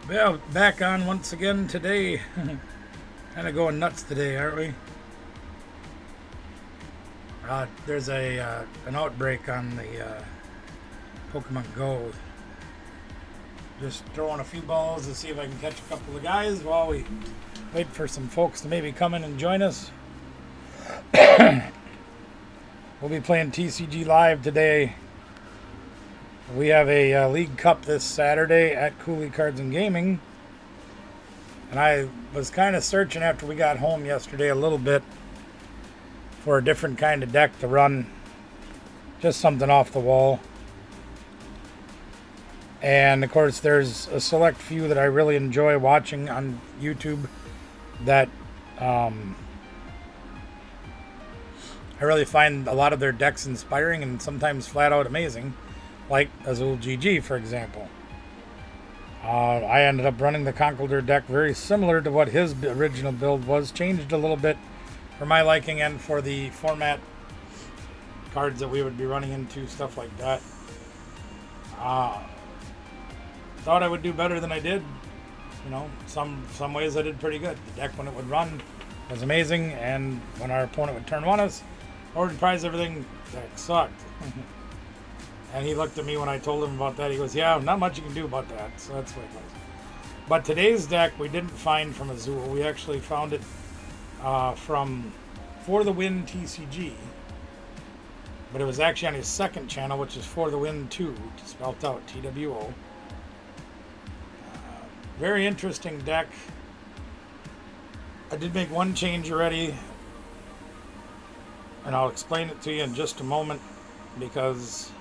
Well, back on once again today. Kind of going nuts today, aren't we? There's an outbreak on the Pokemon Go. Just throwing a few balls to see if I can catch a couple of guys while we wait for some folks to maybe come in and join us. We'll be playing TCG Live today. We have a League Cup this Saturday at Cooley Cards and Gaming. And I was kind of searching after we got home yesterday a little bit for a different kind of deck to run. Just something off the wall. And of course there's a select few that I really enjoy watching on YouTube that I really find a lot of their decks inspiring and sometimes flat out amazing. Like Azul GG, for example. I ended up running the Conkeldurr deck very similar to what his original build was. Changed a little bit for my liking and for the format cards that we would be running into, stuff like that. Thought I would do better than I did. You know, some ways I did pretty good. The deck, when it would run, was amazing, and when our opponent would turn on us or prize everything, that sucked. And he looked at me when I told him about that. He goes, yeah, not much you can do about that. So that's what it was. But today's deck we didn't find from Azul. We actually found it from For The Win TCG. But it was actually on his second channel, which is For The Win 2, spelled out TWO. Very interesting deck. I did make one change already. And I'll explain it to you in just a moment, because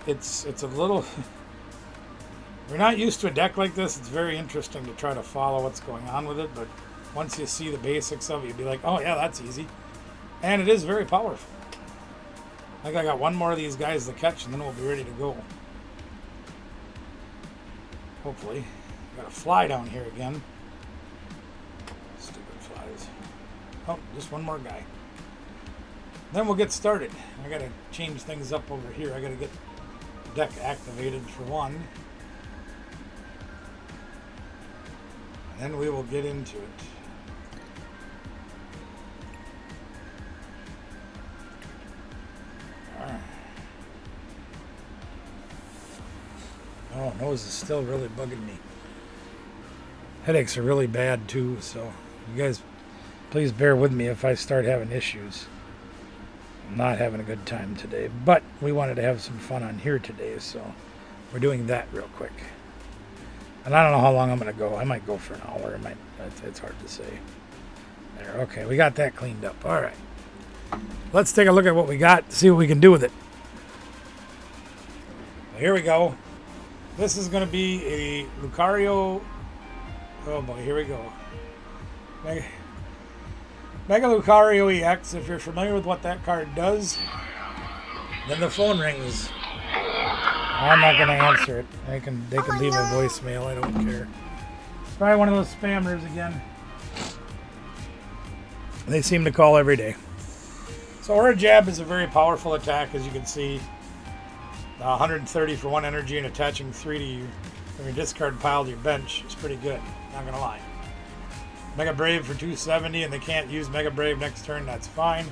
it's a little... We're not used to a deck like this. It's very interesting to try to follow what's going on with it, but once you see the basics of it, you'll be like, oh yeah, that's easy. And it is very powerful. I think I got one more of these guys to catch, and then we'll be ready to go. Hopefully. Got a fly down here again. Stupid flies. Oh, just one more guy. Then we'll get started. I gotta change things up over here. I gotta get the deck activated for one. And then we will get into it. Alright. Oh, nose is still really bugging me. Headaches are really bad too, so you guys please bear with me if I start having issues. I'm not having a good time today, but we wanted to have some fun on here today, so we're doing that real quick. And I don't know how long I'm going to go. I might go for an hour. It's hard to say. There, okay, we got that cleaned up. All right. Let's take a look at what we got, see what we can do with it. Here we go. This is going to be a Lucario. Oh boy, here we go. Mega Lucario EX. If you're familiar with what that card does, then the phone rings. I'm not going to answer it. They can leave a voicemail. I don't care. Probably one of those spammers again. They seem to call every day. So Aura Jab is a very powerful attack, as you can see. 130 for 1 energy and attaching 3 to your discard pile to your bench is pretty good. Not going to lie. Mega Brave for 270, and they can't use Mega Brave next turn. That's fine.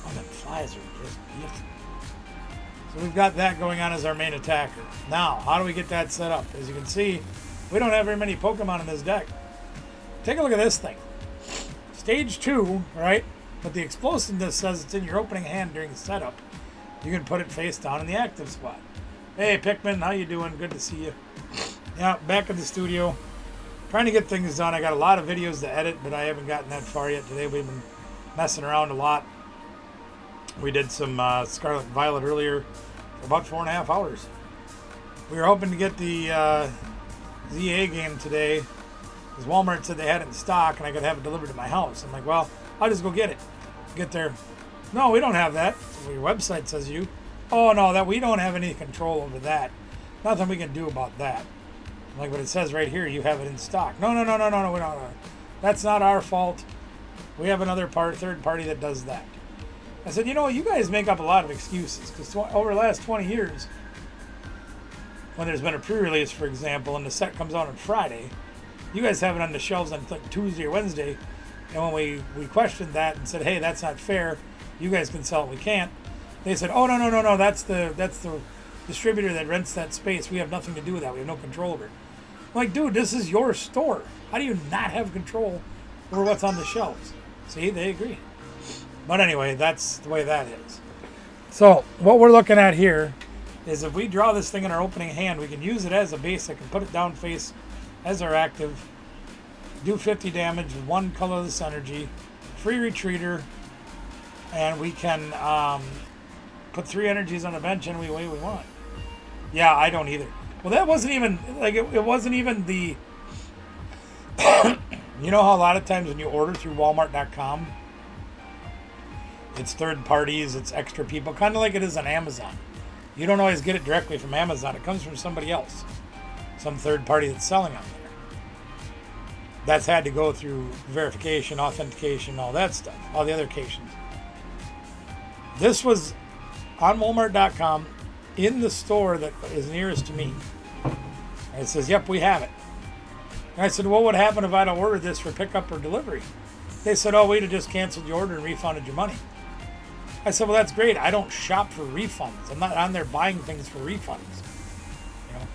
Oh, them flies are just beautiful. So we've got that going on as our main attacker. Now, how do we get that set up? As you can see, we don't have very many Pokemon in this deck. Take a look at this thing. Stage 2, right? But the explosiveness says it's in your opening hand during setup. You can put it face down in the active spot. Hey, Pikmin, how you doing? Good to see you. Yeah, back in the studio. Trying to get things done. I got a lot of videos to edit, but I haven't gotten that far yet. Today we've been messing around a lot. We did some Scarlet and Violet earlier for about 4.5 hours. We were hoping to get the ZA game today, because Walmart said they had it in stock and I could have it delivered to my house. I'm like, well, I'll just go get it. Get there. No, we don't have that. Well, your website says you. Oh, no, that we don't have any control over that. Nothing we can do about that. Like what it says right here, you have it in stock. No, we don't. That's not our fault. We have another third party that does that. I said, you know, you guys make up a lot of excuses, because over the last 20 years, when there's been a pre-release, for example, and the set comes out on Friday, you guys have it on the shelves on like Tuesday or Wednesday, and when we questioned that and said, hey, that's not fair, you guys can sell it, we can't, they said, oh, no, that's the distributor that rents that space, we have nothing to do with that, we have no control over it. I'm like, dude, this is your store, how do you not have control over what's on the shelves? See, they agree. But anyway, that's the way that is. So what we're looking at here is if we draw this thing in our opening hand, we can use it as a basic and put it down face as our active, do 50 damage with one colorless energy, free retreater, and we can put 3 energies on the bench any way we want. Yeah, I don't either. Well, that wasn't even, like, it wasn't even the, you know how a lot of times when you order through Walmart.com, it's third parties, it's extra people, kind of like it is on Amazon. You don't always get it directly from Amazon. It comes from somebody else, some third party that's selling on there. That's had to go through verification, authentication, all that stuff, all the other occasions. This was on Walmart.com in the store that is nearest to me. And it says, yep, we have it. And I said, what would happen if I'd ordered this for pickup or delivery? They said, oh, we'd have just canceled your order and refunded your money. I said, well, that's great. I don't shop for refunds. I'm not on there buying things for refunds. You know,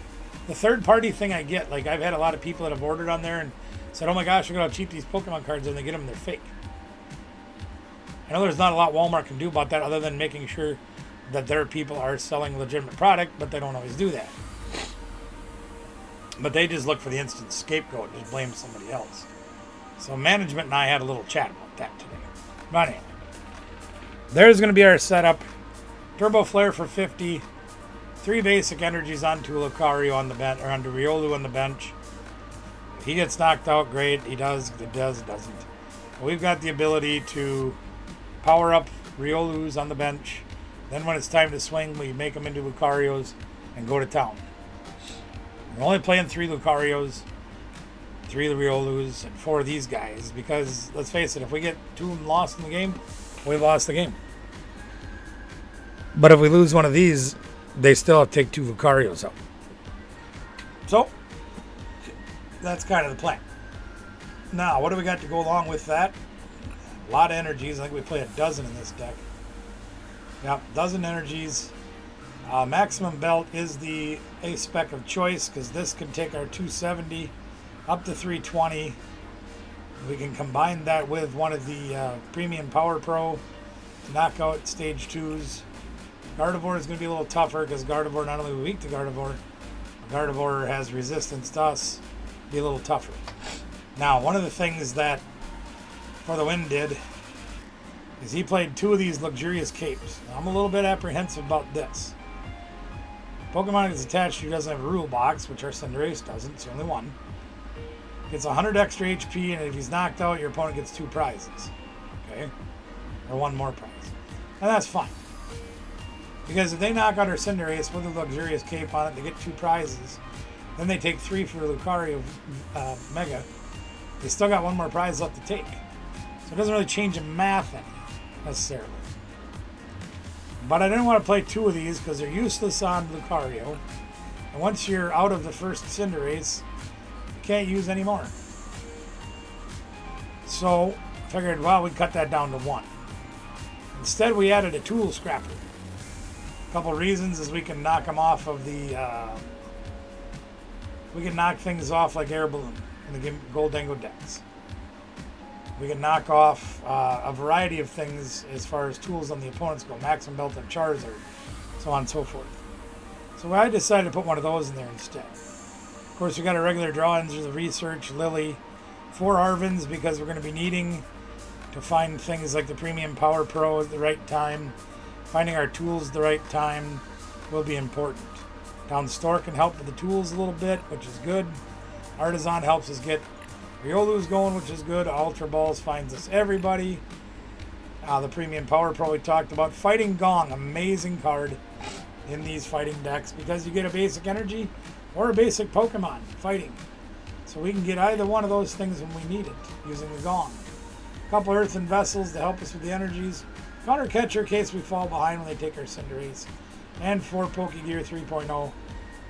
the third party thing I get, like I've had a lot of people that have ordered on there and said, oh my gosh, look at how cheap these Pokemon cards are, and they get them and they're fake. I know there's not a lot Walmart can do about that other than making sure that their people are selling legitimate product, but they don't always do that. But they just look for the instant scapegoat and just blame somebody else. So management and I had a little chat about that today. But anyway, there's going to be our setup. Turbo Flare for 50. 3 basic energies onto Lucario on the bench, or onto Riolu on the bench. If he gets knocked out, great. He does. If it doesn't. But we've got the ability to power up Riolus on the bench. Then when it's time to swing, we make them into Lucarios and go to town. We're only playing 3 Lucarios, 3 Riolus, and 4 of these guys, because let's face it, if we get 2 of them lost in the game, we lost the game. But if we lose one of these, they still have to take 2 Lucarios out. So, that's kind of the plan. Now, what do we got to go along with that? A lot of energies. I think we play a dozen in this deck. Yep, dozen energies. Maximum Belt is the A-spec of choice, because this can take our 270 up to 320. We can combine that with one of the Premium Power Pro to knock out stage 2s. Gardevoir is going to be a little tougher, because Gardevoir not only weak to Gardevoir, Gardevoir has resistance to us. Be a little tougher. Now, one of the things that For The Win did is he played 2 of these luxurious capes. Now, I'm a little bit apprehensive about this. Pokemon is attached to doesn't have a rule box, which our Cinderace doesn't. It's the only one. Gets 100 extra HP, and if he's knocked out, your opponent gets 2 prizes. Okay? Or 1 more prize. And that's fine. Because if they knock out our Cinderace with a luxurious cape on it, they get 2 prizes. Then they take 3 for Lucario Mega. They still got 1 more prize left to take. So it doesn't really change the math any, necessarily. But I didn't want to play 2 of these because they're useless on Lucario. And once you're out of the first Cinderace, you can't use any more. So I figured, well, we'd cut that down to 1. Instead, we added a Tool Scrapper. A couple reasons is we can knock them off of the... we can knock things off like Air Balloon in the Goldango decks. We can knock off a variety of things as far as tools on the opponents go. Maximum Belt and Charizard, so on and so forth. So I decided to put one of those in there instead. Of course, we got our regular draw-ins, there's the Research, Lily, 4 Arvins, because we're going to be needing to find things like the Premium Power Pro at the right time. Finding our tools at the right time will be important. Town Store can help with the tools a little bit, which is good. Artisan helps us get Riolu's going, which is good. Ultra Balls finds us everybody. The Premium Power Pro we talked about. Fighting Gong, amazing card in these fighting decks, because you get a basic energy or a basic Pokemon fighting. So we can get either one of those things when we need it using the Gong. A couple Earthen Vessels to help us with the energies. Counter Catcher in case we fall behind when they take our Cinderace. And 4 Pokegear 3.0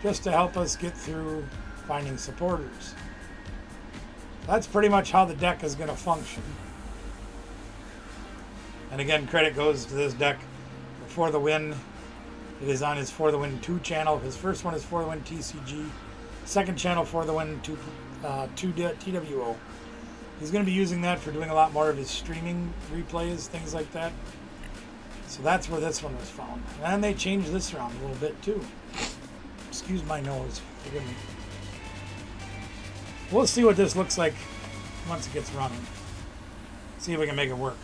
just to help us get through finding supporters. That's pretty much how the deck is going to function. And again, credit goes to this deck For The Win. It is on his For The Win 2 channel. His first one is For The Win TCG. Second channel, For The Win 2 TWO. He's going to be using that for doing a lot more of his streaming replays, things like that. So that's where this one was found. And they changed this around a little bit too. Excuse my nose. Forgive me. We'll see what this looks like once it gets running. See if we can make it work.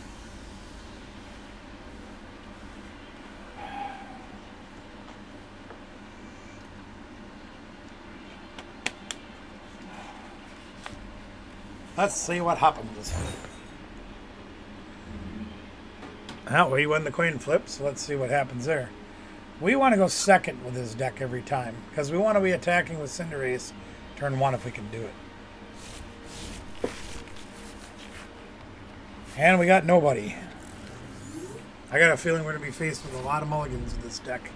Let's see what happens. Now we won the coin flip, so let's see what happens there. We want to go second with this deck every time, because we want to be attacking with Cinderace turn 1 if we can do it. And we got nobody. I got a feeling we're going to be faced with a lot of mulligans with this deck.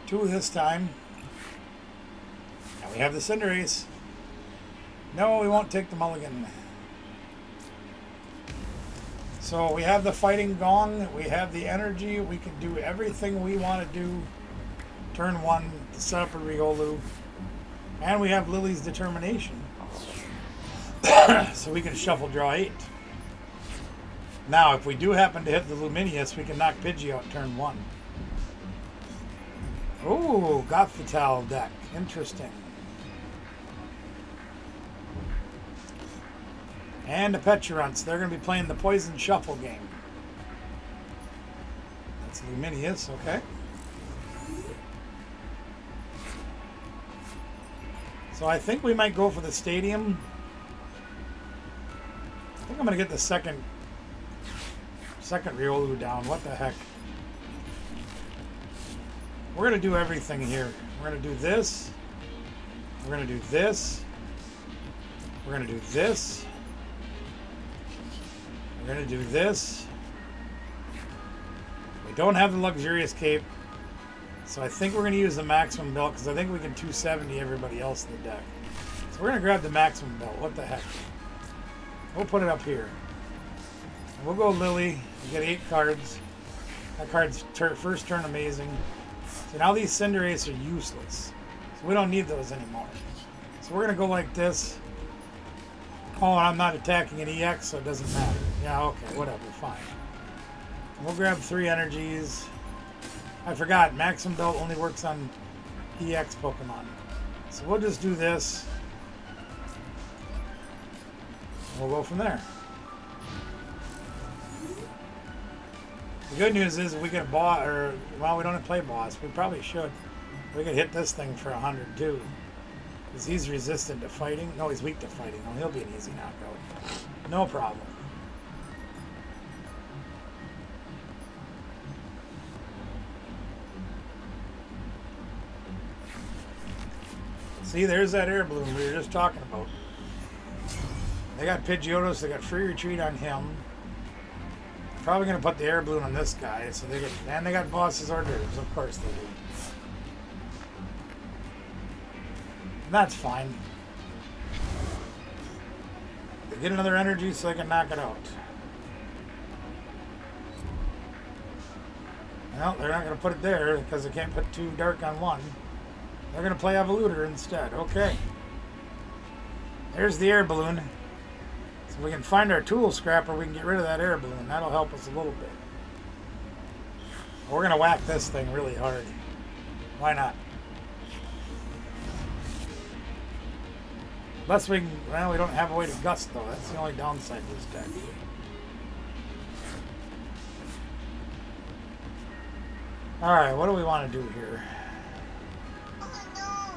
2 this time. Now we have the Cinderace. No, we won't take the mulligan. So we have the Fighting Gong, we have the energy, we can do everything we want to do turn 1 to set up a Riolu. And we have Lily's Determination. So we can shuffle draw 8. Now if we do happen to hit the Lumineous, we can knock Pidgey out turn 1. Ooh, got Fatal deck. Interesting. And the Petulance. They're going to be playing the Poison Shuffle game. That's Lumineous, okay. So I think we might go for the Stadium. I think I'm going to get the second Riolu down. What the heck? We're going to do everything here. We're going to do this. We're going to do this. We're going to do this. We're going to do this. We don't have the Luxurious Cape, so I think we're going to use the Maximum Belt, because I think we can 270 everybody else in the deck. So we're going to grab the Maximum Belt. What the heck? We'll put it up here. And we'll go Lily. We get 8 cards. That card's first turn amazing. So now these Cinderace are useless. So we don't need those anymore. So we're going to go like this. Oh, and I'm not attacking an EX, so it doesn't matter. Yeah, okay, whatever, fine. And we'll grab 3 energies. I forgot, Maximum Belt only works on EX Pokemon. So we'll just do this. And we'll go from there. The good news is if we get a boss, or, well, we don't play boss. We probably should. We could hit this thing for 100 too. Because he's resistant to fighting. No, he's weak to fighting. Oh, he'll be an easy knockout. No problem. See, there's that air balloon we were just talking about. They got Pidgeotto, so they got free retreat on him. Probably going to put the air balloon on this guy. So they get, and they got boss's hors d'oeuvres. Of course they do. That's fine. They get another energy so they can knock it out. Well, they're not going to put it there because they can't put 2 dark on 1. They're going to play Evoluter instead. Okay. There's the air balloon. So we can find our tool scrapper, we can get rid of that air balloon. That'll help us a little bit. We're going to whack this thing really hard. Why not? Unless we can, well, we don't have a way to gust though. That's the only downside to this deck. Alright, what do we want to do here?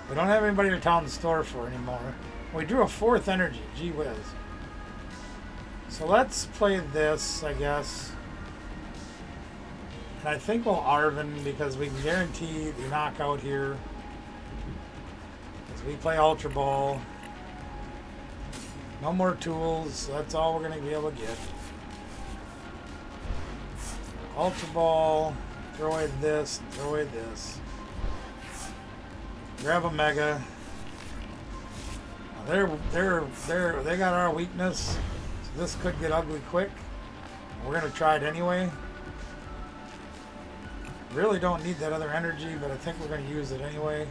We don't have anybody to town store for anymore. We drew a 4th energy. Gee whiz. So let's play this, I guess. And I think we'll Arven because we can guarantee the knockout here. As we play Ultra Ball. No more tools. That's all we're going to be able to get. Ultra Ball. throw away this, and throw away this. Grab a mega. Now they got our weakness, so this could get ugly quick. We're gonna try it anyway. Really don't need that other energy, but I think we're gonna use it anyway.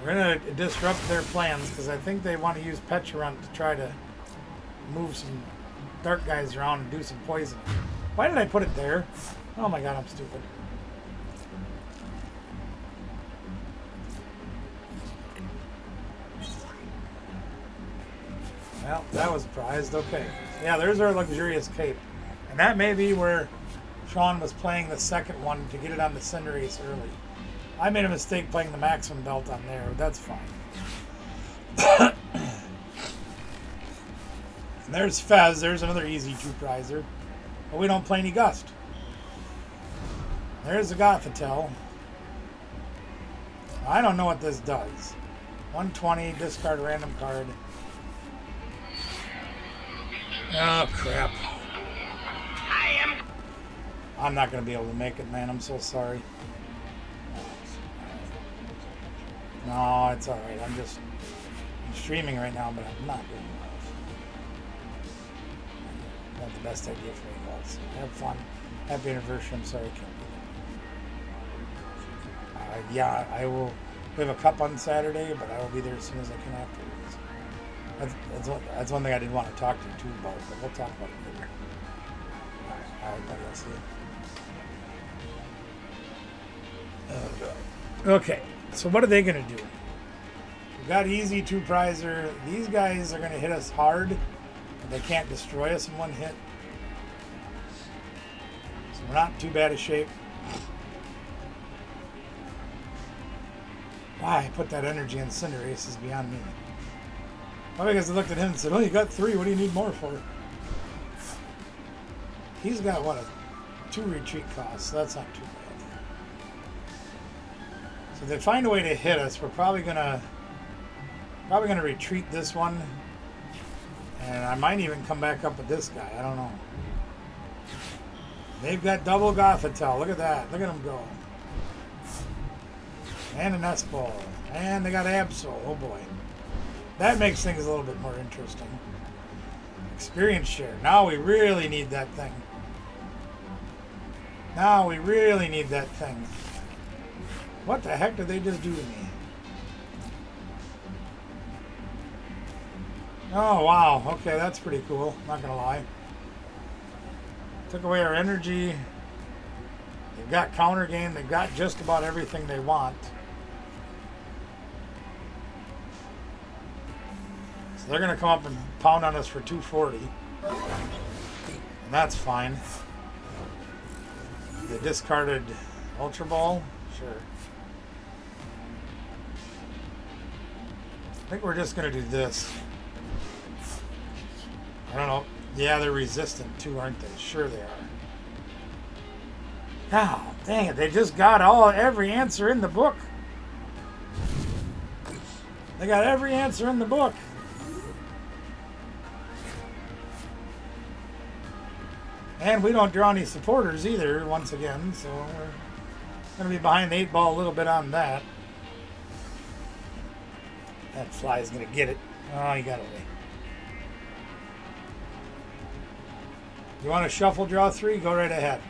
We're gonna disrupt their plans because I think they want to use Petrarant to try to move some dark guys around and do some poison. Why did I put it there? Oh my god, I'm stupid. Well, that was prized. Okay. Yeah, there's our luxurious cape. And that may be where Sean was playing the second one to get it on the Cinderace early. I made a mistake playing the maximum belt on there, but that's fine. And there's Fez. There's another easy two-prizer. But we don't play any Gust. There's the Gothitelle. I don't know what this does. 120, discard a random card. Oh, crap. I'm not going to be able to make it, man. I'm so sorry. No, it's alright. I'm streaming right now, but I'm not doing well. Not the best idea for me, guys. Have fun. Happy anniversary. I'm sorry I can't be there. Yeah, I will. We have a cup on Saturday, but I will be there as soon as I can afterwards. That's one thing I didn't want to talk to you too about, but we'll talk about it later. Alright, buddy, I'll see you. Okay, so what are they going to do? We've got easy two-prizer. These guys are going to hit us hard, but they can't destroy us in one hit. So we're not in too bad a shape. Why I put that energy in Cinderace is beyond me. Probably because I looked at him and said, oh, you got 3. What do you need more for? He's got, what, 2 retreat costs. So that's not too bad. So if they find a way to hit us, we're probably gonna retreat this one. And I might even come back up with this guy. I don't know. They've got double Gothitelle. Look at that. Look at them go. And a Nest Ball. And they got Absol. Oh boy. That makes things a little bit more interesting. Experience share. Now we really need that thing. Now we really need that thing. What the heck did they just do to me? Oh, wow. Okay, that's pretty cool. Not gonna lie. Took away our energy. They've got counter game. They've got just about everything they want. So they're gonna come up and pound on us for 240. And that's fine. They discarded Ultra Ball? Sure. I think we're just going to do this. I don't know. Yeah, they're resistant too, aren't they? Sure they are. Oh, dang it. They just got every answer in the book. They got every answer in the book. And we don't draw any supporters either, once again, so we're going to be behind the 8 ball a little bit on that. That fly's going to get it. Oh, he got away. You want to shuffle draw 3? Go right ahead.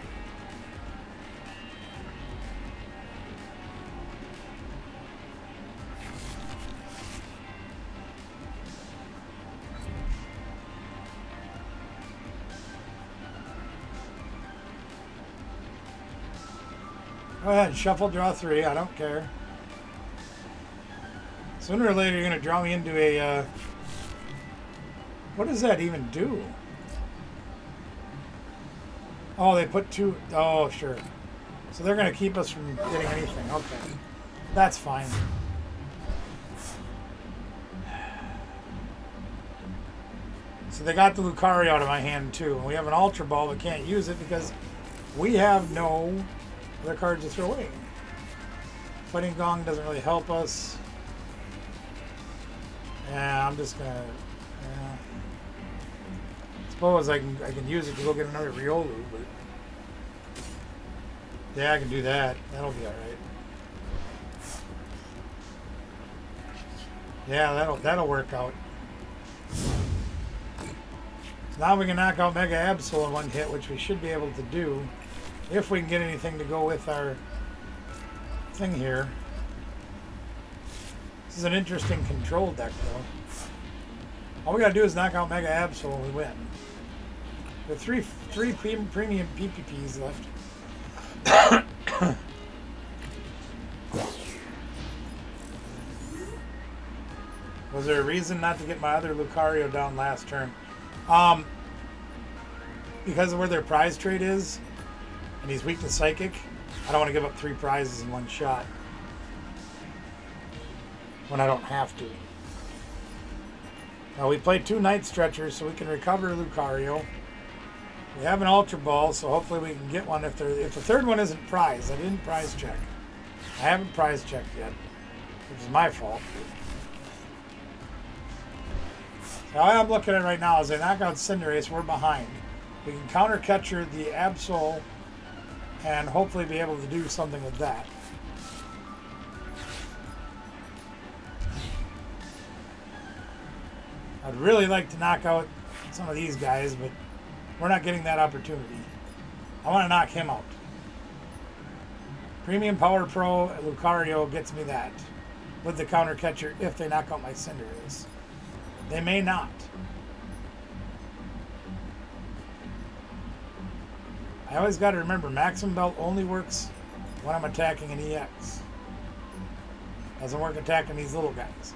Go ahead, shuffle, draw 3. I don't care. Sooner or later, you're going to draw me into a... what does that even do? Oh, they put 2... oh, sure. So they're going to keep us from getting anything. Okay. That's fine. So they got the Lucario out of my hand, too. And we have an Ultra Ball, but can't use it because we have no... other cards to throw away. Fighting Gong doesn't really help us. Yeah, I'm just gonna... yeah. suppose I can use it to go get another Riolu, but yeah, I can do that. That'll be all right. Yeah, that'll work out. So now we can knock out Mega Absol in one hit, which we should be able to do if we can get anything to go with our thing here. This is an interesting control deck, though. All we gotta do is knock out Mega Absol and we win. With three premium PPPs left. Was there a reason not to get my other Lucario down last turn? Because of where their prize trade is, and he's weak to Psychic, I don't want to give up 3 prizes in one shot when I don't have to. Now we played 2 Night Stretchers, so we can recover Lucario. We have an Ultra Ball, so hopefully we can get one if the third one isn't prized. I didn't prize check. I haven't prize checked yet, which is my fault. So all I'm looking at right now is they knock out Cinderace, we're behind. We can counter catcher the Absol and hopefully be able to do something with that. I'd really like to knock out some of these guys, but we're not getting that opportunity. I want to knock him out. Premium Power Pro Lucario gets me that with the counter catcher if they knock out my Cinderace. They may not. I always got to remember, Maximum Belt only works when I'm attacking an EX. Doesn't work attacking these little guys.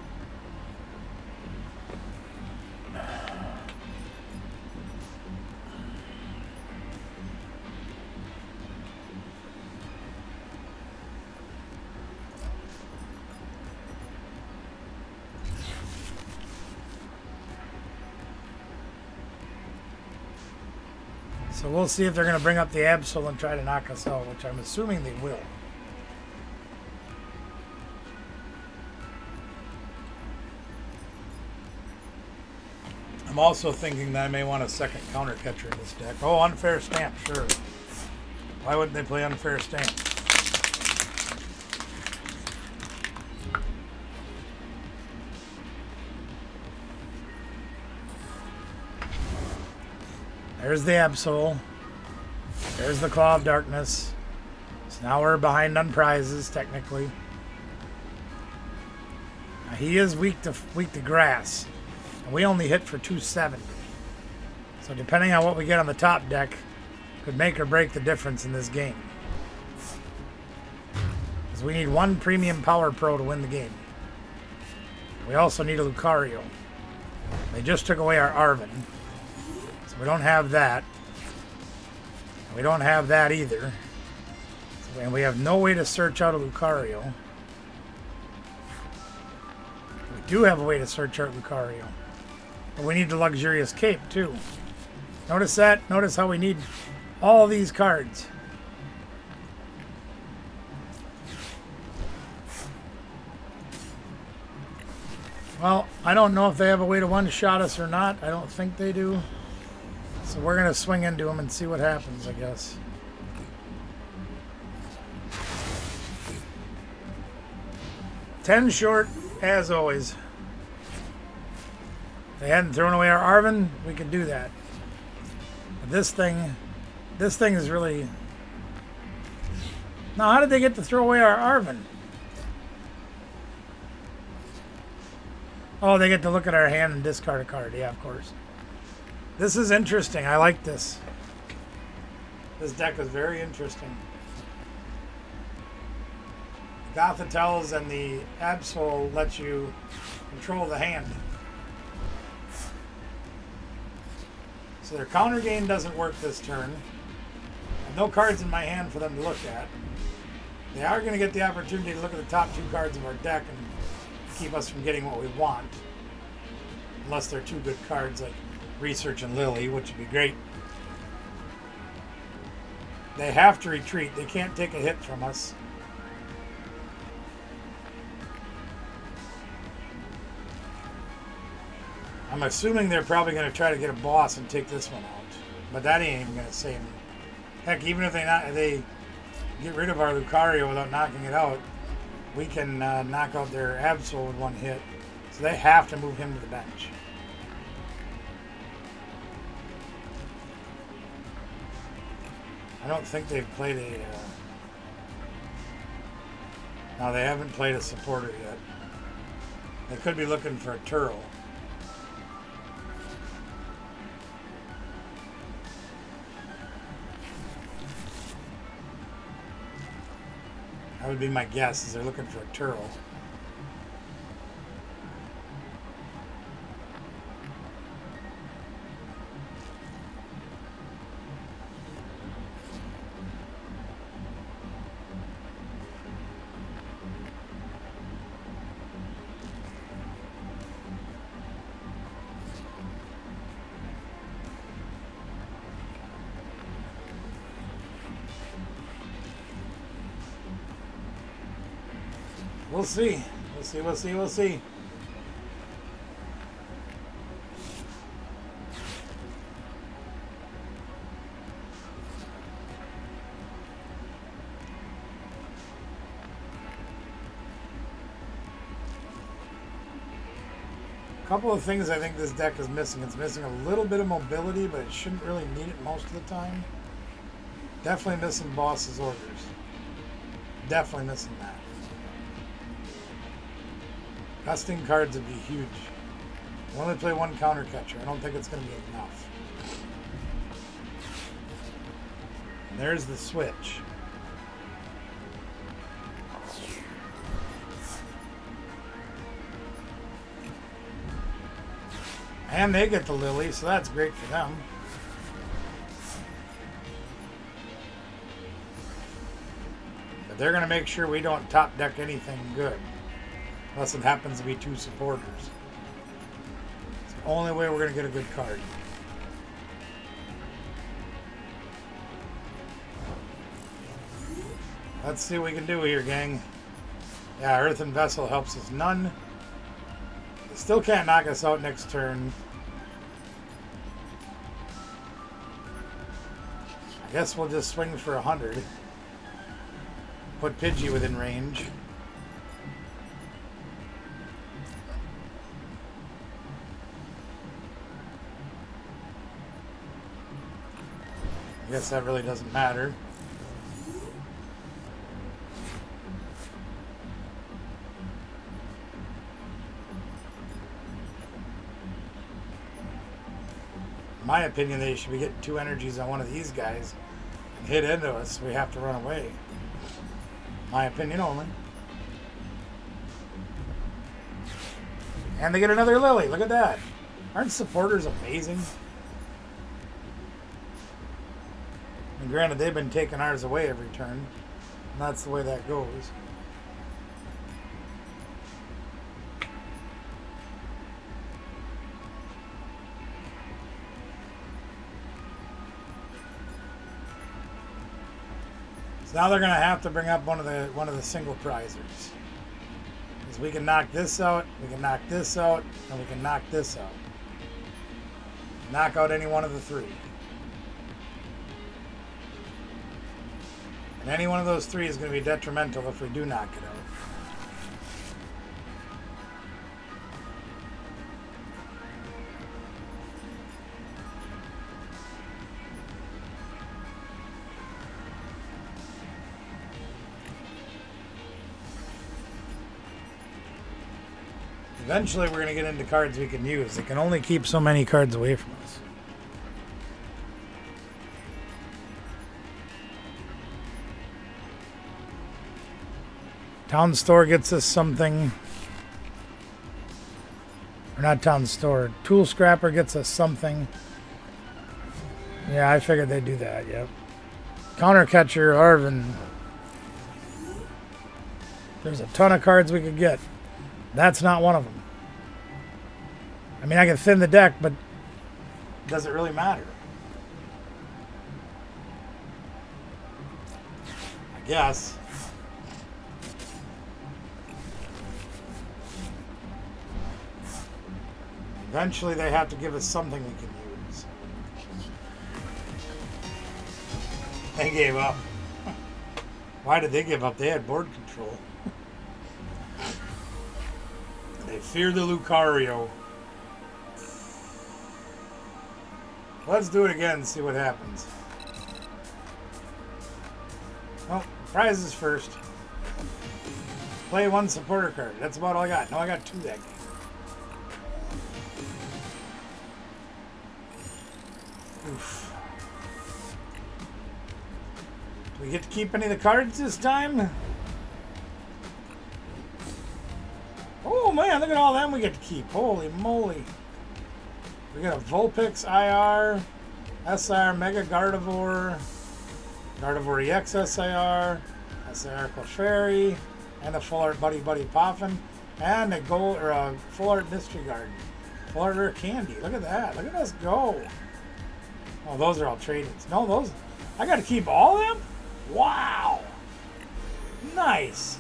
So we'll see if they're going to bring up the Absol and try to knock us out, which I'm assuming they will. I'm also thinking that I may want a second counter catcher in this deck. Oh, Unfair Stamp, sure. Why wouldn't they play Unfair Stamp? There's the Absol. There's the Claw of Darkness. So now we're behind on prizes, technically. Now he is weak to grass. And we only hit for 270. So depending on what we get on the top deck, could make or break the difference in this game. Because we need 1 Premium Power Pro to win the game. We also need a Lucario. They just took away our Arven. We don't have that. We don't have that either. And we have no way to search out a Lucario. We do have a way to search out Lucario. But we need the Luxurious Cape too. Notice that? Notice how we need all these cards. Well, I don't know if they have a way to one-shot us or not. I don't think they do. So we're going to swing into them and see what happens, I guess. Ten short, as always. If they hadn't thrown away our Arven, we could do that. But this thing is really... Now, how did they get to throw away our Arven? Oh, they get to look at our hand and discard a card. Yeah, of course. This is interesting. I like this. This deck is very interesting. Gothitels and the Absol let you control the hand. So their counter game doesn't work this turn. I have no cards in my hand for them to look at. They are going to get the opportunity to look at the top 2 cards of our deck and keep us from getting what we want. Unless they're 2 good cards like Research and Lily, which would be great. They have to retreat. They can't take a hit from us. I'm I'm assuming they're probably going to try to get a boss and take this one out. But that ain't even going to save them. Heck, even if they get rid of our Lucario without knocking it out, we can knock out their Absol with one hit. So they have to move him to the bench. I don't think they've played a... No, they haven't played a supporter yet. They could be looking for a Turtle. That would be my guess, is they're looking for a Turtle. We'll see. We'll see. A couple of things I think this deck is missing. It's missing a little bit of mobility, but it shouldn't really need it most of the time. Definitely missing boss's orders. Definitely missing that. Gusting cards would be huge. We only play one counter catcher. I don't think it's going to be enough. And there's the switch. And they get the Lily, so that's great for them. But they're going to make sure we don't top deck anything good. Unless it happens to be two supporters. It's the only way we're going to get a good card. Let's see what we can do here, gang. Yeah, Earthen Vessel helps us none. They still can't knock us out next turn. I guess we'll just swing for 100. Put Pidgey within range. I guess that really doesn't matter. In my opinion, they should be getting 2 energies on one of these guys and hit into us. We have to run away. My opinion only. And they get another Lily. Look at that. Aren't supporters amazing? And granted, they've been taking ours away every turn. And that's the way that goes. So now they're going to have to bring up one of the single prizers. Because we can knock this out, we can knock this out, and we can knock this out. Knock out any one of the 3. And any one of those 3 is going to be detrimental if we do knock it out. Eventually we're going to get into cards we can use. They can only keep so many cards away from us. Town Store gets us something. Or not Town Store. Tool Scrapper gets us something. Yeah, I figured they'd do that, yep. Counter Catcher, Arvin. There's a ton of cards we could get. That's not one of them. I mean, I can thin the deck, but does it really matter? I guess. Eventually they have to give us something we can use. They gave up. Why did they give up? They had board control. They fear the Lucario. Let's do it again and see what happens. Well, prizes first. Play one supporter card. That's about all I got. No, I got 2 that game. Oof. Do we get to keep any of the cards this time? Oh man, look at all them we get to keep. Holy moly. We got a Vulpix IR, SIR Mega Gardevoir, Gardevoir EX SIR, SIR Clefairy, and a Full Art Buddy Buddy Poffin, and a gold or a Full Art Mystery Garden. Full Art Rare Candy. Look at that. Look at us go. Oh, those are all trade-ins. No, those. I got to keep all of them? Wow. Nice.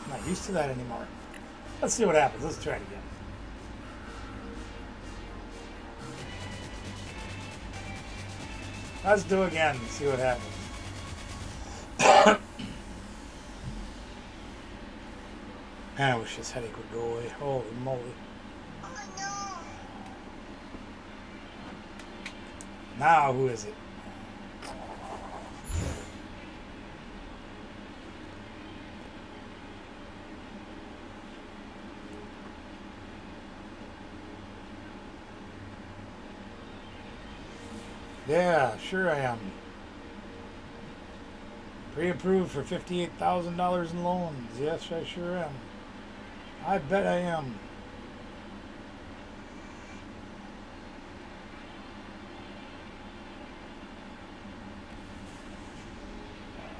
I'm not used to that anymore. Let's see what happens. Let's try it again. Let's do it again and see what happens. Man, I wish this headache would go away. Holy moly. Oh, no. Now, who is it? Yeah, sure I am. Pre-approved for $58,000 in loans. Yes, I sure am. I bet I am.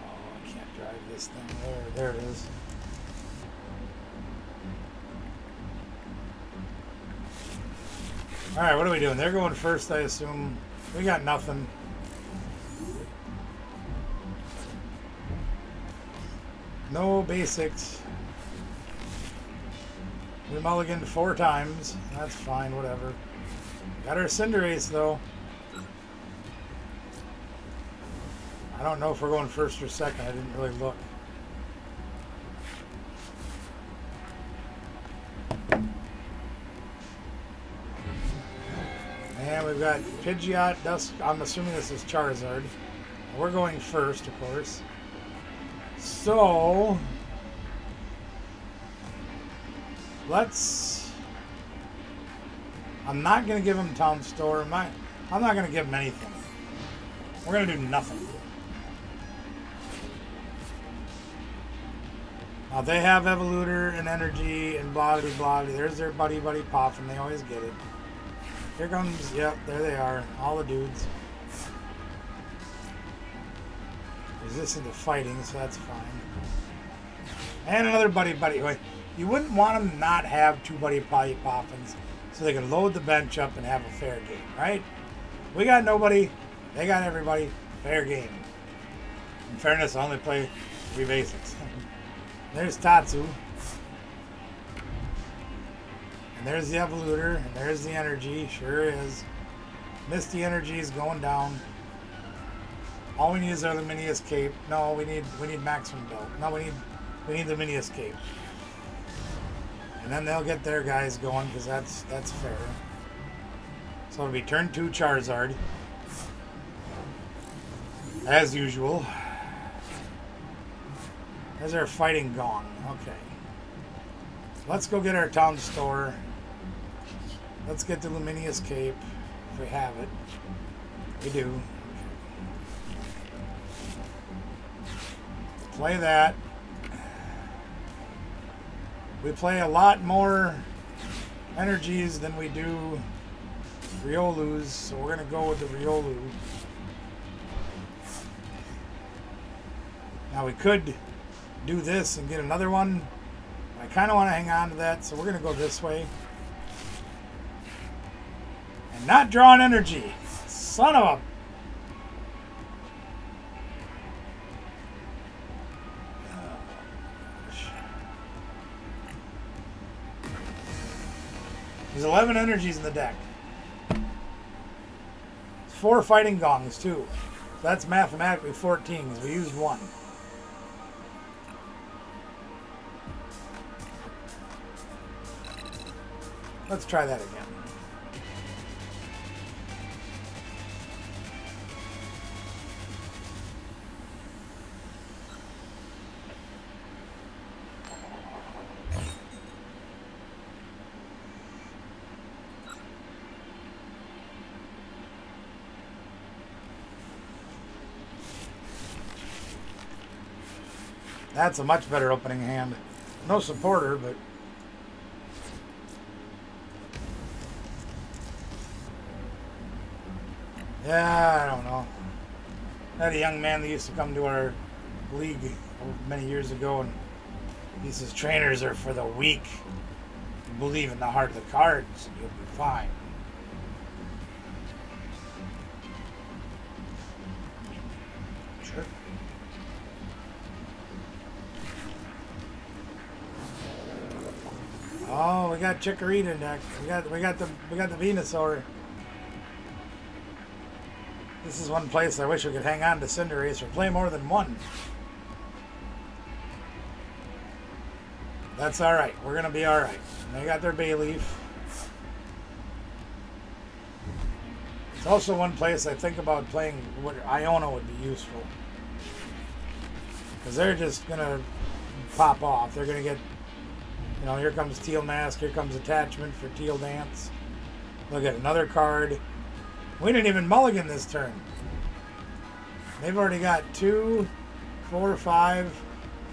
Oh, I can't drive this thing. There it is. All right, what are we doing? They're going first, I assume. We got nothing. No basics. We mulliganed 4 times. That's fine, whatever. Got our Cinderace, though. I don't know if we're going first or second. I didn't really look. And we've got Pidgeot, Dusk. I'm assuming this is Charizard. We're going first, of course. So let's. I'm not going to give him Town Store. I'm not going to give him anything. We're going to do nothing. Now they have Evoluter and Energy and blah blah blah. There's their buddy Poffin. They always get it. Here comes, yep, there they are. All the dudes. Resistant to fighting, so that's fine. And another buddy. Wait, you wouldn't want them to not have 2 buddy Poffins so they can load the bench up and have a fair game, right? We got nobody. They got everybody. Fair game. In fairness, I only play 3 basics. There's Tatsu. And there's the Evoluter, and there's the Energy, sure is. Misty Energy is going down. All we need is our Mini Escape. No, we need Maximum Belt. No, we need the Mini Escape. And then they'll get their guys going because that's fair. So it'll be turn 2 Charizard. As usual. There's our fighting gong. Okay. Let's go get our Town Store. Let's get the Luminous Cape, if we have it. We do. Play that. We play a lot more energies than we do Riolus, so we're going to go with the Riolu. Now we could do this and get another one. I kind of want to hang on to that, so we're going to go this way. And not draw an energy. Son of a... There's 11 energies in the deck. 4 fighting gongs, too. So that's mathematically 14, because we used 1. Let's try that again. That's a much better opening hand. No supporter, but... yeah, I don't know. I had a young man that used to come to our league many years ago, and he says, trainers are for the weak. You believe in the heart of the cards, and you'll be fine. Sure. Oh, we got Chikorita next. We got the Venusaur. This is one place I wish we could hang on to Cinderace or play more than one. That's alright. We're going to be alright. They got their Bayleaf. It's also one place I think about playing what Iona would be useful. Because they're just going to pop off. They're going to get, you know, here comes Teal Mask, here comes Attachment for Teal Dance. Look at another card. We didn't even mulligan this turn. They've already got 2, 4, 5,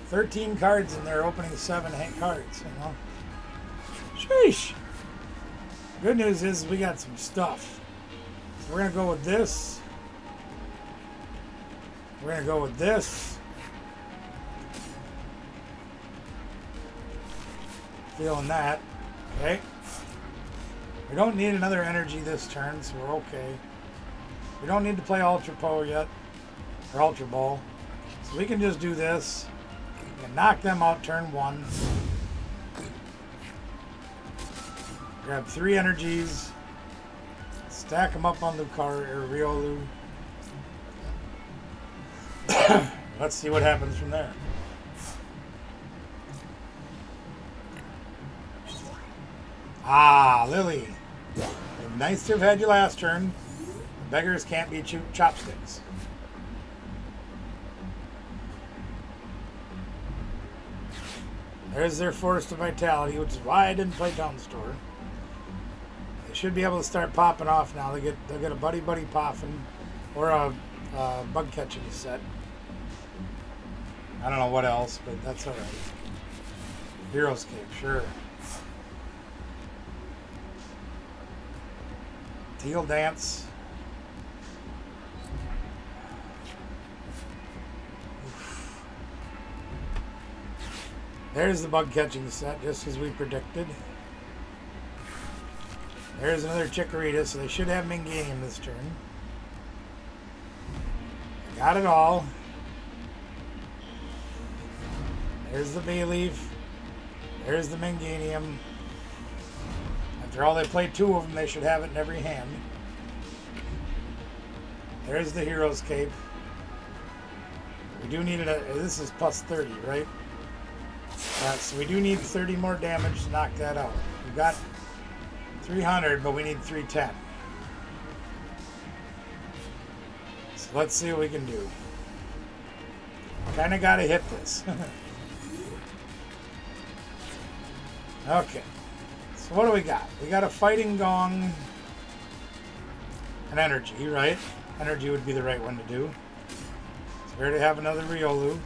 13 cards in their opening 7 cards, you know. Sheesh. Good news is we got some stuff. So we're going to go with this. We're going to go with this. Feeling that. Okay. We don't need another energy this turn, so we're okay. We don't need to play Ultra Poe yet. Or Ultra Ball. So we can just do this. We can knock them out turn 1. Grab 3 energies. Stack them up on Lucario or Riolu. Let's see what happens from there. Ah, Lily. Nice to have had you last turn. Beggars can't be chopsticks. There's their Forest of Vitality, which is why I didn't play Town Store. They should be able to start popping off now. They'll get a Buddy Poffin or a Bug Catching set. I don't know what else, but that's alright. Hero's Cape, sure. Teal Dance. Oof. There's the Bug Catching set, just as we predicted. There's another Chikorita, so they should have Minganium this turn. Got it all. There's the Bayleaf. There's the Minganium. After all, they played 2 of them, they should have it in every hand. There's the Hero's Cape. We do need it. This is plus 30, right? So we do need 30 more damage to knock that out. We've got 300, but we need 310. So let's see what we can do. Kind of got to hit this. Okay. So what do we got? We got a Fighting Gong. An Energy, right? Energy would be the right one to do. So we already have another Riolu.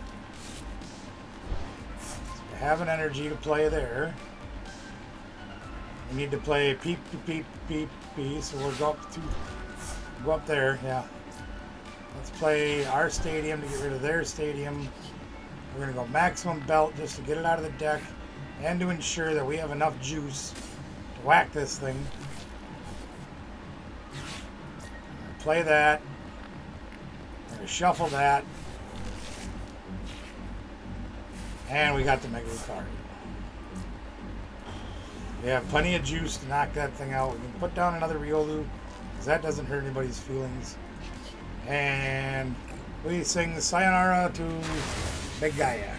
So we have an Energy to play there. We need to play Peep, Peep, Peep, Peep. So we'll go up there, yeah. Let's play our stadium to get rid of their stadium. We're going to go maximum belt just to get it out of the deck and to ensure that we have enough juice to whack this thing. Play that. We're going to shuffle that. And we got the Mega card. We have plenty of juice to knock that thing out. We can put down another Riolu, because that doesn't hurt anybody's feelings. And we sing Sayonara to Big Gaia.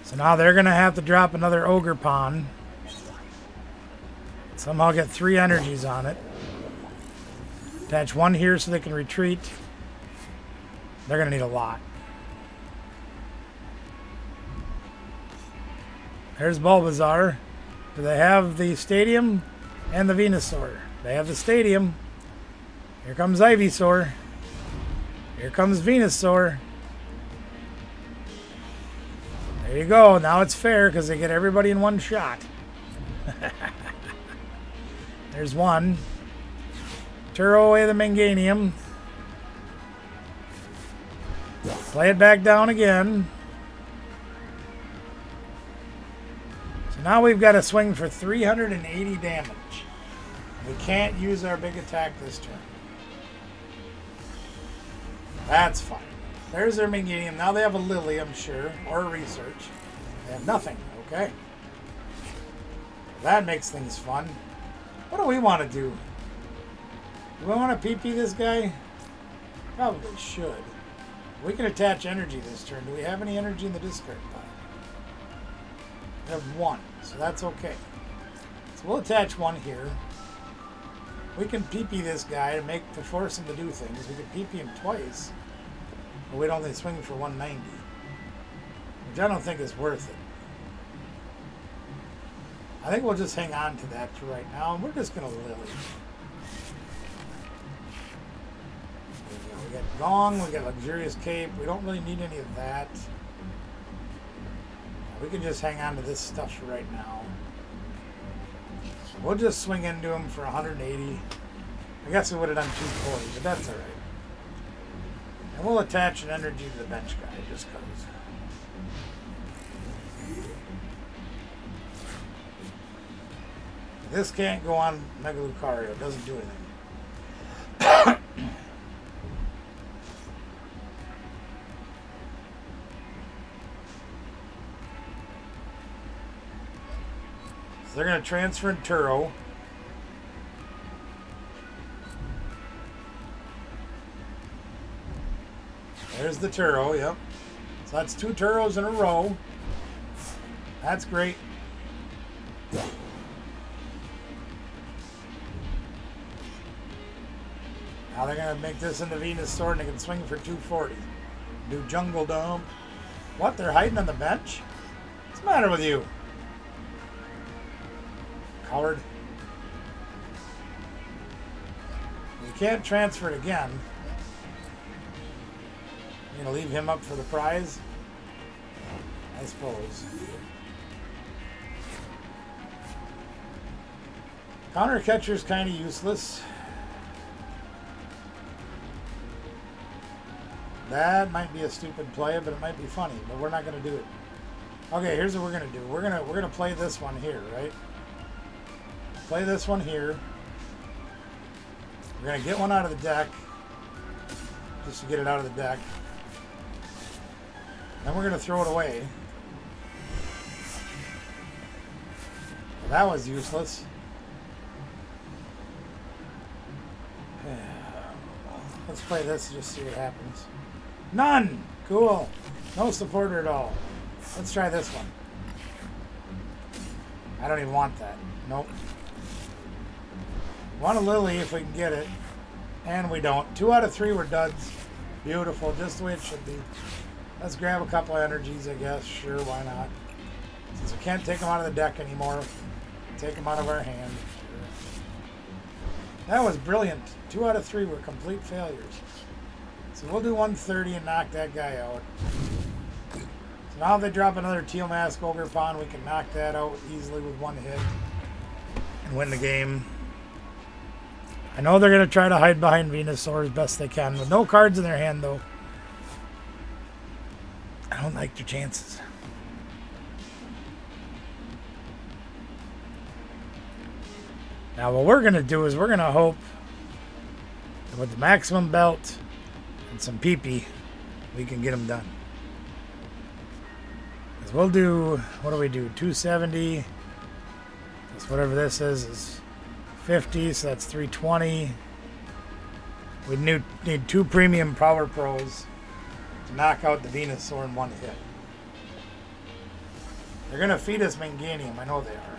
So now they're going to have to drop another Ogre Pawn. Somehow get 3 energies on it. Attach 1 here so they can retreat. They're going to need a lot. There's Bulbasaur. Do they have the Stadium and the Venusaur? They have the Stadium. Here comes Ivysaur. Here comes Venusaur. There you go. Now it's fair because they get everybody in one shot. There's one. Throw away the Meganium. Play it back down again. So now we've got to swing for 380 damage. We can't use our big attack this turn. That's fine. There's their Meganium. Now they have a Lily, I'm sure, or a Research. They have nothing, okay? That makes things fun. What do we want to do? Do we want to PP this guy? Probably should. We can attach energy this turn. Do we have any energy in the discard pile? We have 1, so that's okay. So we'll attach 1 here. We can PP this guy to force him to do things. We could PP him twice, but we'd only swing for 190, which I don't think is worth it. I think we'll just hang on to that for right now, and we're just going to Lily. We got Gong, we got Luxurious Cape. We don't really need any of that. We can just hang on to this stuff for right now. We'll just swing into him for 180. I guess we would have done 240, but that's alright. And we'll attach an energy to the bench guy, just because. This can't go on Mega Lucario. It doesn't do anything. So they're going to transfer in Turo. There's the Turo, yep. So that's 2 Turos in a row. That's great. Now they're going to make this into Venusaur and they can swing for 240. Do Jungle Dome. What? They're hiding on the bench? What's the matter with you? Coward. You can't transfer it again. You're going to leave him up for the prize? I suppose. Counter catcher's kind of useless. That might be a stupid play, but it might be funny. But we're not going to do it. Okay, here's what we're going to do. We're gonna play this one here, right? Play this one here. We're going to get one out of the deck, just to get it out of the deck. Then we're going to throw it away. Well, that was useless. Let's play this and just see what happens. None! Cool. No supporter at all. Let's try this one. I don't even want that. Nope. Want a Lily if we can get it. And we don't. 2 out of 3 were duds. Beautiful. Just the way it should be. Let's grab a couple of energies, I guess. Sure, why not? Since we can't take them out of the deck anymore, take them out of our hand. That was brilliant. 2 out of 3 were complete failures. So we'll do 130 and knock that guy out. So now if they drop another Teal Mask Ogre Pawn, we can knock that out easily with 1 hit and win the game. I know they're going to try to hide behind Venusaur as best they can. With no cards in their hand, though, I don't like their chances. Now what we're going to do is we're going to hope that with the maximum belt and some PP, we can get them done. We'll do, what do we do? 270. That's whatever this is 50, so that's 320. We need 2 premium Power Pros to knock out the Venusaur in one hit. They're going to feed us Manganium, I know they are.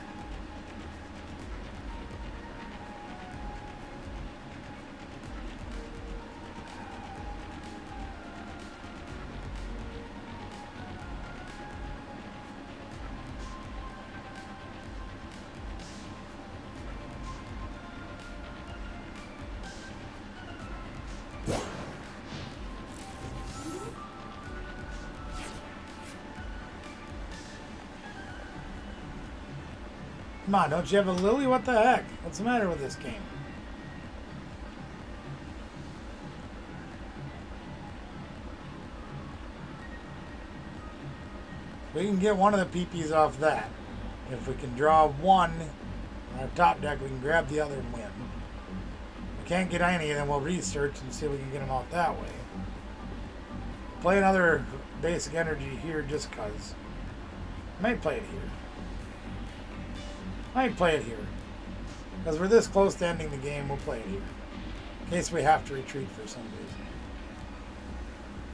Come on, don't you have a Lily? What the heck? What's the matter with this game? We can get one of the PPs off that. If we can draw one on our top deck, we can grab the other and win. If we can't get any, then we'll research and see if we can get them out that way. Play another basic energy here just because. I might play it here. Might play it here. Because we're this close to ending the game, we'll play it here. In case we have to retreat for some reason.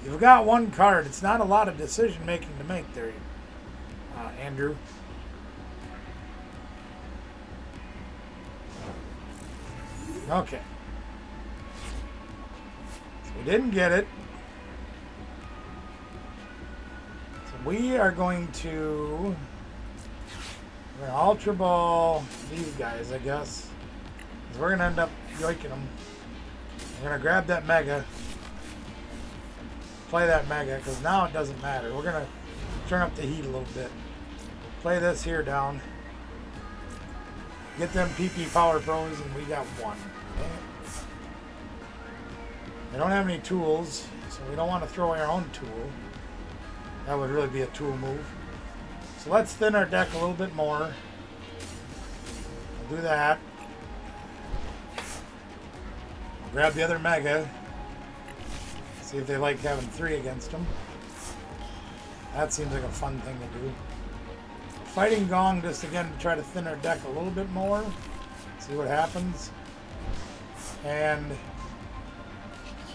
You've got one card. It's not a lot of decision making to make there, Andrew. Okay. So we didn't get it. So we are going to... We're going to Ultra Ball these guys, I guess. Because we're going to end up yoiking them. We're going to grab that Mega. Play that Mega, because now it doesn't matter. We're going to turn up the heat a little bit. Play this here down. Get them PP Power Pros, and we got one. We don't have any tools, so we don't want to throw our own tool. That would really be a tool move. So let's thin our deck a little bit more. I'll do that. I'll grab the other Mega. See if they like having 3 against them. That seems like a fun thing to do. Fighting Gong just again to try to thin our deck a little bit more. See what happens. And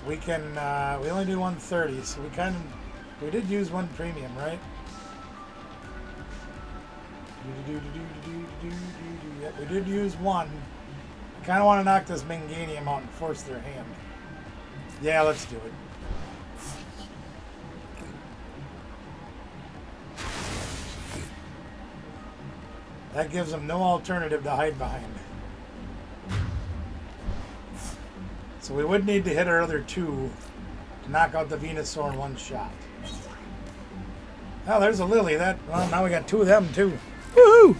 we can, we only do 130, so we did use 1 premium, right? Yep, we did use 1. I kind of want to knock this Manganium out and force their hand. Yeah, let's do it. That gives them no alternative to hide behind. So we would need to hit our other 2 to knock out the Venusaur in one shot. Oh, there's a Lily. Well, now we got 2 of them too. Woohoo!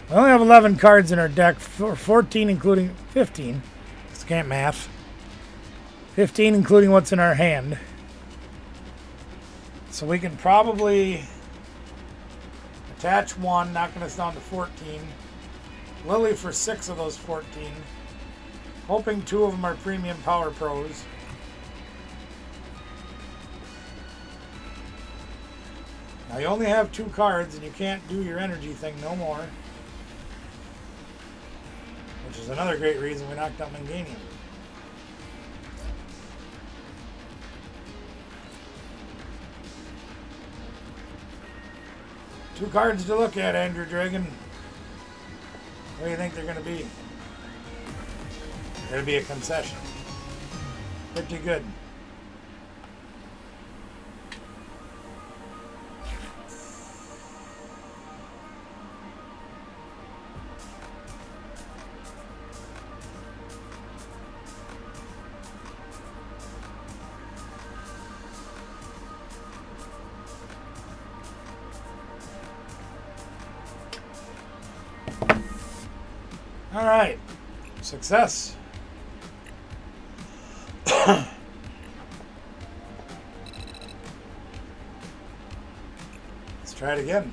We only have 11 cards in our deck, 14 including 15. Just can't math. 15 including what's in our hand. So we can probably attach 1, knocking us down to 14. Lily for 6 of those 14. Hoping 2 of them are premium Power Pros. Now you only have 2 cards and you can't do your energy thing no more. Which is another great reason we knocked out Manganium. Two cards to look at, Andrew Dragon. What do you think they're going to be? They're going to be a concession. Pretty good. All right, success. Let's try it again.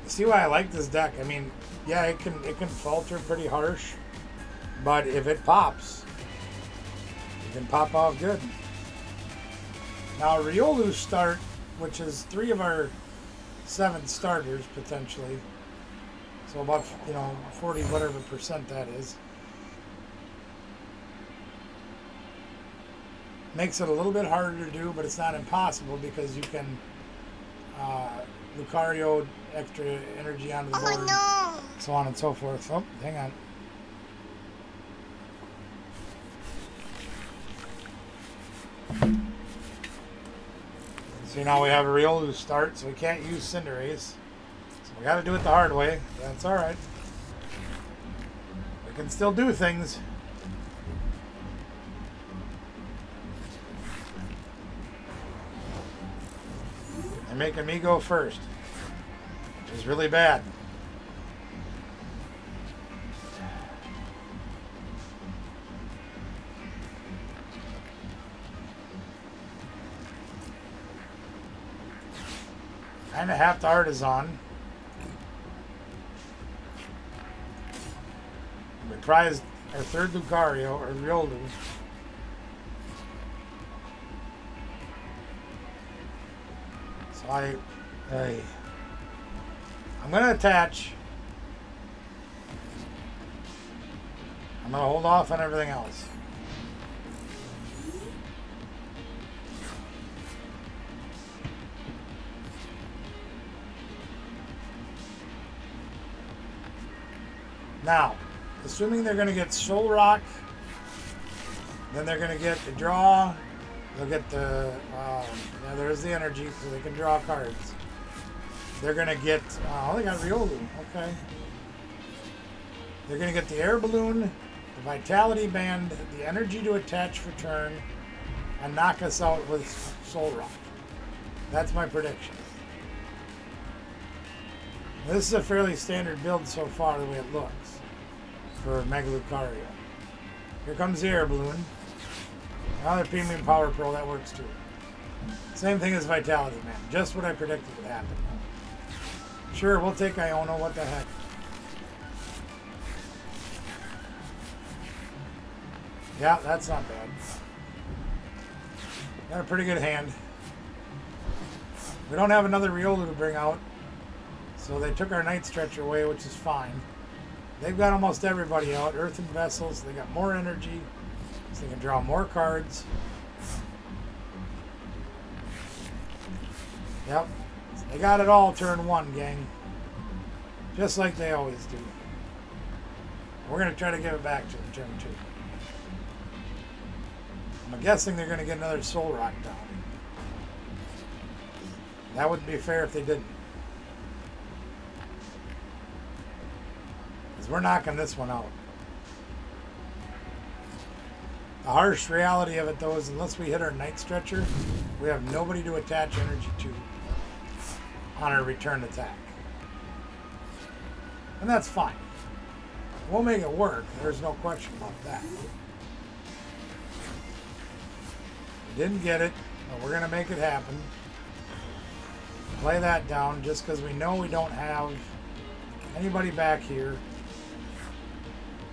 You see why I like this deck? I mean, yeah, it can falter pretty harsh, but if it pops, it can pop off good. Now Riolu's start, which is 3 of our 7 starters potentially. So about 40 whatever percent that is. Makes it a little bit harder to do, but it's not impossible because you can Lucario extra energy onto the board, so on and so forth. Oh, hang on. See, now we have a Riolu start, so we can't use Cinderace. So we got to do it the hard way. That's all right. We can still do things. They're making me go first, which is really bad. Kind of half the Artisan. We prized our 3rd Lucario, or Riolu. So I'm going to attach. I'm going to hold off on everything else. Now, assuming they're going to get Soul Rock, then they're going to get the draw. They'll get the, now there's the energy, so they can draw cards. They're going to get, oh, they got Riolu, okay. They're going to get the Air Balloon, the Vitality Band, the energy to attach for turn, and knock us out with Soul Rock. That's my prediction. This is a fairly standard build so far, the way it looks for Mega Lucario. Here comes the Air Balloon. Another Premium Power Pearl, that works too. Same thing as Vitality Man, just what I predicted would happen. Sure, we'll take Iono, what the heck. Yeah, that's not bad. Got a pretty good hand. We don't have another Riolu to bring out, so they took our Night Stretcher away, which is fine. They've got almost everybody out. Earthen Vessels, they got more energy, so they can draw more cards. Yep, they got it all turn 1, gang. Just like they always do. We're going to try to give it back to them turn 2. I'm guessing they're going to get another Soul Rock down. That wouldn't be fair if they didn't. Because we're knocking this one out. The harsh reality of it, though, is unless we hit our Night Stretcher, we have nobody to attach energy to on our return attack. And that's fine. We'll make it work. There's no question about that. We didn't get it, but we're going to make it happen. Play that down just because we know we don't have anybody back here.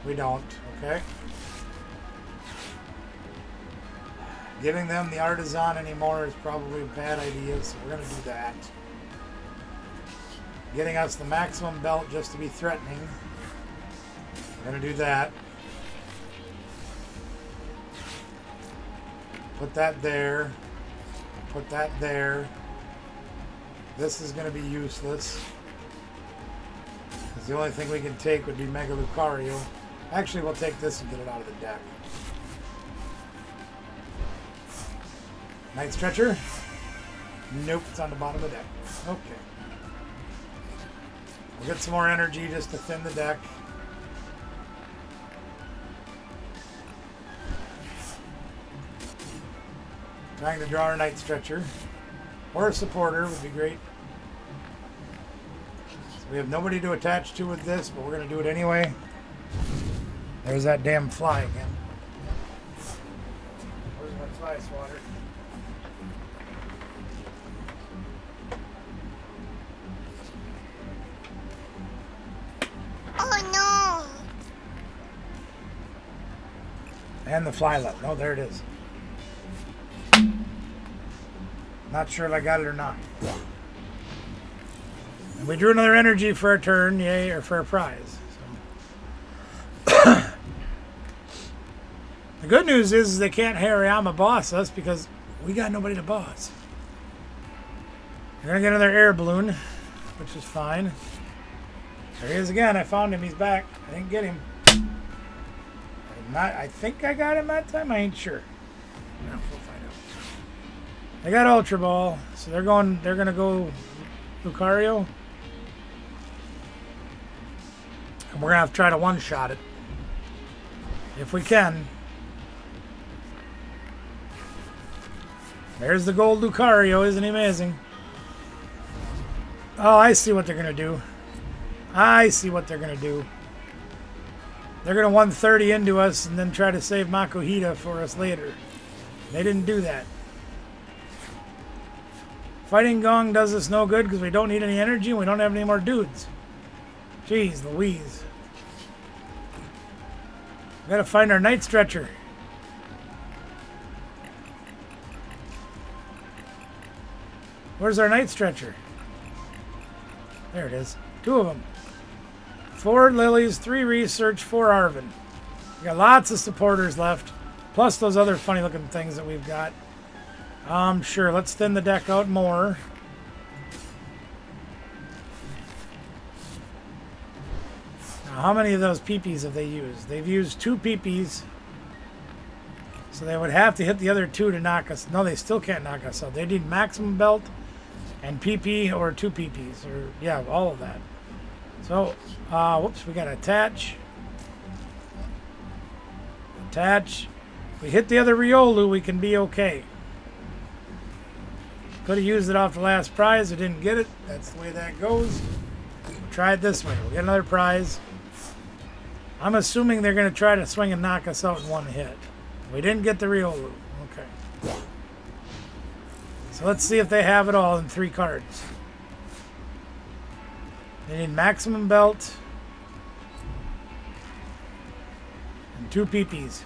We don't, okay? Giving them the Artisan anymore is probably a bad idea, so we're going to do that. Getting us the maximum belt just to be threatening. We're going to do that. Put that there. Put that there. This is going to be useless. Because the only thing we can take would be Mega Lucario. Actually, we'll take this and get it out of the deck. Night Stretcher? Nope, it's on the bottom of the deck. Okay. We'll get some more energy just to thin the deck. Trying to draw our Night Stretcher. Or a supporter would be great. So we have nobody to attach to with this, but we're going to do it anyway. There's that damn fly again. Where's my fly swatter? Oh no! And the fly let. Oh, there it is. Not sure if I got it or not. And we drew another energy for a turn, yay, or for a prize. So. The good news is they can't Hariyama boss us because we got nobody to boss. We're going to get another air balloon, which is fine. There he is again. I found him. He's back. I didn't get him. I think I got him that time. I ain't sure. No, we'll find out. They got Ultra Ball, so they're going to go Lucario. And we're going to have to try to one-shot it. If we can. There's the gold Lucario. Isn't he amazing? Oh, I see what they're going to do. I see what they're going to do. They're going to 130 into us and then try to save Makuhita for us later. They didn't do that. Fighting Gong does us no good because we don't need any energy and we don't have any more dudes. Jeez Louise. We gotta find our Night Stretcher. Where's our Night Stretcher? There it is. 2 of them. 4 Lilies, 3 Research, 4 Arvin. We got lots of supporters left. Plus those other funny looking things that we've got. Sure, let's thin the deck out more. Now, how many of those PPs have they used? They've used 2 PPs. So they would have to hit the other 2 to knock us. No, they still can't knock us out. They need maximum belt and PP or 2 PPs. Or, yeah, all of that. So, whoops, we got to attach. Attach. If we hit the other Riolu, we can be okay. Could have used it off the last prize. I didn't get it. That's the way that goes. We'll try it this way. We'll get another prize. I'm assuming they're going to try to swing and knock us out in one hit. We didn't get the Riolu. Okay. So let's see if they have it all in 3 cards. They need maximum belt and 2 PPs.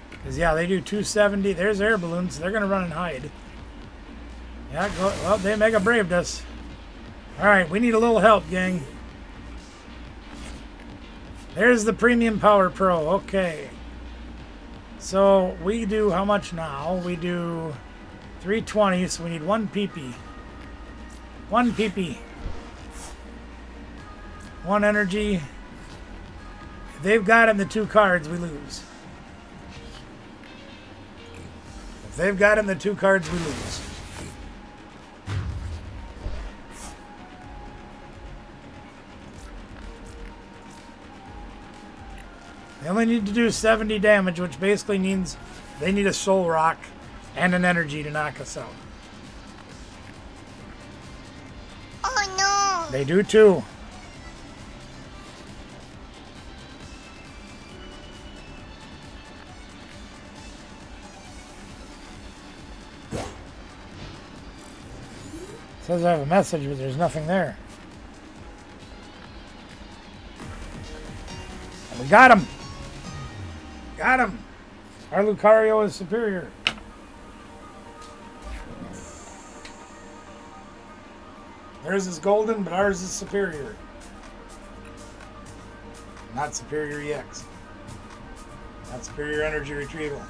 Because, yeah, they do 270. There's air balloons. So they're going to run and hide. Yeah, go, well, they Mega Braved us. All right, we need a little help, gang. There's the Premium Power Pro. Okay. So we do how much now? We do 320, so we need 1 PP. 1 PP. 1 energy. If they've got in the 2 cards, we lose. If they've got in the 2 cards, we lose. They only need to do 70 damage, which basically means they need a Soul Rock and an energy to knock us out. Oh no! They do too. It says I have a message, but there's nothing there. And we got him! Got him! Our Lucario is superior. Theirs is golden, but ours is superior. Not superior EX. Not superior energy retrieval.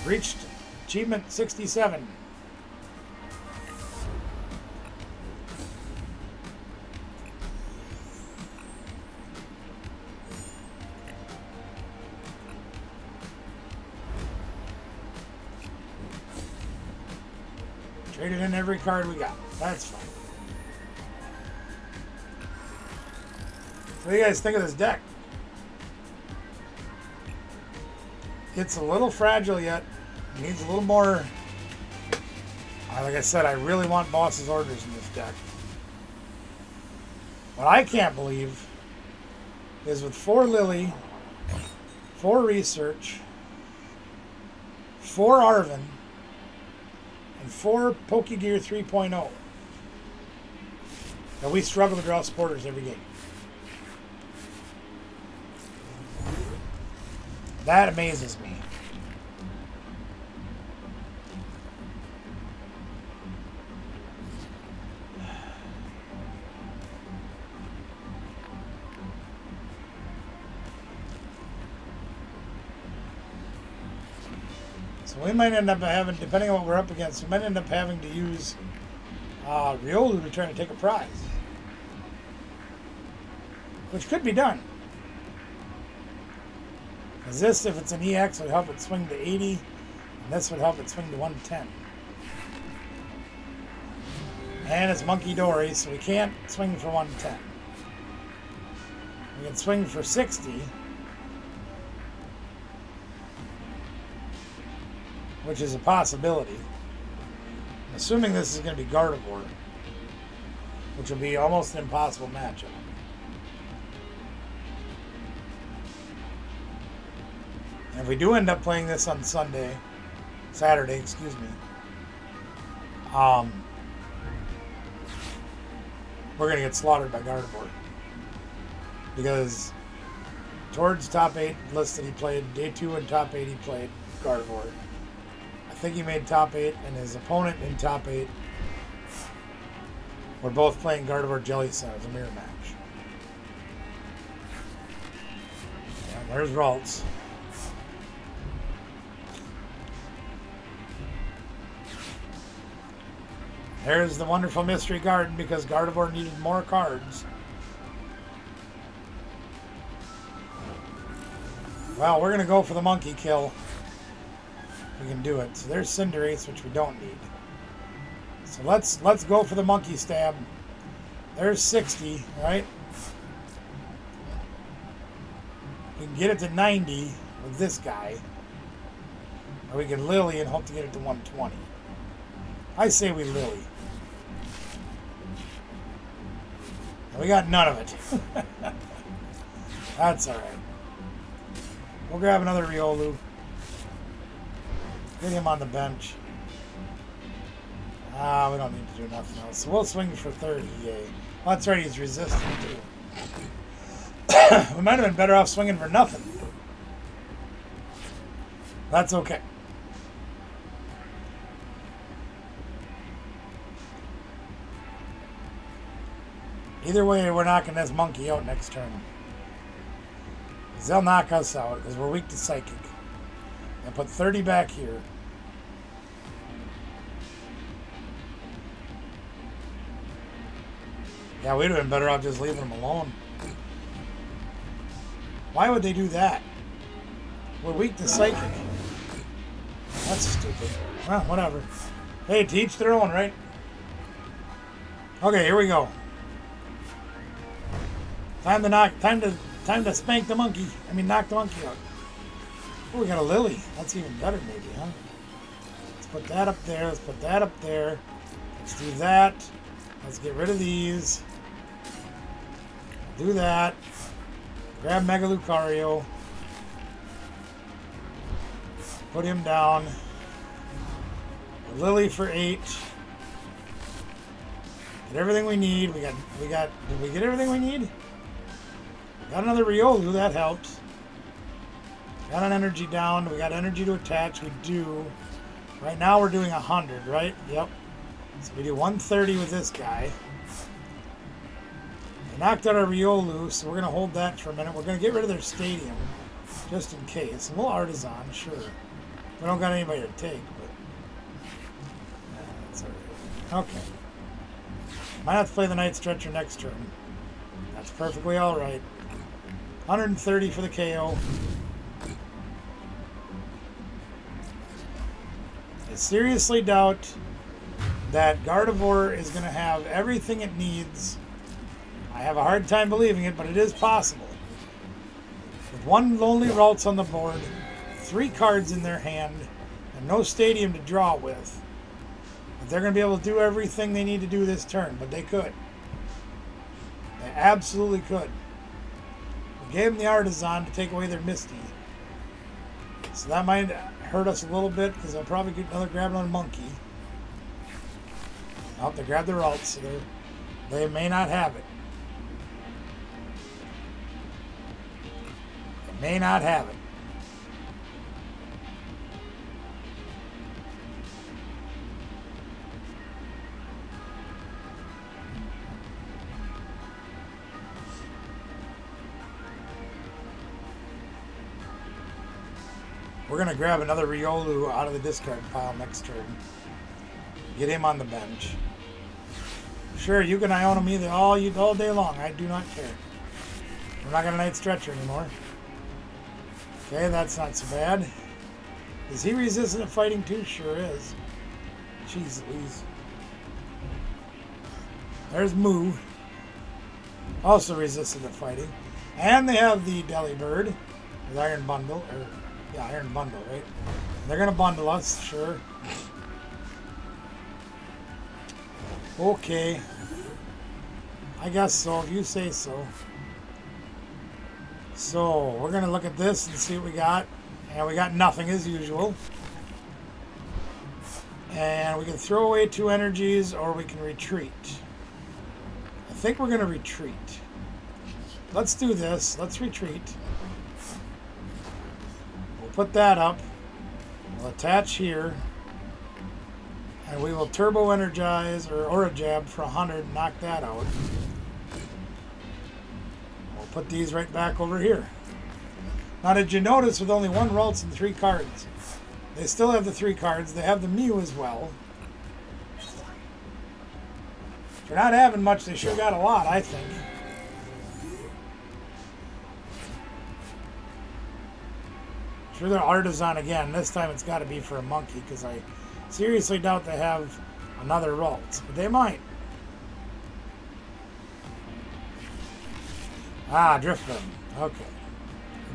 Reached achievement 67. Traded in every card we got. That's fine. What do you guys think of this deck? It's a little fragile yet. It needs a little more. Like I said, I really want boss's orders in this deck. What I can't believe is with 4 Lily, 4 Research, 4 Arvin, and 4 Pokegear 3.0 that we struggle to draw supporters every game. That amazes me. So we might end up having, depending on what we're up against, we might end up having to use Riolu to try to take a prize. Which could be done. Because this, if it's an EX, would help it swing to 80, and this would help it swing to 110. And it's Monkey Dory, so we can't swing for 110. We can swing for 60, which is a possibility. I'm assuming this is going to be Gardevoir, which will be almost an impossible matchup. And if we do end up playing this on Saturday, excuse me, we're going to get slaughtered by Gardevoir. Because towards top 8 list that he played, day 2 and top 8 he played Gardevoir. I think he made top 8, and his opponent in top 8 were both playing Gardevoir Jellicent as a mirror match. And there's Ralts. There's the wonderful Mystery Garden because Gardevoir needed more cards. Well, we're going to go for the monkey kill. We can do it. So there's Cinderace, which we don't need. So let's go for the monkey stab. There's 60, right? We can get it to 90 with this guy. Or we can Lily and hope to get it to 120. I say we Lily. We got none of it. That's alright. We'll grab another Riolu. Get him on the bench. We don't need to do nothing else. So we'll swing for 30, yay. Well, that's right, he's resistant too. We might have been better off swinging for nothing. That's okay. Either way, we're knocking this monkey out next turn. Because they'll knock us out, because we're weak to Psychic. And put 30 back here. Yeah, we'd have been better off just leaving them alone. Why would they do that? We're weak to Psychic. That's stupid. Well, whatever. Hey, to each their own, right? Okay, here we go. Time to spank the monkey. I mean, knock the monkey out. Oh, we got a Lily. That's even better, maybe, huh? Let's put that up there. Let's put that up there. Let's do that. Let's get rid of these. Do that. Grab Mega Lucario. Put him down. Lily for 8. Get everything we need. Did we get everything we need? Got another Riolu, that helps. Got an energy down. We got energy to attach. We do. Right now we're doing 100, right? Yep. So we do 130 with this guy. We knocked out our Riolu, so we're going to hold that for a minute. We're going to get rid of their stadium, just in case. And we'll Artisan, sure. We don't got anybody to take, but... that's alright. Okay. Might have to play the Night Stretcher next turn. That's perfectly alright. 130 for the KO. I seriously doubt that Gardevoir is going to have everything it needs. I have a hard time believing it, but it is possible. With one Lonely Ralts on the board, 3 cards in their hand, and no stadium to draw with, that they're going to be able to do everything they need to do this turn, but they could. They absolutely could. We gave them the Artisan to take away their Misty. So that might hurt us a little bit, because they'll probably get grab another monkey. Oh, they grabbed the Ralts, so they may not have it. They may not have it. We're going to grab another Riolu out of the discard pile next turn. Get him on the bench. Sure, you can Iona me all day long. I do not care. We're not going to Night Stretcher anymore. Okay, that's not so bad. Is he resistant to fighting too? Sure is. Jeez Louise. There's Moo. Also resistant to fighting. And they have the Delibird with Iron Bundle. Yeah, Iron Bundle, right? They're going to bundle us, sure. Okay. I guess so, if you say so. So, we're going to look at this and see what we got. And we got nothing as usual. And we can throw away 2 energies or we can retreat. I think we're going to retreat. Let's do this. Let's retreat. We'll put that up. We'll attach here. And we will turbo energize or Aura Jab for 100 and knock that out. We'll put these right back over here. Now, did you notice with only 1 Ralts and 3 cards? They still have the 3 cards. They have the Mew as well. If you're not having much, they sure got a lot, I think. Sure, they're Artisan again. This time it's got to be for a monkey, because I seriously doubt they have another Ralts. But they might. Ah, Drifloon. Okay.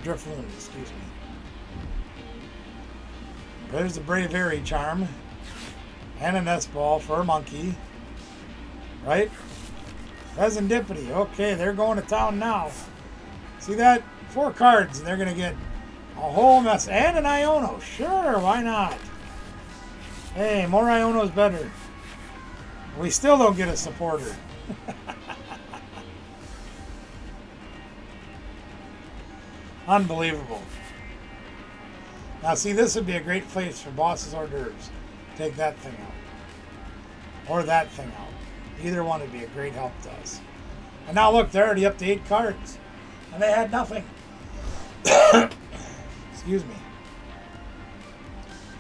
Drifloon, excuse me. There's the Bravery Charm. And an S-Ball for a monkey. Right? Resendipity. Okay, they're going to town now. See that? 4 cards, and they're going to get a whole mess. And an Iono. Sure, why not? Hey, more Iono's better. We still don't get a supporter. Unbelievable. Now, see, this would be a great place for Boss's hors d'oeuvres. Take that thing out. Or that thing out. Either one would be a great help to us. And now, look, they're already up to 8 cards. And they had nothing. Excuse me.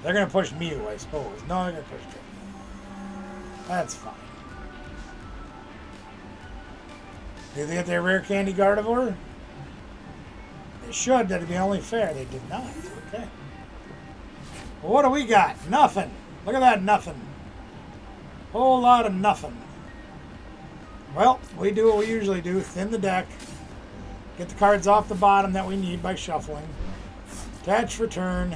They're going to push Mew, I suppose. No, they're going to push Drifloon. That's fine. Did they get their rare candy Gardevoir? They should. That'd be only fair. They did not. Okay. Well, what do we got? Nothing. Look at that nothing. Whole lot of nothing. Well, we do what we usually do. Thin the deck. Get the cards off the bottom that we need by shuffling. Attach for turn.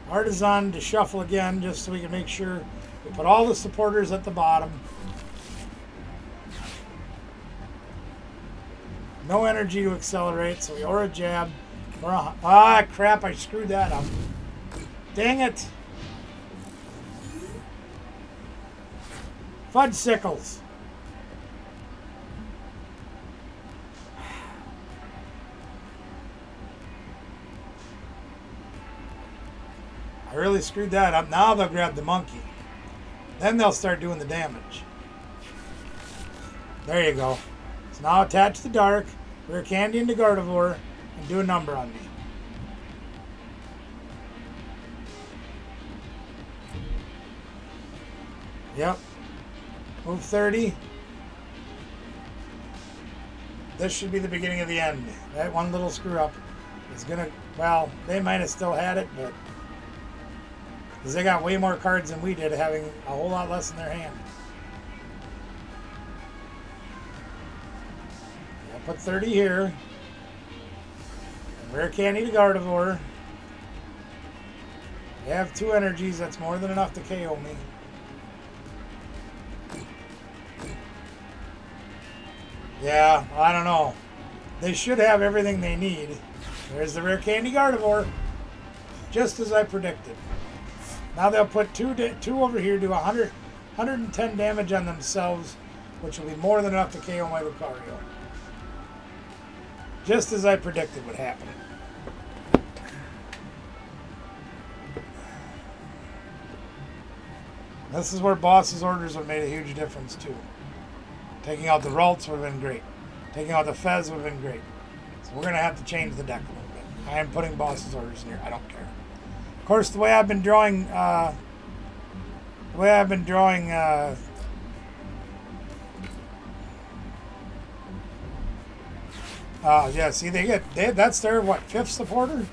Artisan to shuffle again just so we can make sure we put all the supporters at the bottom. No energy to accelerate, so we Aura Jab. Ah, crap, I screwed that up. Dang it. Fudge Sickles. I really screwed that up. Now they'll grab the monkey. Then they'll start doing the damage. There you go. So now attach the dark, rare candy into Gardevoir, and do a number on me. Yep. Move 30. This should be the beginning of the end. That one little screw up is gonna, well, they might have still had it, but because they got way more cards than we did, having a whole lot less in their hand. I'll put 30 here. And rare candy to Gardevoir. They have 2 energies. That's more than enough to KO me. Yeah, I don't know. They should have everything they need. There's the rare candy Gardevoir. Just as I predicted. Now they'll put 2 over here, do 110 damage on themselves, which will be more than enough to KO my Lucario. Just as I predicted would happen. This is where Boss's orders would have made a huge difference too. Taking out the Ralts would have been great. Taking out the Fez would have been great. So we're going to have to change the deck a little bit. I am putting Boss's orders in here. I don't care. course, the way I've been drawing, yeah, see, that's their, what, fifth supporter?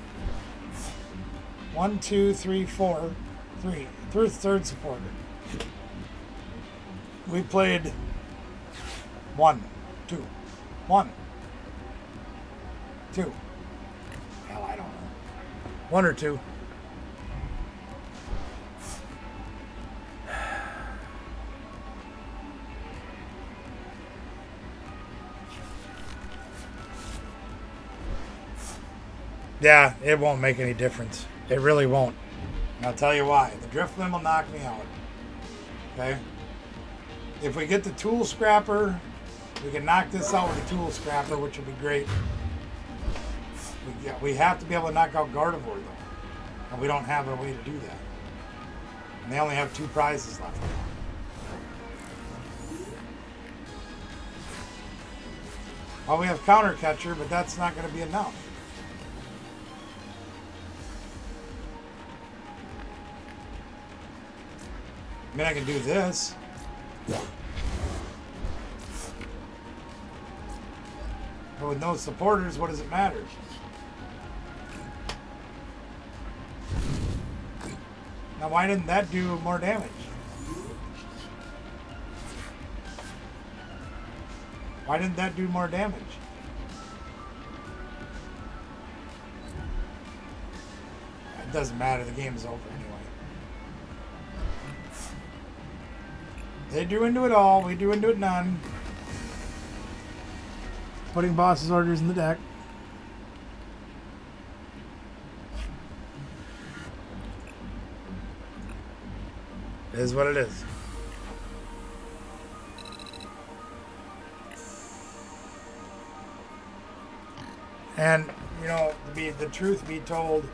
1, 2, 3, 4, 3. Third supporter. We played 1, 2, 1, 2. Hell, I don't know. 1 or 2. Yeah, it won't make any difference. It really won't. And I'll tell you why. The Driftman will knock me out. Okay? If we get the Tool Scrapper, we can knock this out with the Tool Scrapper, which would be great. We have to be able to knock out Gardevoir, though. And we don't have a way to do that. And they only have 2 prizes left. Well, we have Counter Catcher, but that's not going to be enough. I mean, I can do this. But with no supporters, what does it matter? Now, why didn't that do more damage? Why didn't that do more damage? It doesn't matter. The game's over anyway. They do into it all. We do into it none. Putting boss's orders in the deck. It is what it is. And, you know, the truth be told,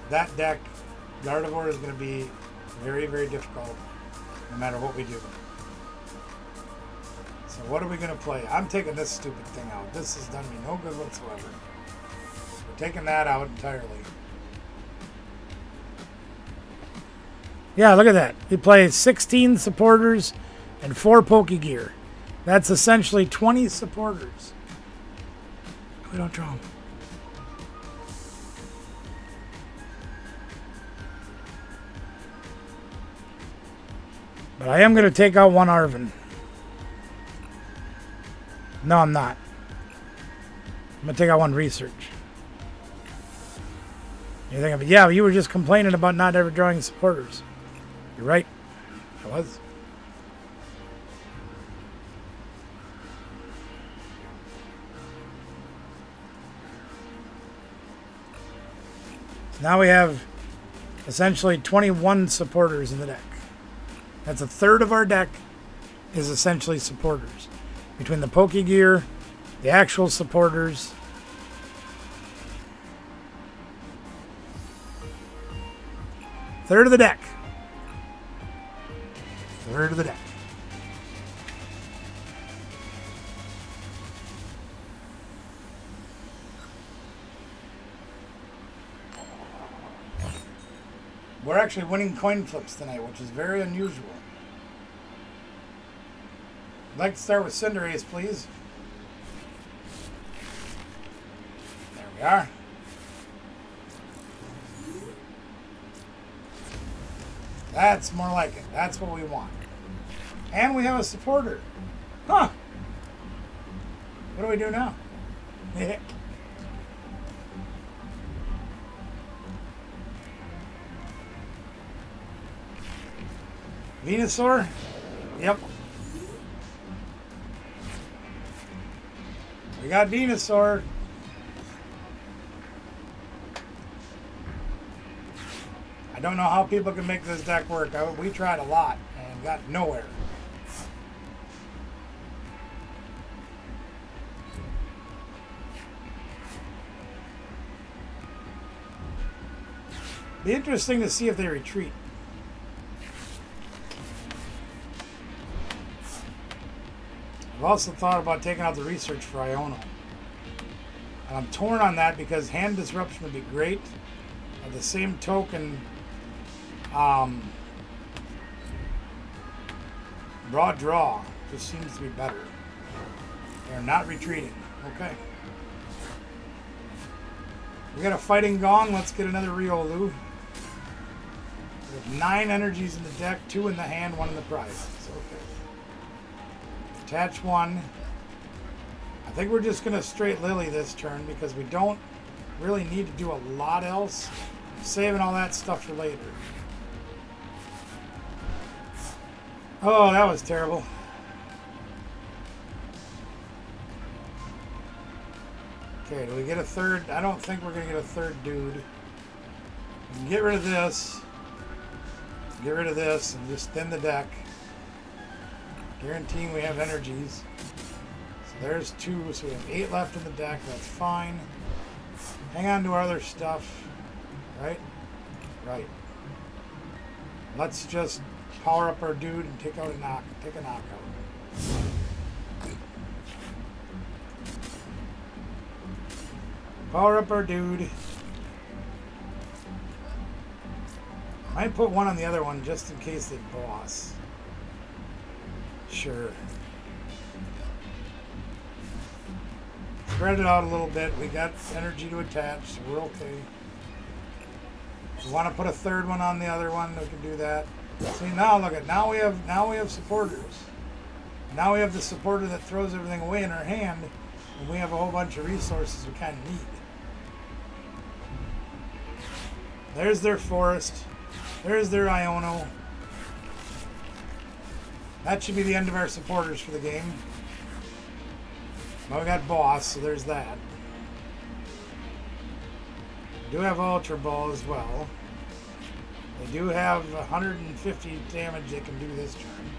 that deck, Gardevoir, is going to be very, very difficult no matter what we do. So what are we going to play? I'm taking this stupid thing out. This has done me no good whatsoever. We're taking that out entirely. Yeah, look at that. He plays 16 supporters and 4 Pokegear. That's essentially 20 supporters. We don't draw them. But I am going to take out 1 Arven. No, I'm not. I'm going to take out 1 Research. You think of it, yeah, you were just complaining about not ever drawing supporters. You're right. I was. Now we have essentially 21 supporters in the deck. That's a third of our deck is essentially supporters. Between the Pokegear, the actual supporters. Third of the deck. Third of the deck. We're actually winning coin flips tonight, which is very unusual. I'd like to start with Cinderace, please. There we are. That's more like it. That's what we want. And we have a supporter. Huh. What do we do now? Venusaur? Yep. We got Venusaur. I don't know how people can make this deck work. We tried a lot and got nowhere. Be interesting to see if they retreat. I've also thought about taking out the Research for Iono. And I'm torn on that because hand disruption would be great. At the same token, broad draw just seems to be better. They're not retreating. Okay. We got a fighting gong. Let's get another Riolu. We have 9 energies in the deck, 2 in the hand, 1 in the prize. Okay. Attach 1. I think we're just going to straight Lily this turn because we don't really need to do a lot else. I'm saving all that stuff for later. Oh, that was terrible. Okay, do we get a third? I don't think we're going to get a third dude. We can get rid of this. Get rid of this and just thin the deck. Guaranteeing we have energies. So there's 2, so we have 8 left in the deck. That's fine. Hang on to our other stuff. Right? Right. Let's just power up our dude and take a knockout. Power up our dude. Might put 1 on the other one just in case they boss. Sure. Spread it out a little bit. We got energy to attach, so we're okay. If we want to put a third one on the other one, we can do that. See, now look at now we have supporters. Now we have the supporter that throws everything away in our hand, and we have a whole bunch of resources we kind of need. There's their forest. There's their Iono. That should be the end of our supporters for the game. Well, we got boss, so there's that. We do have Ultra Ball as well. They do have 150 damage they can do this turn.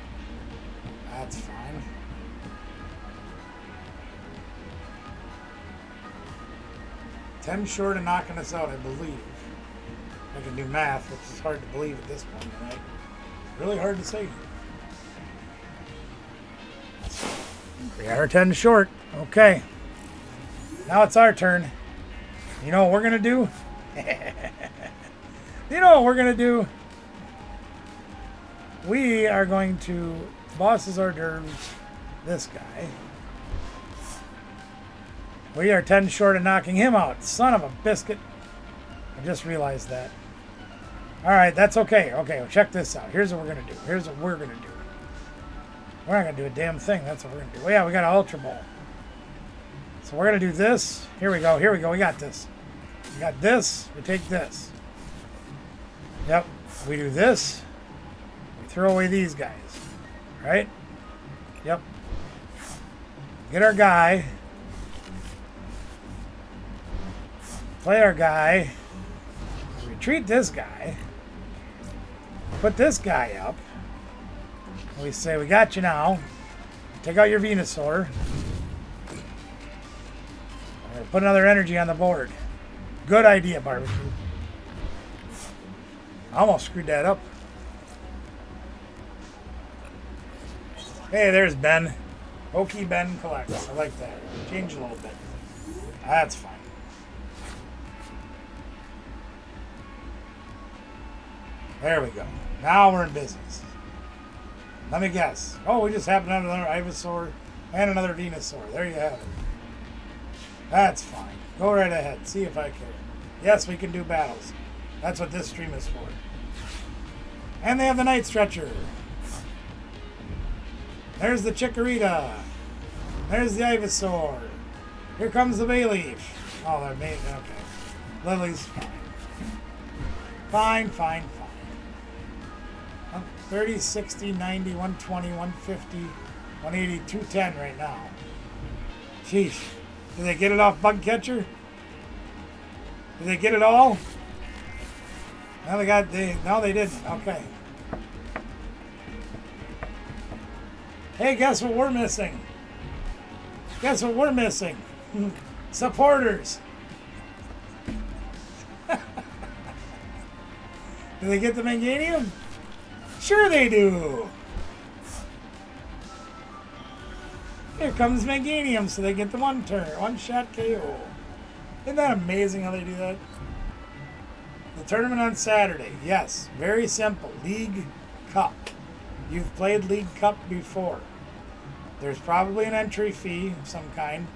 That's fine. $10 short of knocking us out, I believe. I can do math, which is hard to believe at this point, right? Really hard to say. We are 10 short. Okay. Now it's our turn. You know what we're going to do? You know what we're going to do? We are going to bosses hors d'oeuvres this guy. We are 10 short of knocking him out. Son of a biscuit. I just realized that. Alright, that's okay. Okay, well, check this out. Here's what we're going to do. Here's what we're going to do. We're not going to do a damn thing. That's what we're going to do. Well, yeah, we got an Ultra Ball. So we're going to do this. Here we go. Here we go. We got this. We got this. We take this. Yep. We do this. We throw away these guys. Right? Yep. Get our guy. Play our guy. Retreat this guy. Put this guy up. We say, we got you now. Take out your Venusaur. Put another energy on the board. Good idea, Barbecue. I almost screwed that up. Hey, there's Ben. Okie Ben collects. I like that. Change a little bit. That's fine. There we go. Now we're in business. Let me guess. Oh, we just happened to have another Ivysaur and another Venusaur. There you have it. That's fine. Go right ahead. See if I care. Yes, we can do battles. That's what this stream is for. And they have the Night Stretcher. There's the Chikorita. There's the Ivysaur. Here comes the Bayleaf. Oh, they're made. Okay. Lily's fine. Fine, fine, fine. 30, 60, 90, 120, 150, 180, 210 right now. Sheesh. Did they get it off Bug Catcher? Did they get it all? No, no, they didn't. Okay. Hey, guess what we're missing? Guess what we're missing? Supporters. Did they get the Meganium? Sure they do. Here comes Meganium, so they get the one shot KO. Isn't that amazing how they do that? The tournament on Saturday. Yes, very simple. League Cup. You've played League Cup before. There's probably an entry fee of some kind.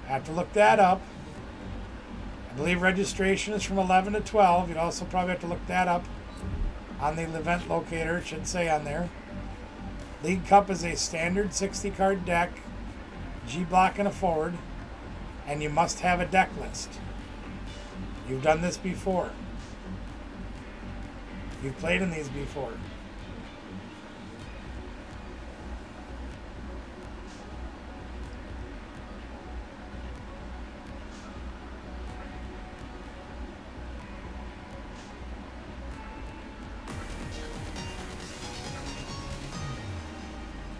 I have to look that up. I believe registration is from 11 to 12. You'd also probably have to look that up on the event locator. It should say on there. League Cup is a standard 60 card deck, G block and a forward, and you must have a deck list. You've done this before. You've played in these before.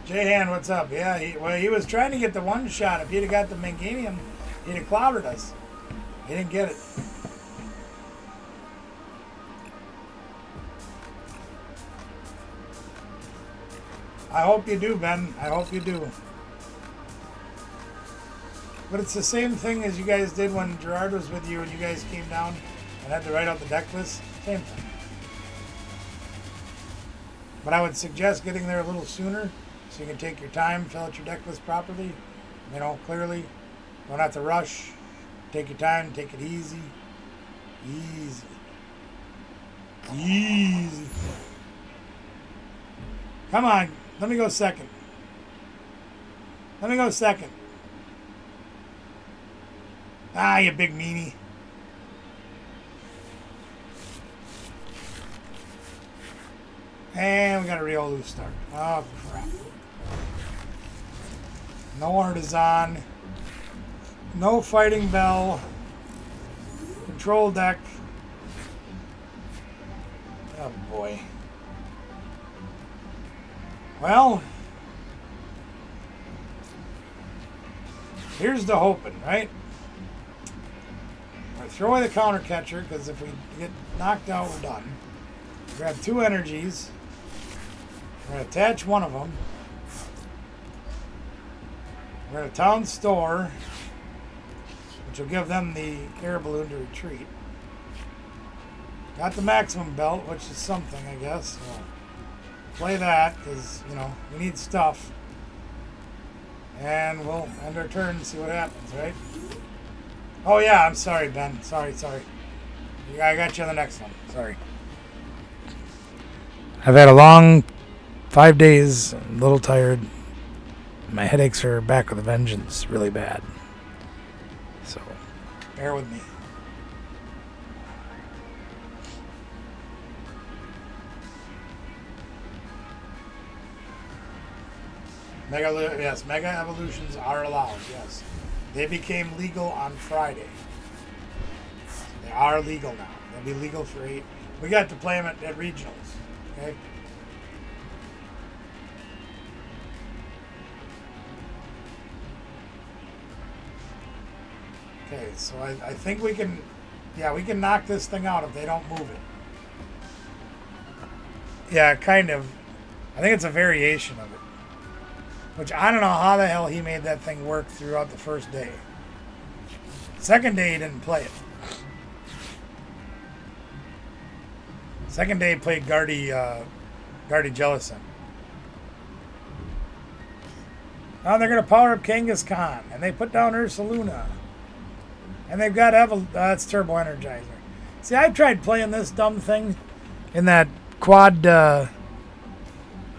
J-Han, what's up? Yeah, he was trying to get the one shot. If he'd have got the Manganium, he'd have clobbered us. He didn't get it. I hope you do, Ben. I hope you do. But it's the same thing as you guys did when Gerard was with you and you guys came down and had to write out the deck list. Same thing. But I would suggest getting there a little sooner so you can take your time, fill out your deck list properly. You know, clearly. Don't have to rush. Take your time, take it easy. Easy. Easy. Come on. Let me go second. Let me go second. Ah, you big meanie. And we got a real loose start. Oh, crap. No artisan. No fighting bell. Control deck. Oh, boy. Well, here's the hoping, right? I'm going to throw away the counter catcher because if we get knocked out, we're done. Grab 2 energies. We're going to attach one of them. We're going to town store, which will give them the air balloon to retreat. Got the maximum belt, which is something, I guess. So play that because, you know, we need stuff. And we'll end our turn and see what happens, right? Oh, yeah, I'm sorry, Ben. Sorry. I got you on the next one. Sorry. I've had a long 5 days. I'm a little tired. My headaches are back with a vengeance, really bad. So, bear with me. Mega evolutions are allowed, yes. They became legal on Friday. They are legal now. They'll be legal for 8. We got to play them at regionals, okay? Okay, so I think we can, we can knock this thing out if they don't move it. Yeah, kind of. I think it's a variation of it. Which I don't know how the hell he made that thing work throughout the first day. Second day he didn't play it. Second day he played Guardy Jellison. Oh, they're going to power up Kangaskhan. And they put down Ursaluna. And they've got that's Turbo Energizer. See, I tried playing this dumb thing in that quad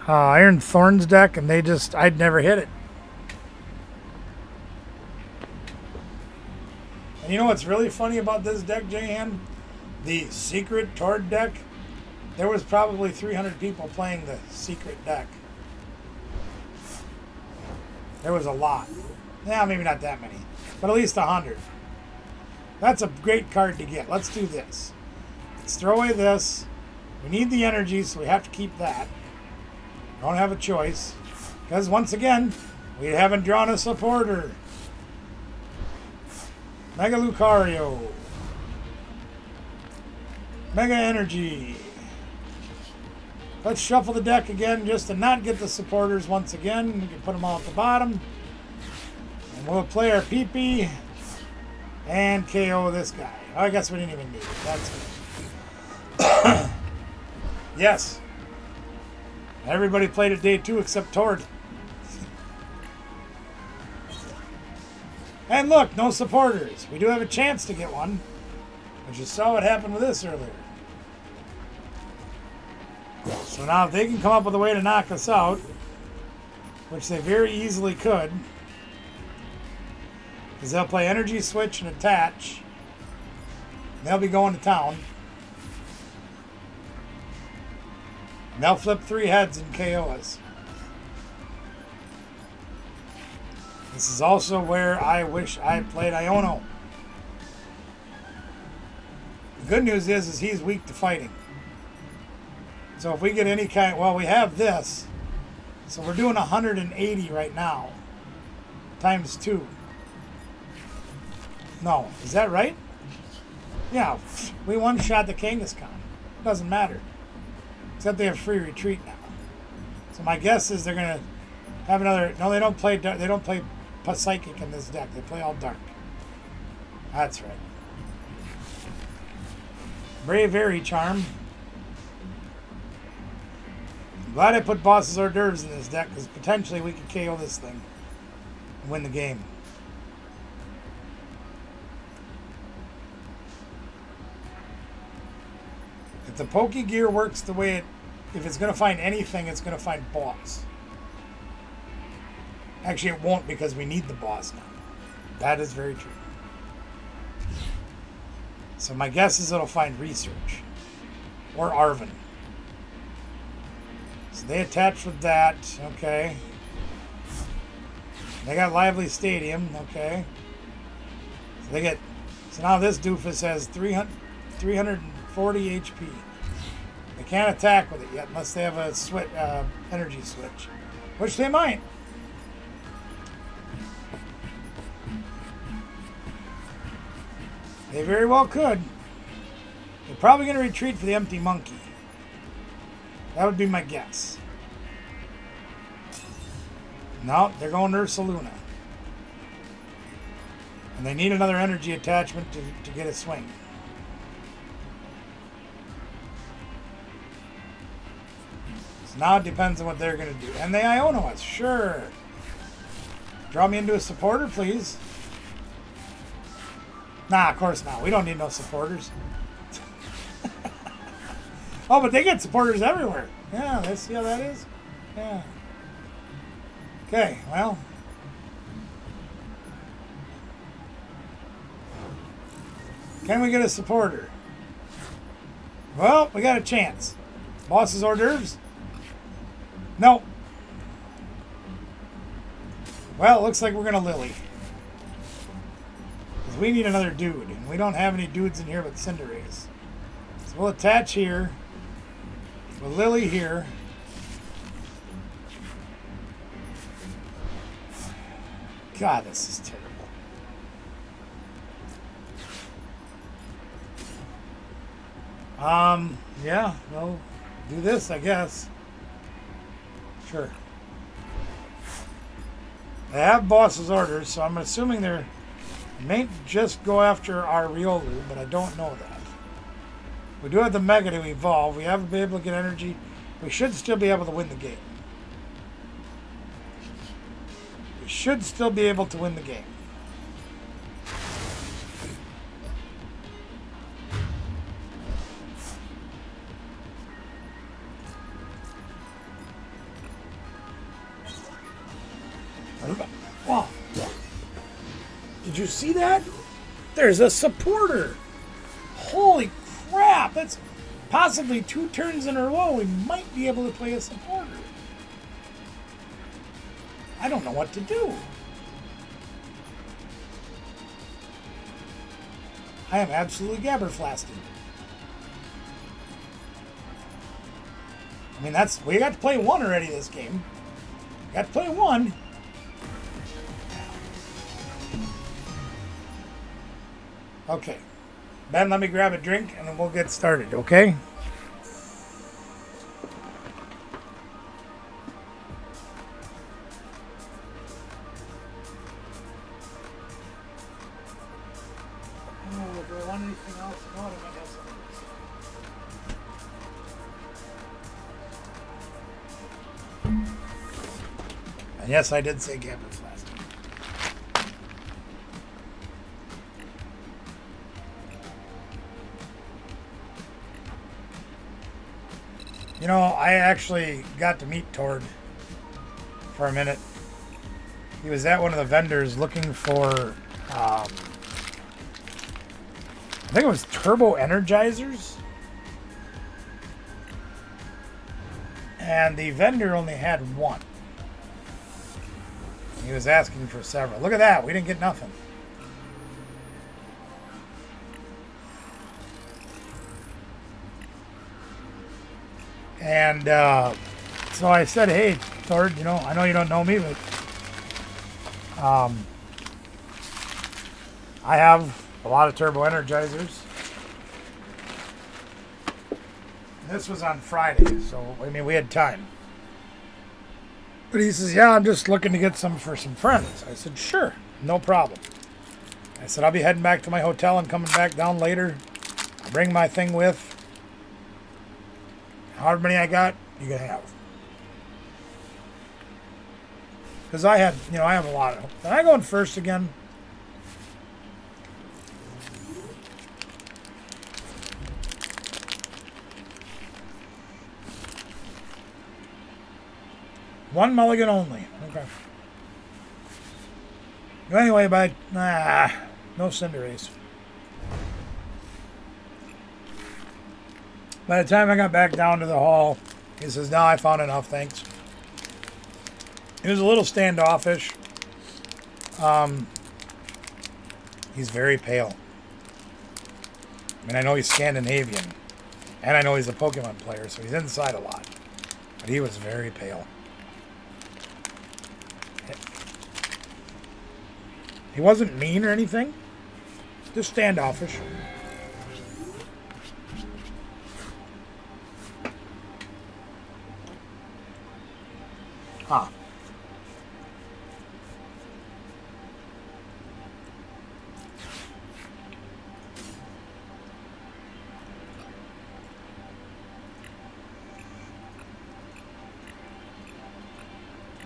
Iron Thorns deck, and I'd never hit it. And you know what's really funny about this deck, J-Han? The secret Tord deck, there was probably 300 people playing the secret deck. There was a lot. Yeah, maybe not that many, but at least 100. That's a great card to get. Let's do this. Let's throw away this. We need the energy, so we have to keep that. Don't have a choice. Because, once again, we haven't drawn a supporter. Mega Lucario. Mega Energy. Let's shuffle the deck again just to not get the supporters once again. We can put them all at the bottom. And we'll play our PP and KO this guy. Oh, I guess we didn't even need it. That's good. Yes. Everybody played it day 2 except Tord. And look, no supporters. We do have a chance to get one. But you saw what happened with this earlier. So now if they can come up with a way to knock us out, which they very easily could, because they'll play energy switch and attach, and they'll be going to town. And they'll flip 3 heads and KO us. This is also where I wish I played Iono. The good news is he's weak to fighting. So if we get any kind, well, we have this. So we're doing 180 right now. Times 2. No, is that right? Yeah, we one-shot the Kangaskhan. Doesn't matter. Except they have free retreat now. So my guess is they're gonna have another. No, they don't play. They don't play Psychic in this deck. They play all dark. That's right. Bravery Charm. I'm glad I put Boss's Hors d'oeuvres in this deck because potentially we could KO this thing and win the game. If the Poke Gear works the way it, if it's going to find anything, it's going to find boss. Actually, it won't because we need the boss now. That is very true. So my guess is it'll find Research. Or Arven. So they attach with that. Okay. They got Lively Stadium. Okay. So they get... So now this doofus has 340 HP. They can't attack with it yet unless they have a energy switch. Which they might. They very well could. They're probably going to retreat for the Empty Monkey. That would be my guess. No, they're going Ursaluna. And they need another energy attachment to get a swing. So now it depends on what they're going to do. And they Iono us, sure. Draw me into a supporter, please. Nah, of course not. We don't need no supporters. Oh, but they get supporters everywhere. Yeah, let's see how that is. Yeah. Okay, well. Can we get a supporter? Well, we got a chance. Boss's Hors d'oeuvres? No. Well, it looks like we're going to Lily. Because we need another dude, and we don't have any dudes in here but Cinderace. So we'll attach here. With Lily here. God, this is terrible. Yeah, we'll do this, I guess. Sure. They have boss's orders, so I'm assuming they may just go after our Riolu, but I don't know that. We do have the Mega to evolve. We haven't been able to get energy. We should still be able to win the game. We should still be able to win the game. Wow. Did you see that? There's a supporter. Holy crap. That's possibly 2 turns in a row. We might be able to play a supporter. I don't know what to do. I am absolutely gabberflasted. I mean, we got to play 1 already this game. We got to play 1. Okay. Ben, let me grab a drink and then we'll get started, okay? Oh, do I want anything else? No, I might have something. And yes, I did say Gambler's last time. You know, I actually got to meet Tord for a minute. He was at one of the vendors looking for, I think it was turbo energizers. And the vendor only had one. He was asking for several. Look at that. We didn't get nothing. And so I said, hey, Tord, you know, I know you don't know me, but I have a lot of turbo energizers. This was on Friday, so, I mean, we had time. But he says, yeah, I'm just looking to get some for some friends. I said, sure, no problem. I said, I'll be heading back to my hotel and coming back down later. I'll bring my thing with. However many I got, you can have. Because I had, you know, I have a lot of them. Am I going first again? One mulligan only. Okay. Anyway, no Cinderace. By the time I got back down to the hall, he says, no, I found enough, thanks. He was a little standoffish. He's very pale. I mean, I know he's Scandinavian, and I know he's a Pokemon player, so he's inside a lot. But he was very pale. He wasn't mean or anything, just standoffish. Huh.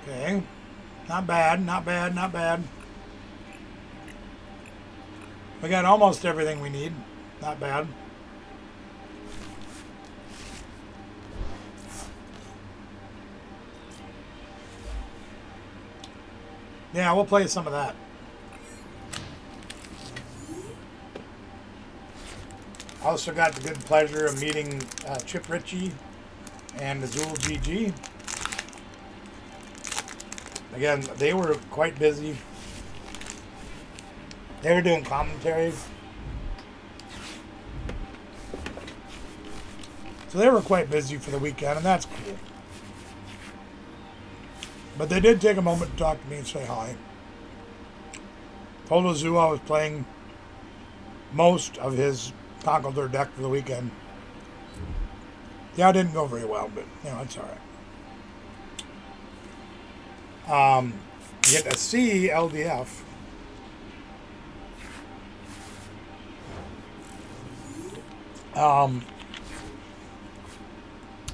Okay. Not bad, not bad, not bad. We got almost everything we need. Not bad. Yeah, we'll play some of that. I also got the good pleasure of meeting Chip Ritchie and Azul GG. Again, they were quite busy. They were doing commentary. So they were quite busy for the weekend, and that's cool. But they did take a moment to talk to me and say hi. Told Azul I was playing most of his Conkeldurr deck for the weekend. Yeah, it didn't go very well, but, you know, it's alright. You get to see LDF.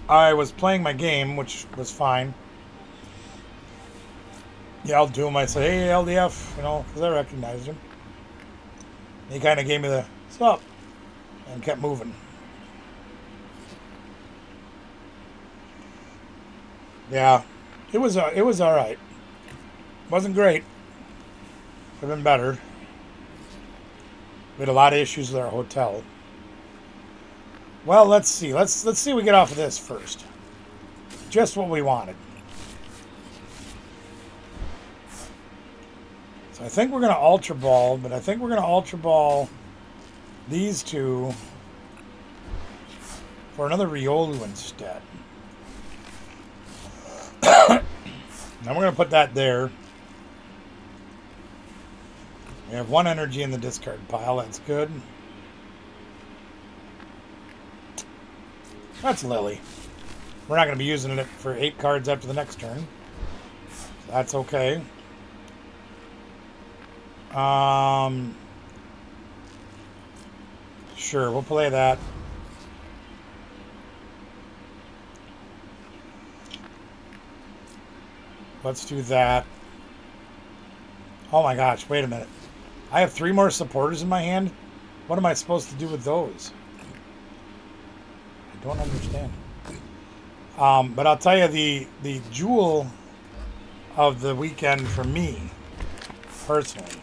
I was playing my game, which was fine. Yelled to him. I said, hey, LDF, you know, because I recognized him. He kind of gave me the, what's up? And kept moving. Yeah, it was all right. Wasn't great. Could have been better. We had a lot of issues with our hotel. Well, let's see. Let's see if we get off of this first. Just what we wanted. So I think we're going to Ultra Ball, but I think we're going to Ultra Ball these two for another Riolu instead. Now we're going to put that there. We have one energy in the discard pile. That's good. That's Lily. We're not going to be using it for 8 cards after the next turn. So that's okay. Sure, we'll play that. let's do that. Oh my gosh, wait a minute. I have 3 more supporters in my hand. What am I supposed to do with those? I don't understand. But I'll tell you, the jewel of the weekend for me, personally,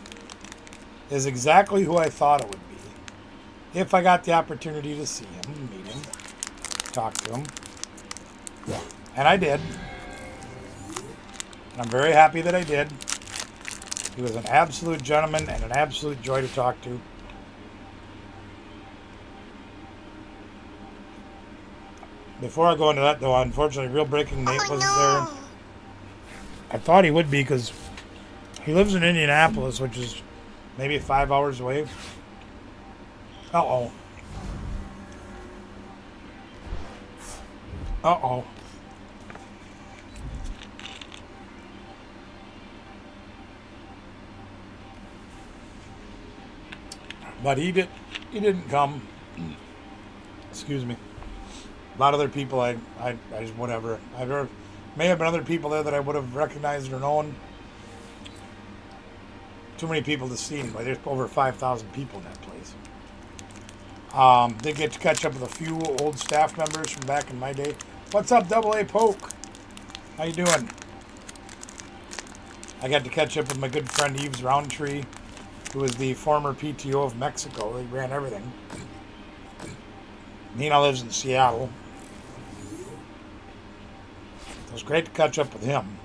is exactly who I thought it would be. If I got the opportunity to see him, meet him, talk to him. And I did. And I'm very happy that I did. He was an absolute gentleman and an absolute joy to talk to. Before I go into that, though, unfortunately, Real Breaking Nate wasn't there. I thought he would be because he lives in Indianapolis, which is maybe 5 hours away. Uh-oh. Uh-oh. But he didn't come. Excuse me. A lot of other people, I just, whatever. May have been other people there that I would have recognized or known. Too many people to see anyway. There's over 5,000 people in that place. Did get to catch up with a few old staff members from back in my day. What's up, Double A Poke? How you doing? I got to catch up with my good friend Yves Roundtree, who was the former PTO of Mexico. He ran everything. Nina lives in Seattle. It was great to catch up with him.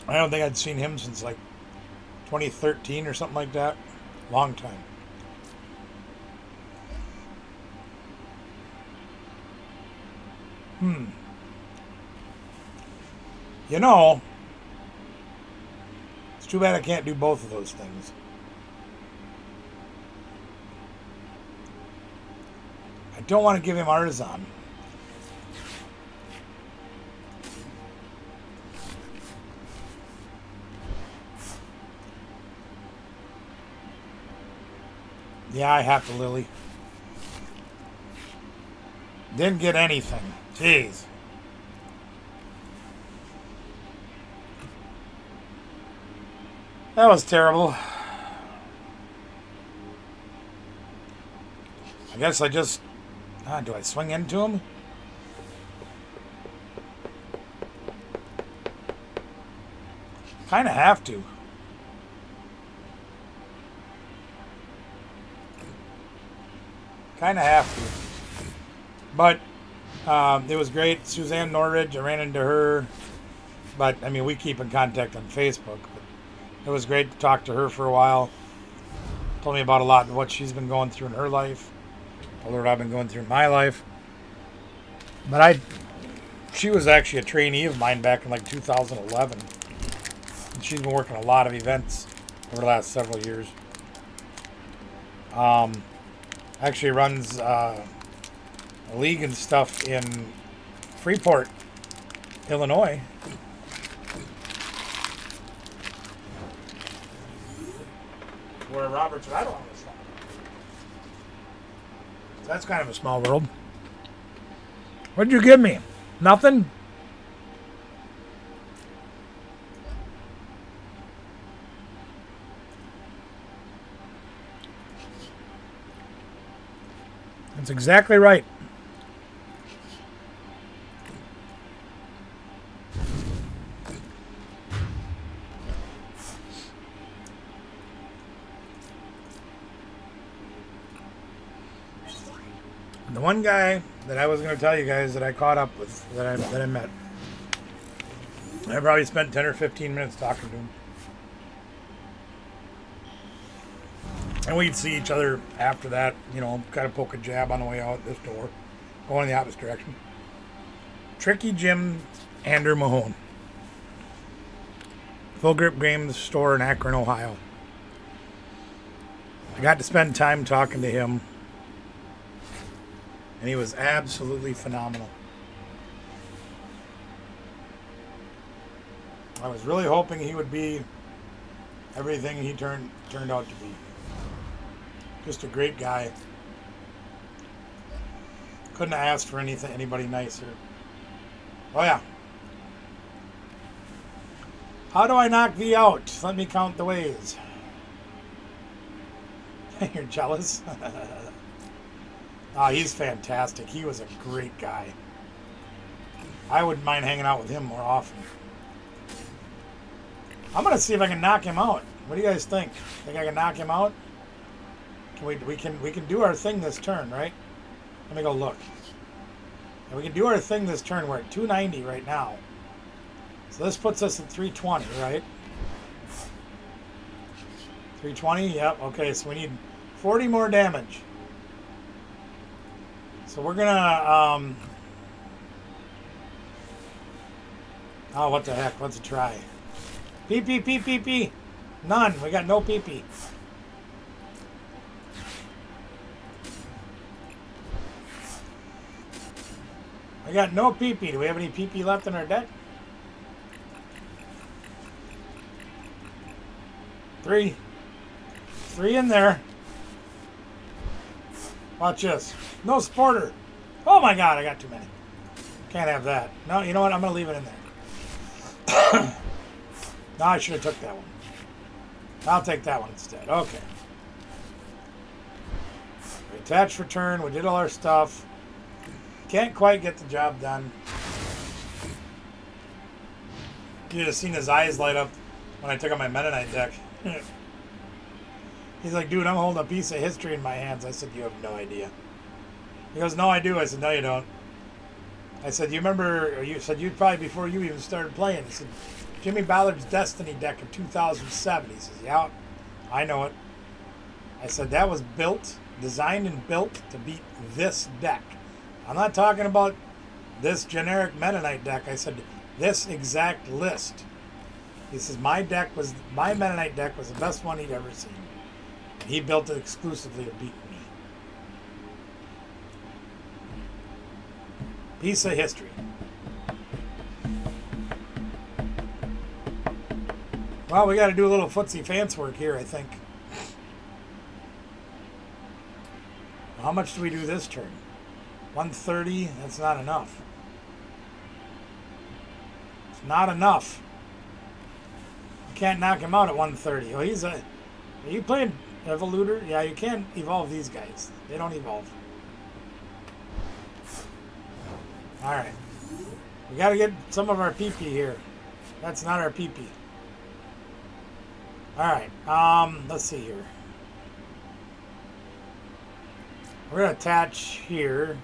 I don't think I'd seen him since like 2013 or something like that. Long time. You know, it's too bad I can't do both of those things. I don't want to give him Artisan. Yeah, I have to, Lily. Didn't get anything. Jeez. That was terrible. I guess I just... do I swing into him? Kind of have to. Kind of have to. But it was great. Suzanne Norridge, I ran into her. But, I mean, we keep in contact on Facebook. But it was great to talk to her for a while. Told me about a lot of what she's been going through in her life. Told her what I've been going through in my life. But she was actually a trainee of mine back in like 2011. And she's been working a lot of events over the last several years. Actually runs a league and stuff in Freeport, Illinois. Where Robert's Rattle is from. So that's kind of a small world. What'd you give me? Nothing? That's exactly right. The one guy that I was going to tell you guys that I caught up with, that I met, I probably spent 10 or 15 minutes talking to him. And we'd see each other after that, you know, kind of poke a jab on the way out this door, going in the opposite direction. Tricky Jim Andrew Mahone. Full Grip Games store in Akron, Ohio. I got to spend time talking to him. And he was absolutely phenomenal. I was really hoping he would be everything he turned out to be. Just a great guy. Couldn't have asked for anybody nicer. Oh yeah. How do I knock V out? Let me count the ways. You're jealous? Oh, he's fantastic. He was a great guy. I wouldn't mind hanging out with him more often. I'm gonna see if I can knock him out. What do you guys think? Think I can knock him out? We can do our thing this turn, right? Let me go look. And we can do our thing this turn. We're at 290 right now. So this puts us at 320, right? 320, yep. Okay, so we need 40 more damage. So we're gonna, oh, what the heck? Let's try. PP. None. We got no PP. I got no PP. Do we have any PP left in our deck? 3 in there. Watch this. No Sporter. Oh my god, I got too many. Can't have that. No, you know what? I'm going to leave it in there. No, I should have took that one. I'll take that one instead. Okay. We attached return. We did all our stuff. Can't quite get the job done. You just seen his eyes light up when I took out my Meta Knight deck. He's like, dude, I'm holding a piece of history in my hands. I said, you have no idea. He goes, no, I do. I said, no, you don't. I said, you remember, you said you probably before you even started playing. He said, Jimmy Ballard's Destiny deck of 2007. He says, yeah, I know it. I said, that was designed and built to beat this deck. I'm not talking about this generic Meta Knight deck. I said, this exact list. He says, my Meta Knight deck was the best one he'd ever seen. And he built it exclusively to beat me. Piece of history. Well, we got to do a little footsie fancy work here, I think. How much do we do this turn? 130? That's not enough. It's not enough. You can't knock him out at 130. Oh, are you playing Evoluter? Yeah, you can't evolve these guys. They don't evolve. Alright. We got to get some of our PP here. That's not our PP. Alright, let's see here. We're going to attach here.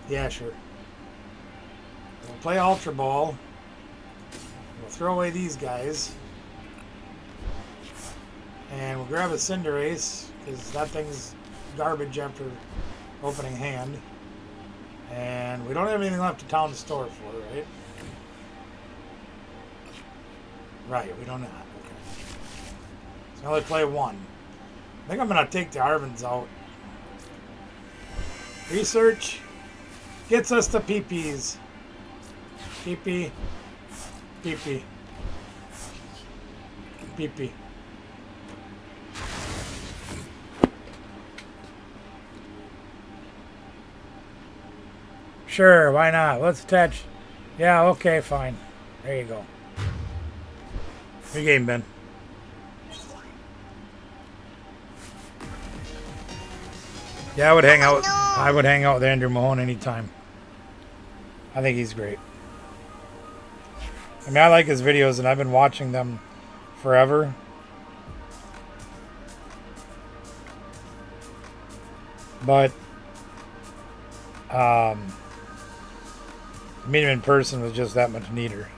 Yeah, sure. We'll play Ultra Ball. We'll throw away these guys. And we'll grab a Cinderace, because that thing's garbage after opening hand. And we don't have anything left to town to store for, right? Right, we don't have. Okay. So I only play one. I think I'm going to take the Arvins out. Research gets us the PPs. PP. PP. PP. Sure, why not? Let's attach. Yeah, okay, fine. There you go. Good game, Ben. Yeah, I would hang out. I would hang out with Andrew Mahone anytime. I think he's great. I mean, I like his videos, and I've been watching them forever. But meeting him in person was just that much neater.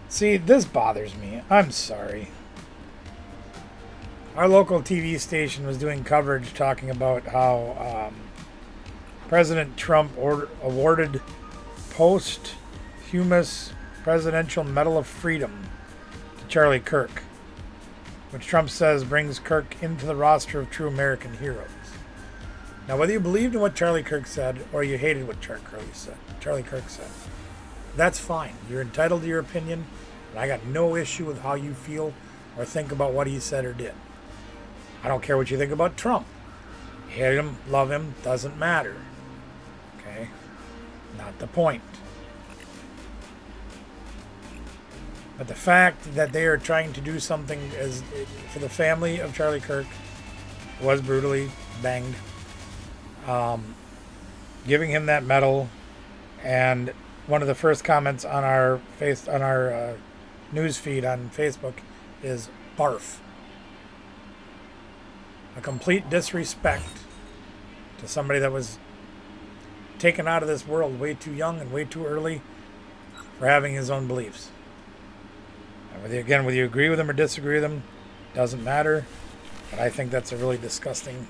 See, this bothers me. I'm sorry. Our local TV station was doing coverage talking about how President Trump awarded posthumous Presidential Medal of Freedom to Charlie Kirk, which Trump says brings Kirk into the roster of true American heroes. Now, whether you believed in what Charlie Kirk said or you hated what Charlie Kirk said, that's fine. You're entitled to your opinion. And I got no issue with how you feel or think about what he said or did. I don't care what you think about Trump. Hate him, love him, doesn't matter. Okay? Not the point. But the fact that they are trying to do something as for the family of Charlie Kirk, was brutally banged, giving him that medal, and one of the first comments on our news feed on Facebook is barf. A complete disrespect to somebody that was taken out of this world way too young and way too early for having his own beliefs. And whether you agree with him or disagree with him, doesn't matter. But I think that's a really disgusting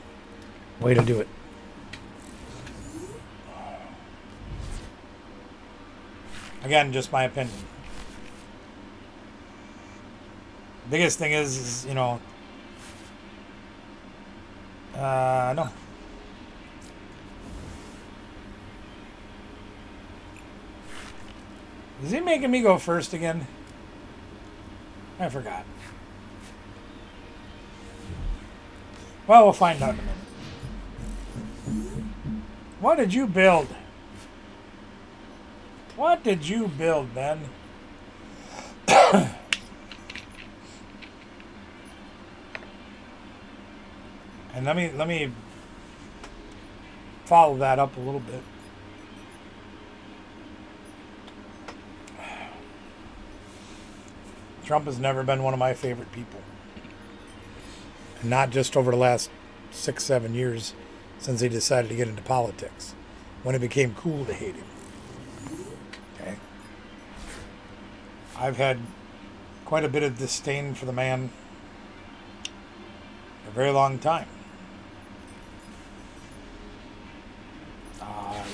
way to do it. Again, just my opinion. Biggest thing is no. Is he making me go first again? I forgot. Well, we'll find out in a minute. What did you build? What did you build, Ben? And let me follow that up a little bit. Trump has never been one of my favorite people. And not just over the last 6-7 years since he decided to get into politics, when it became cool to hate him. Okay. I've had quite a bit of disdain for the man for a very long time.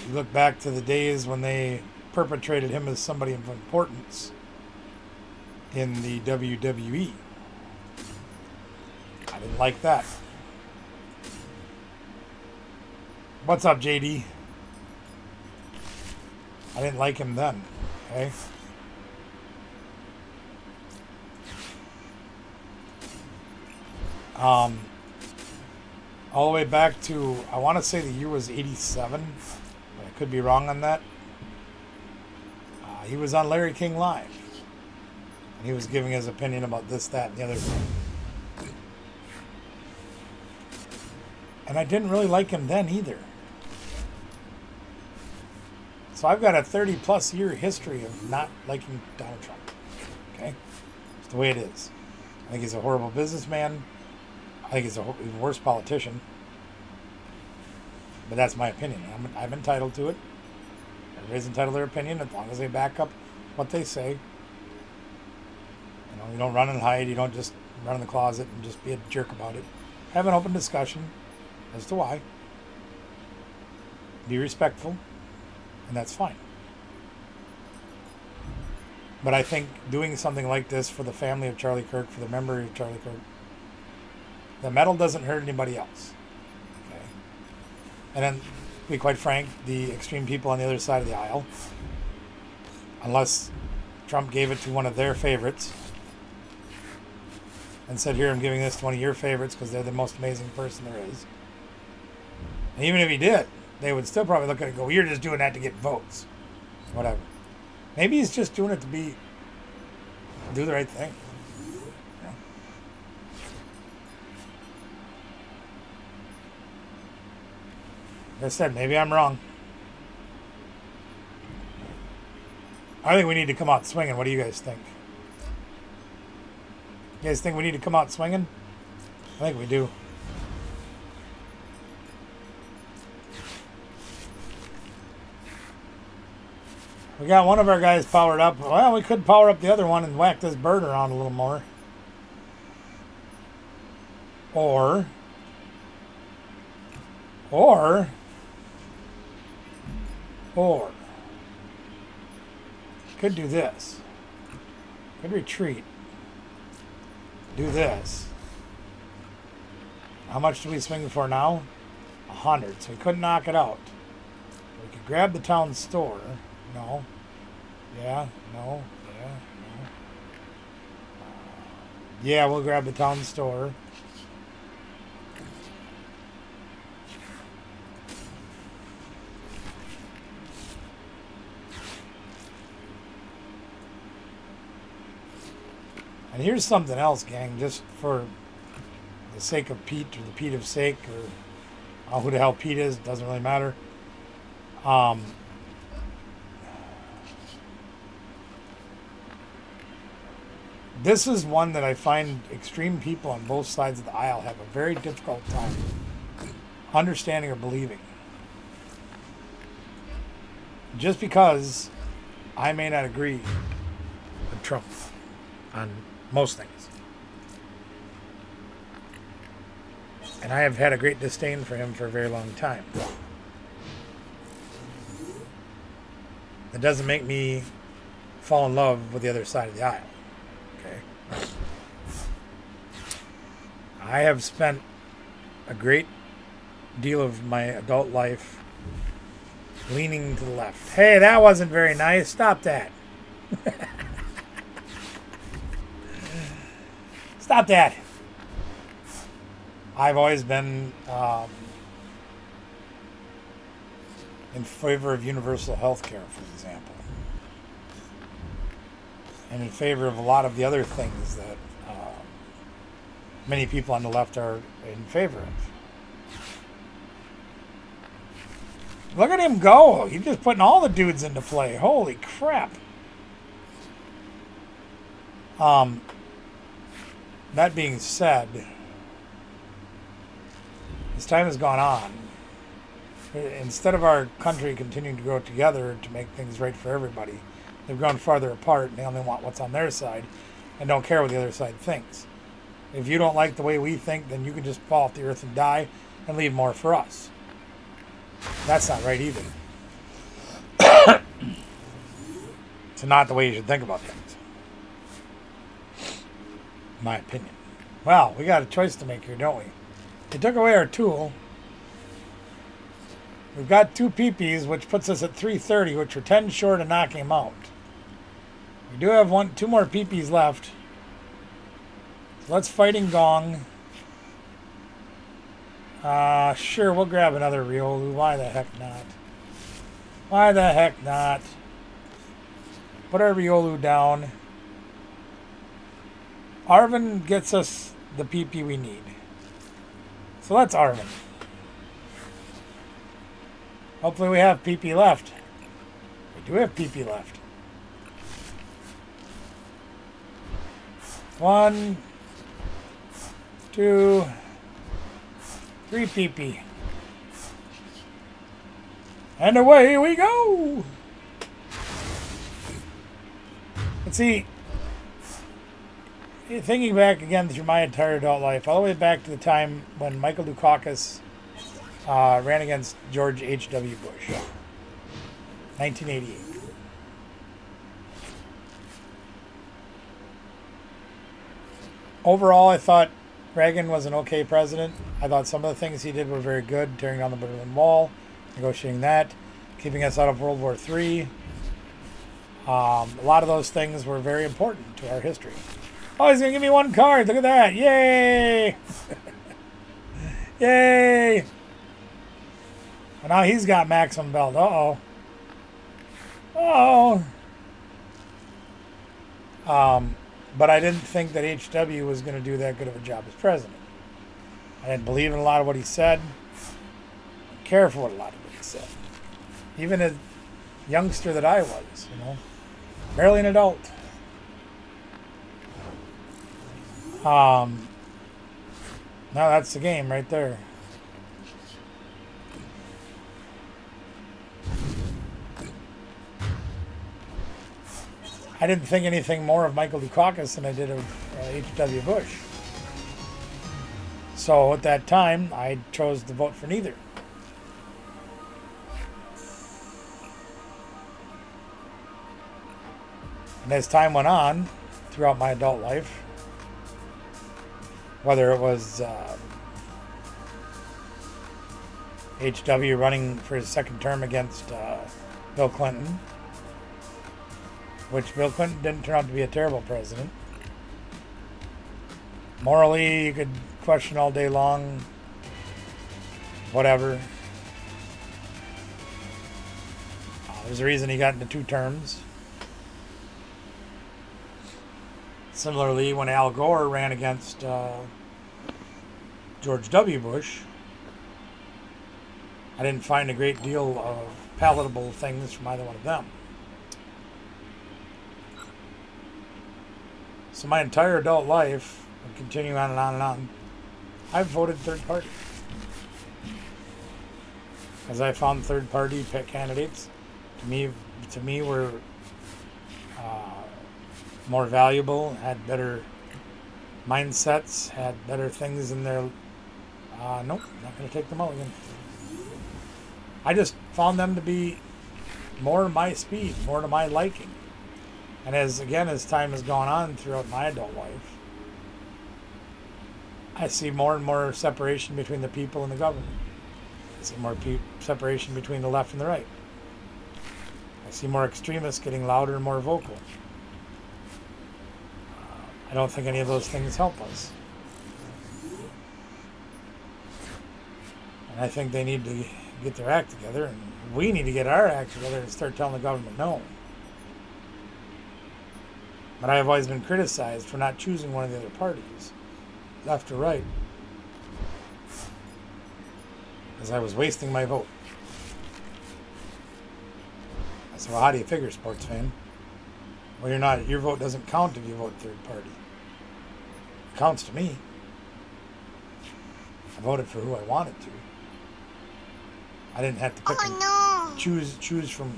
You look back to the days when they perpetrated him as somebody of importance in the WWE. I didn't like that. What's up, JD? I didn't like him then. Okay. All the way back to, I want to say the year was 87. But I could be wrong on that. He was on Larry King Live. And he was giving his opinion about this, that, and the other thing. And I didn't really like him then either. So I've got a 30-plus year history of not liking Donald Trump. Okay? It's the way it is. I think he's a horrible businessman. I think he's a worse politician. But that's my opinion. I'm entitled to it. Everybody's entitled to their opinion as long as they back up what they say. You don't run and hide. You don't just run in the closet and just be a jerk about it. Have an open discussion as to why. Be respectful, and that's fine. But I think doing something like this for the family of Charlie Kirk, for the memory of Charlie Kirk, the medal doesn't hurt anybody else. Okay? And then, to be quite frank, the extreme people on the other side of the aisle, unless Trump gave it to one of their favorites and said, here, I'm giving this to one of your favorites because they're the most amazing person there is. And even if he did, they would still probably look at it and go, you're just doing that to get votes. Whatever. Maybe he's just doing it to do the right thing. Yeah. Like I said, maybe I'm wrong. I think we need to come out swinging. What do you guys think? You guys think we need to come out swinging? I think we do. We got one of our guys powered up. Well, we could power up the other one and whack this bird around a little more. Or could do this. Could retreat. Do this. How much do we swing for now? 100. So we couldn't knock it out. We could grab the town store. No. Yeah. No. Yeah. No. Yeah, we'll grab the town store. And here's something else, gang, just for the sake of Pete, or the Pete of sake, or who the hell Pete is, doesn't really matter. This is one that I find extreme people on both sides of the aisle have a very difficult time understanding or believing. Just because I may not agree with Trump on most things. And I have had a great disdain for him for a very long time. That doesn't make me fall in love with the other side of the aisle. Okay. I have spent a great deal of my adult life leaning to the left. Hey, that wasn't very nice. Stop that. Stop that. I've always been in favor of universal health care, for example. And in favor of a lot of the other things that many people on the left are in favor of. Look at him go. He's just putting all the dudes into play. Holy crap. That being said, as time has gone on, instead of our country continuing to grow together to make things right for everybody, they've gone farther apart and they only want what's on their side and don't care what the other side thinks. If you don't like the way we think, then you can just fall off the earth and die and leave more for us. That's not right either. It's not the way you should think about things. In my opinion. Well, we got a choice to make here, don't we? They took away our tool. We've got 2 PPs, which puts us at 330, which we're 10 short of knocking him out. We do have 2 more PPs left. So let's Fighting Gong. Sure, we'll grab another Riolu. Why the heck not? Why the heck not? Put our Riolu down. Arvin gets us the PP we need. So that's Arvin. Hopefully we have PP left. We do have PP left. 1, 2, 3 PP. And away we go! Let's see. Thinking back again through my entire adult life, all the way back to the time when Michael Dukakis ran against George H.W. Bush. 1988. Overall, I thought Reagan was an okay president. I thought some of the things he did were very good, tearing down the Berlin Wall, negotiating that, keeping us out of World War III. A lot of those things were very important to our history. Oh, he's going to give me 1 card. Look at that. Yay! Yay! Well, now he's got maximum belt. Uh-oh. Uh-oh. But I didn't think that HW was going to do that good of a job as president. I didn't believe in a lot of what he said. Didn't care for what a lot of what he said. Even a youngster that I was, you know. Barely an adult. Now that's the game right there. I didn't think anything more of Michael Dukakis than I did of H.W. Bush. So at that time, I chose to vote for neither. And as time went on, throughout my adult life, whether it was H.W. running for his second term against Bill Clinton, which Bill Clinton didn't turn out to be a terrible president. Morally, you could question all day long. Whatever. There's a reason he got into 2 terms. Similarly, when Al Gore ran against George W. Bush, I didn't find a great deal of palatable things from either one of them. So my entire adult life, and continuing on and on and on, I've voted third party. As I found third party candidates to me were more valuable, had better mindsets, had better things in their nope, not going to take the mulligan. I just found them to be more to my speed, more to my liking. And as time has gone on throughout my adult life, I see more and more separation between the people and the government. I see more separation between the left and the right. I see more extremists getting louder and more vocal. I don't think any of those things help us. And I think they need to get their act together, and we need to get our act together and start telling the government no. But I have always been criticized for not choosing one of the other parties, left or right, because I was wasting my vote. I said, well, how do you figure, sports fan? Well, you're not. Your vote doesn't count if you vote third party. It counts to me. I voted for who I wanted to. I didn't have to pick choose from.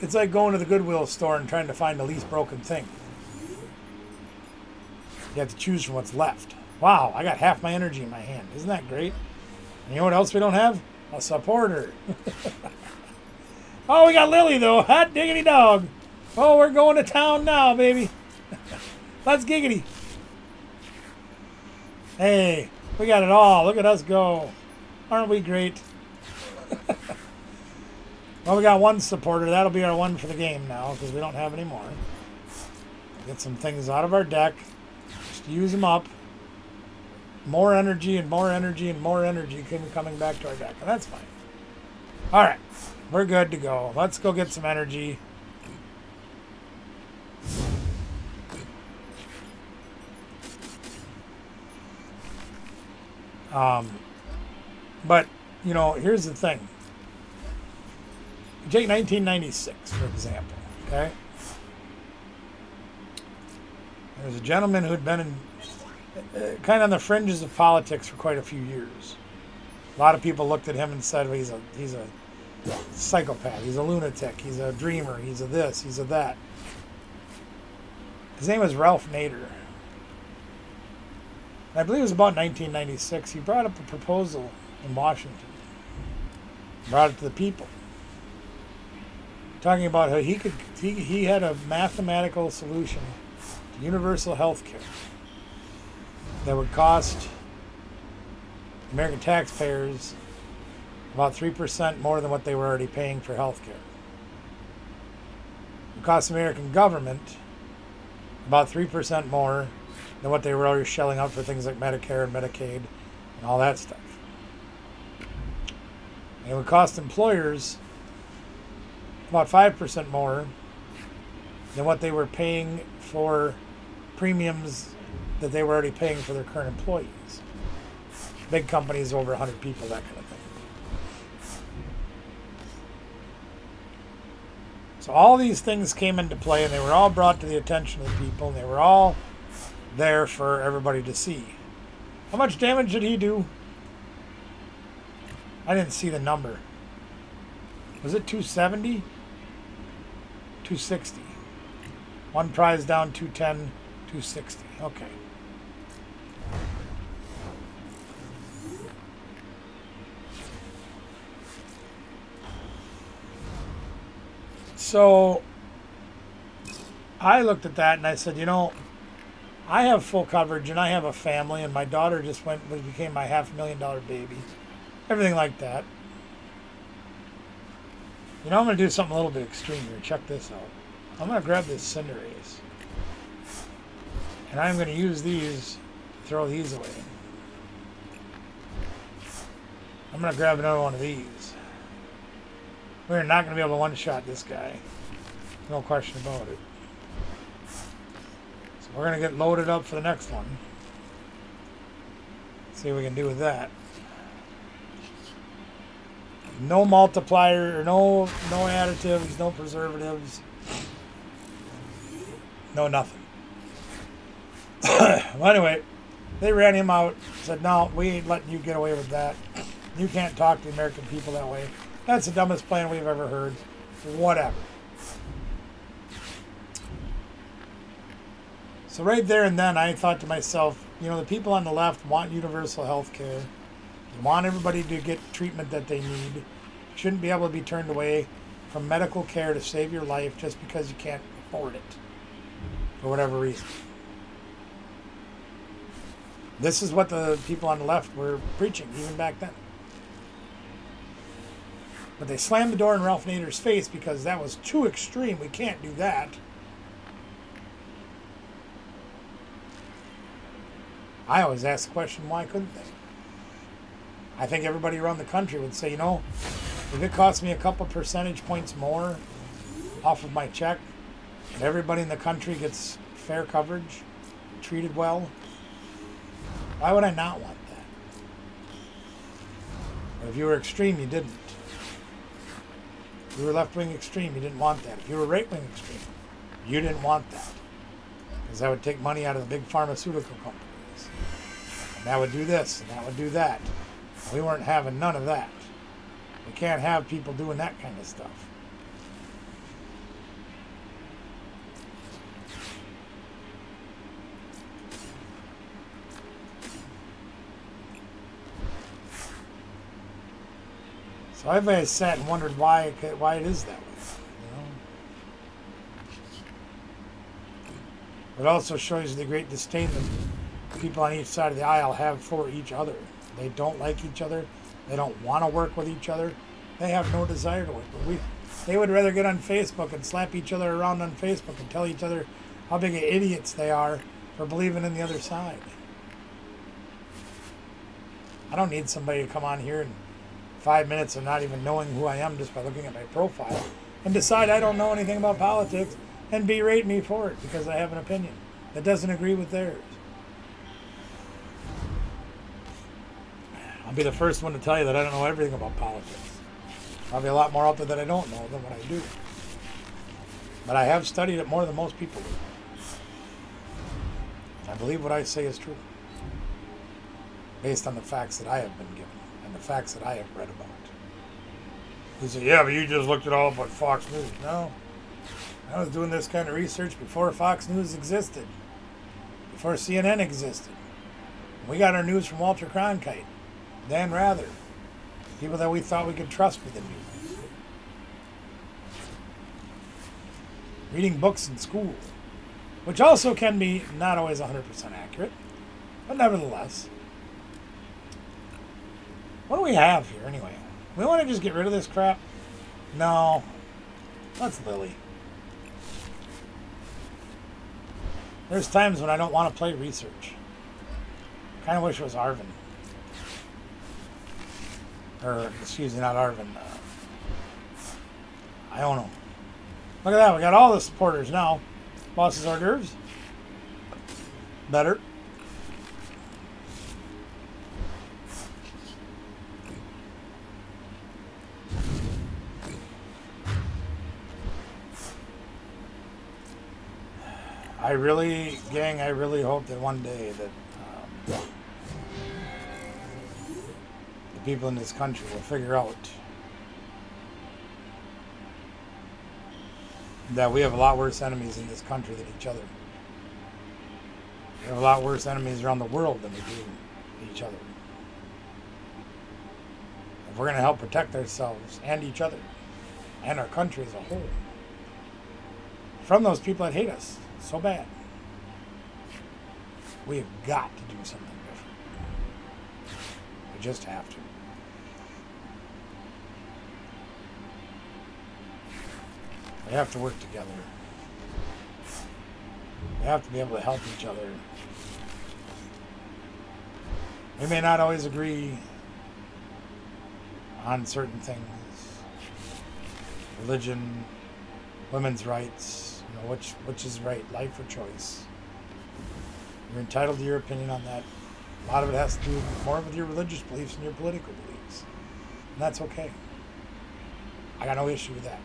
It's like going to the Goodwill store and trying to find the least broken thing. You have to choose from what's left. Wow, I got half my energy in my hand. Isn't that great? And you know what else we don't have? A supporter. Oh, we got Lily, though. Hot diggity dog. Oh, we're going to town now, baby. Let's giggity. Hey, we got it all. Look at us go. Aren't we great? Well, we got one supporter. That'll be our one for the game now, because we don't have any more. Get some things out of our deck. Just use them up. More energy and more energy and more energy coming back to our deck. And that's fine. All right. We're good to go. Let's go get some energy. But, you know, here's the thing. Take 1996, for example, okay? There was a gentleman who'd been in, kind of on the fringes of politics for quite a few years. A lot of people looked at him and said, well, he's a psychopath, he's a lunatic, he's a dreamer, he's a this, he's a that. His name was Ralph Nader. I believe it was about 1996. He brought up a proposal in Washington. Brought it to the people. Talking about how he had a mathematical solution to universal health care that would cost American taxpayers about 3% more than what they were already paying for health care. It would cost the American government about 3% more than what they were already shelling out for things like Medicare and Medicaid and all that stuff. And it would cost employers about 5% more than what they were paying for premiums that they were already paying for their current employees. Big companies, over 100 people, that kind of thing. So all these things came into play, and they were all brought to the attention of the people, and they were all there for everybody to see. How much damage did he do? I didn't see the number. Was it 270? 260. One prize down, 210, 260. Okay. So I looked at that and I said, you know, I have full coverage and I have a family, and my daughter just became my $500,000 baby. Everything like that. You know, I'm going to do something a little bit extreme here. Check this out. I'm going to grab this Cinderace. And I'm going to use these to throw these away. I'm going to grab another one of these. We're not going to be able to one-shot this guy. No question about it. So we're going to get loaded up for the next one. See what we can do with that. No multiplier, no additives, no preservatives. No nothing. Well, anyway, they ran him out. Said, no, we ain't letting you get away with that. You can't talk to the American people that way. That's the dumbest plan we've ever heard. Whatever. So right there and then, I thought to myself, you know, the people on the left want universal health care. They want everybody to get treatment that they need. You shouldn't be able to be turned away from medical care to save your life just because you can't afford it for whatever reason. This is what the people on the left were preaching even back then. But they slammed the door in Ralph Nader's face because that was too extreme. We can't do that. I always ask the question, why couldn't they? I think everybody around the country would say, you know, if it costs me a couple percentage points more off of my check, and everybody in the country gets fair coverage, treated well, why would I not want that? But if you were extreme, you didn't. If you were left-wing extreme, you didn't want that. If you were right-wing extreme, you didn't want that. Because that would take money out of the big pharmaceutical companies. And that would do this, and that would do that. We weren't having none of that. We can't have people doing that kind of stuff. So I've always sat and wondered why it is that way. You know? It also shows you the great disdain that people on each side of the aisle have for each other. They don't like each other. They don't want to work with each other. They have no desire to work with. They would rather get on Facebook and slap each other around on Facebook and tell each other how big of idiots they are for believing in the other side. I don't need somebody to come on here in 5 minutes of not even knowing who I am just by looking at my profile and decide I don't know anything about politics and berate me for it because I have an opinion that doesn't agree with theirs. I'll be the first one to tell you that I don't know everything about politics. Probably a lot more out there that I don't know than what I do. But I have studied it more than most people do. I believe what I say is true, based on the facts that I have been given and the facts that I have read about. You say, yeah, but you just looked it all up on Fox News. No, I was doing this kind of research before Fox News existed, before CNN existed. We got our news from Walter Cronkite, Dan Rather, people that we thought we could trust with the news. Reading books in school, which also can be not always 100% accurate, but nevertheless. What do we have here anyway? We want to just get rid of this crap? No. That's Lily. There's times when I don't want to play research. Kind of wish it was Arvin. Or, excuse me, not Arvin. I don't know. Look at that. We got all the supporters now. Boss's hors d'oeuvres. Better. I really hope that one day that the people in this country will figure out that we have a lot worse enemies in this country than each other. We have a lot worse enemies around the world than we do each other. If we're going to help protect ourselves and each other and our country as a whole from those people that hate us so bad, we have got to do something different. We just have to. We have to work together. We have to be able to help each other. We may not always agree on certain things. Religion, women's rights, you know, which is right, life or choice. You're entitled to your opinion on that. A lot of it has to do more with your religious beliefs and your political beliefs. And that's okay. I got no issue with that.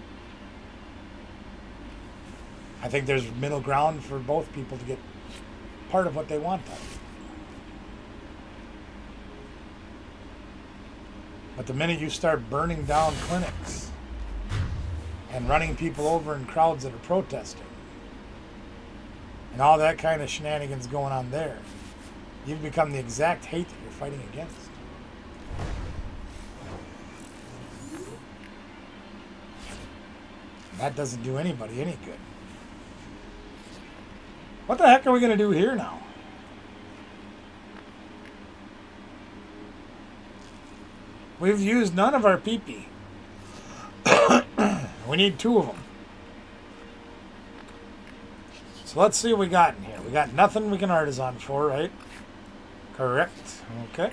I think there's middle ground for both people to get part of what they want out of it. But the minute you start burning down clinics and running people over in crowds that are protesting and all that kind of shenanigans going on there, you've become the exact hate that you're fighting against. That doesn't do anybody any good. What the heck are we going to do here now? We've used none of our PP. We need 2 of them. So let's see what we got in here. We got nothing we can artisan for, right? Correct. Okay.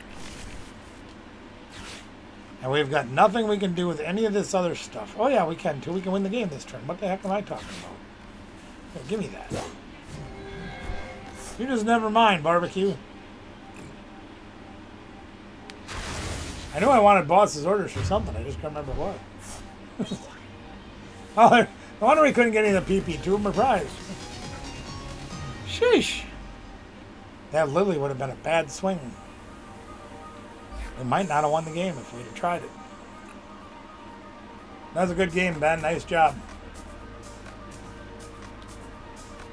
And we've got nothing we can do with any of this other stuff. Oh yeah, we can too. We can win the game this turn. What the heck am I talking about? Here, give me that. You just never mind, barbecue. I knew I wanted boss's orders for something. I just can't remember what. Oh, no wonder we couldn't get any of the PP. 2 of them are prized. Sheesh. That Lily would have been a bad swing. We might not have won the game if we'd have tried it. That was a good game, Ben. Nice job.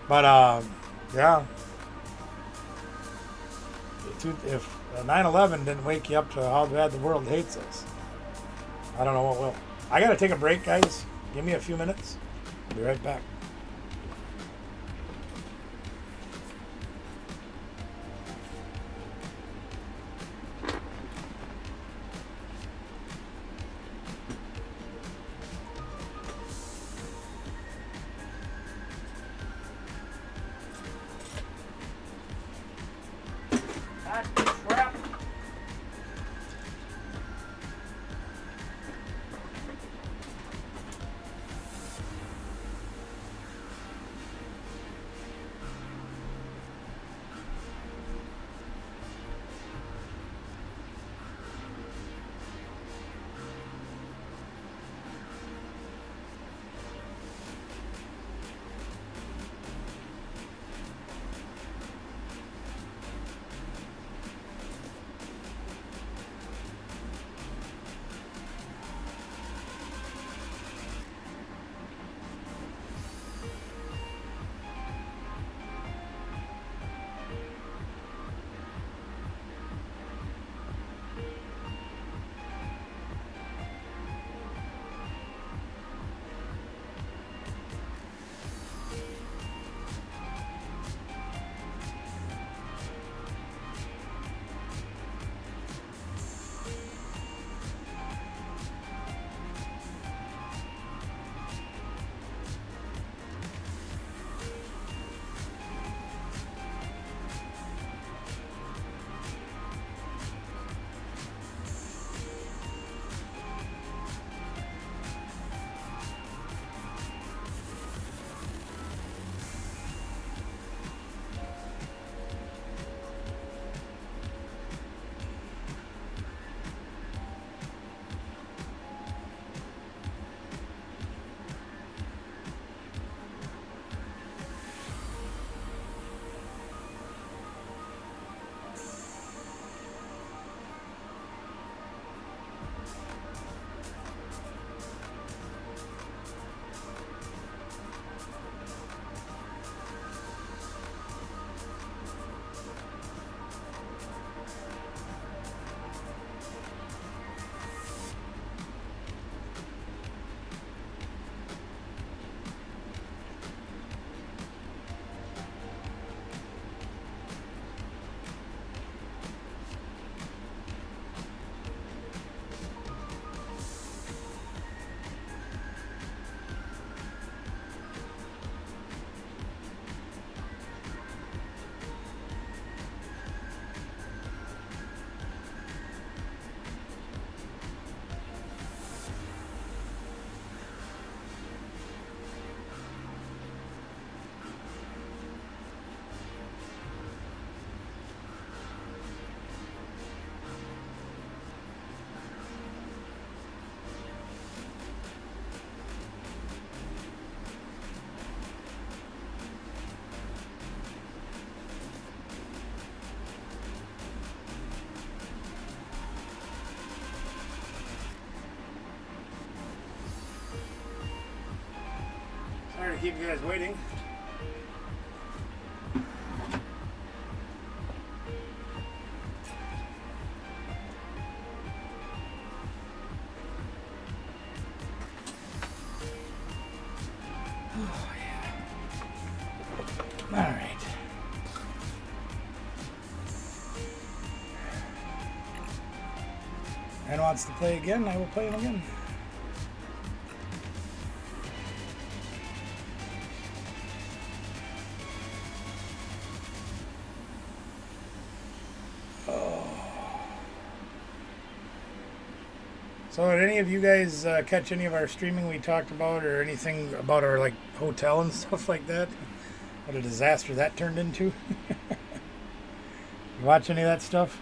But, yeah. If 9/11 didn't wake you up to how bad the world hates us, I don't know what will. I got to take a break, guys. Give me a few minutes. I'll be right back. keep you guys waiting. Oh, yeah. All right. And wants to play again, I will play him again. So did any of you guys catch any of our streaming we talked about, or anything about our like hotel and stuff like that? What a disaster that turned into. You watch any of that stuff?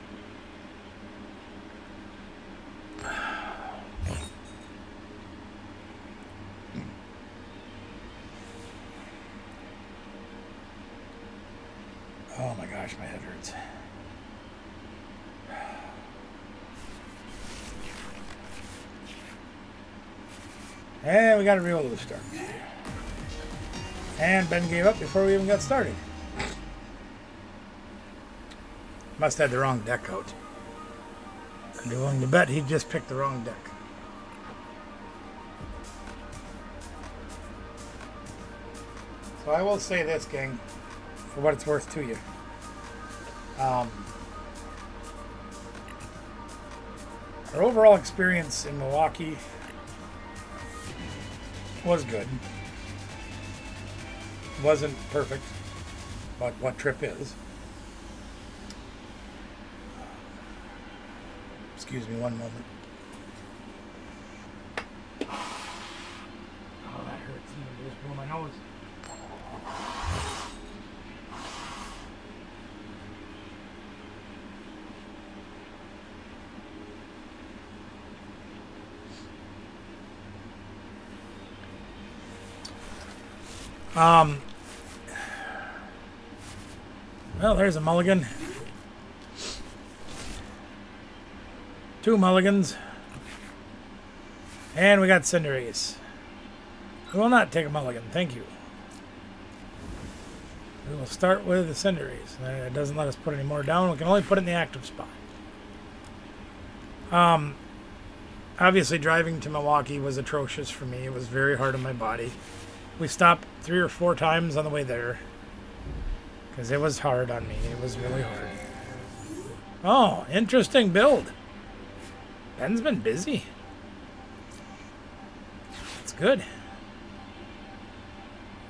Oh my gosh, my head hurts. And we got a real loose start. And Ben gave up before we even got started. Must have had the wrong deck out. I'd be willing to bet he just picked the wrong deck. So I will say this, gang, for what it's worth to you. Our overall experience in Milwaukee was good. Wasn't perfect, but what trip is. Excuse me one moment. Oh, that hurts. I just blew my nose. Well, there's a mulligan. 2 mulligans. And we got Cinderace. We will not take a mulligan, thank you. We will start with the Cinderace. It doesn't let us put any more down. We can only put it in the active spot. Obviously, driving to Milwaukee was atrocious for me. It was very hard on my body. We stopped 3 or 4 times on the way there because it was hard on me. It was really hard. Oh, interesting build. Ben's been busy. That's good.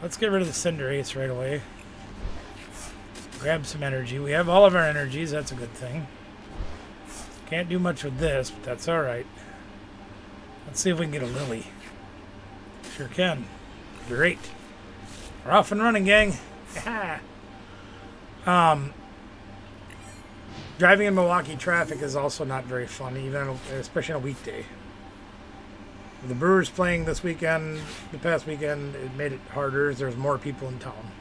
Let's get rid of the Cinderace right away. Grab some energy. We have all of our energies. That's a good thing. Can't do much with this, but that's all right. Let's see if we can get a Lily. Sure can. Great. We're off and running, gang. Driving in Milwaukee traffic is also not very fun, especially on a weekday. With the Brewers playing this weekend, the past weekend, it made it harder as there's more people in town.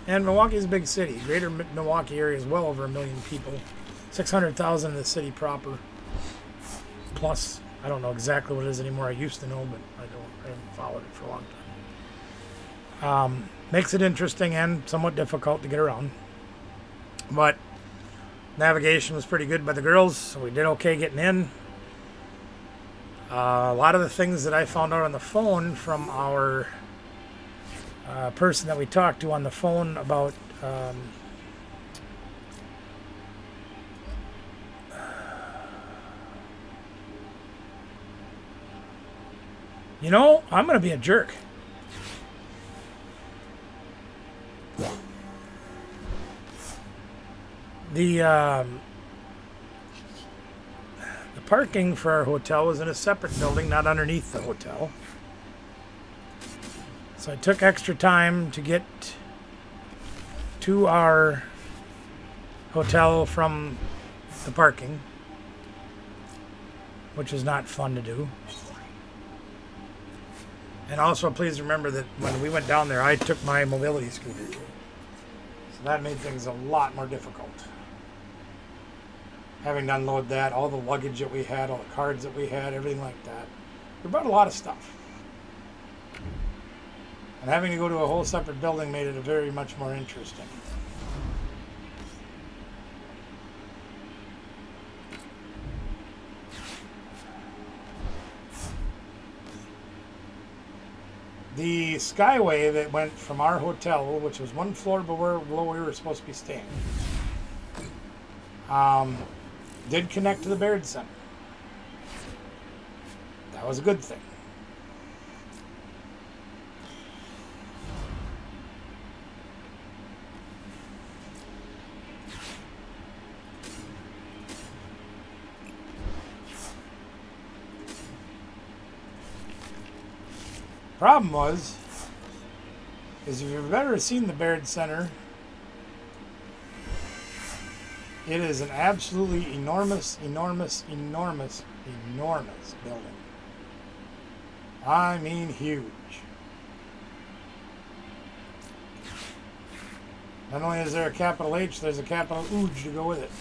And Milwaukee's a big city. Greater Milwaukee area is well over 1 million people. 600,000 in the city proper. Plus, I don't know exactly what it is anymore. I used to know, but I haven't followed it for a long time. Makes it interesting and somewhat difficult to get around. But navigation was pretty good by the girls, so we did okay getting in. A lot of the things that I found out on the phone from our person that we talked to on the phone about I'm going to be a jerk. The parking for our hotel was in a separate building, not underneath the hotel. So I took extra time to get to our hotel from the parking, which is not fun to do. And also, please remember that when we went down there, I took my mobility scooter. So that made things a lot more difficult. Having to unload that, all the luggage that we had, all the cards that we had, everything like that. We brought a lot of stuff. And having to go to a whole separate building made it very much more interesting. The skyway that went from our hotel, which was one floor below where we were supposed to be staying, did connect to the Baird Center. That was a good thing. Problem is if you've ever seen the Baird Center, it is an absolutely enormous building. I mean huge. Not only is there a capital H, there's a capital Ooge to go with it.